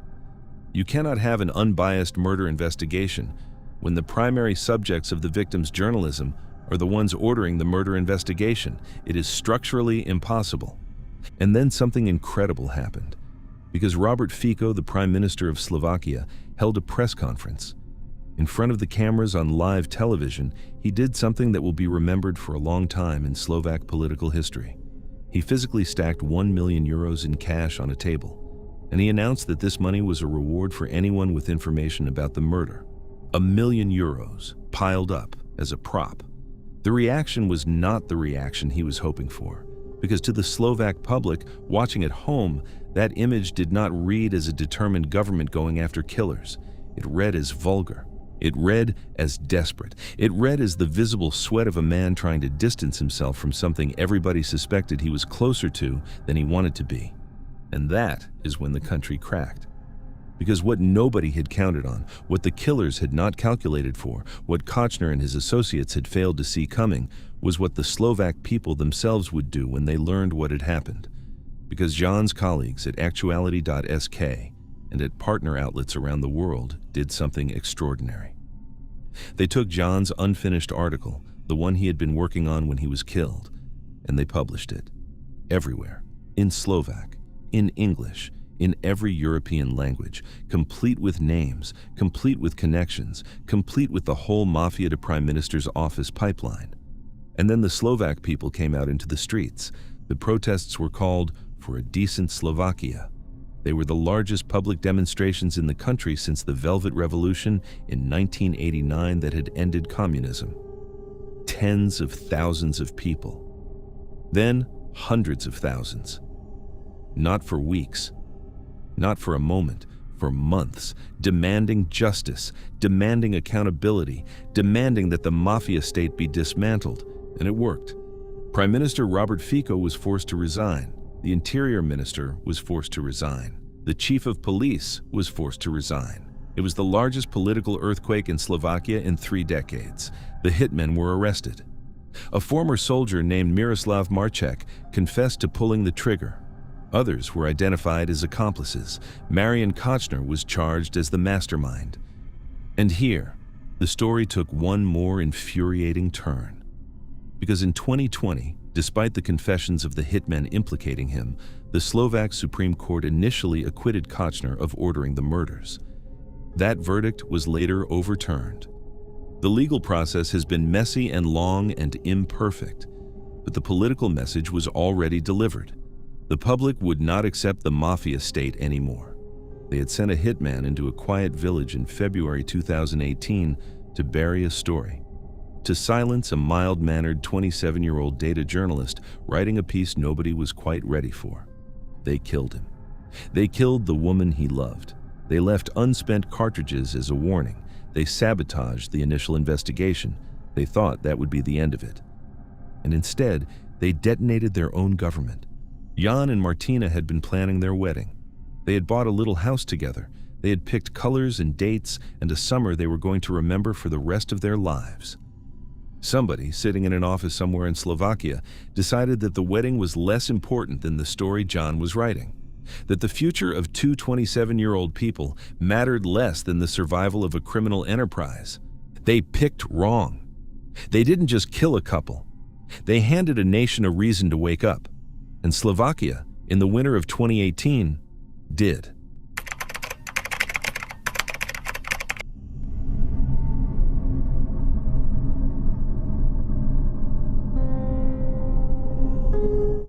You cannot have an unbiased murder investigation when the primary subjects of the victim's journalism are the ones ordering the murder investigation. It is structurally impossible. And then something incredible happened, because Robert Fico, the Prime Minister of Slovakia, held a press conference. In front of the cameras on live television, he did something that will be remembered for a long time in Slovak political history. He physically stacked €1,000,000 in cash on a table, and he announced that this money was a reward for anyone with information about the murder. €1,000,000 piled up as a prop. The reaction was not the reaction he was hoping for, because to the Slovak public watching at home, that image did not read as a determined government going after killers. It read as vulgar. It read as desperate. It read as the visible sweat of a man trying to distance himself from something everybody suspected he was closer to than he wanted to be. And that is when the country cracked. Because what nobody had counted on, what the killers had not calculated for, what Kochner and his associates had failed to see coming, was what the Slovak people themselves would do when they learned what had happened. Because Jan's colleagues at Actuality.sk and at partner outlets around the world did something extraordinary. They took Jan's unfinished article, the one he had been working on when he was killed, and they published it. Everywhere. In Slovak, in English, in every European language, complete with names, complete with connections, complete with the whole Mafia to Prime Minister's office pipeline. And then the Slovak people came out into the streets. The protests were called for a decent Slovakia. They were the largest public demonstrations in the country since the Velvet Revolution in 1989 that had ended communism. Tens of thousands of people. Then hundreds of thousands. Not for weeks. Not for a moment, for months, demanding justice, demanding accountability, demanding that the mafia state be dismantled, and it worked. Prime Minister Robert Fico was forced to resign. The Interior Minister was forced to resign. The Chief of Police was forced to resign. It was the largest political earthquake in Slovakia in 3 decades. The hitmen were arrested. A former soldier named Miroslav Marček confessed to pulling the trigger. Others were identified as accomplices. Marian Kochner was charged as the mastermind. And here, the story took one more infuriating turn. Because in 2020, despite the confessions of the hitmen implicating him, the Slovak Supreme Court initially acquitted Kochner of ordering the murders. That verdict was later overturned. The legal process has been messy and long and imperfect, but the political message was already delivered. The public would not accept the mafia state anymore. They had sent a hitman into a quiet village in February 2018 to bury a story, to silence a mild-mannered 27-year-old data journalist writing a piece nobody was quite ready for. They killed him. They killed the woman he loved. They left unspent cartridges as a warning. They sabotaged the initial investigation. They thought that would be the end of it. And instead, they detonated their own government. Jan and Martina had been planning their wedding. They had bought a little house together. They had picked colors and dates and a summer they were going to remember for the rest of their lives. Somebody, sitting in an office somewhere in Slovakia, decided that the wedding was less important than the story Jan was writing, that the future of two 27-year-old people mattered less than the survival of a criminal enterprise. They picked wrong. They didn't just kill a couple. They handed a nation a reason to wake up. And Slovakia, in the winter of 2018, did.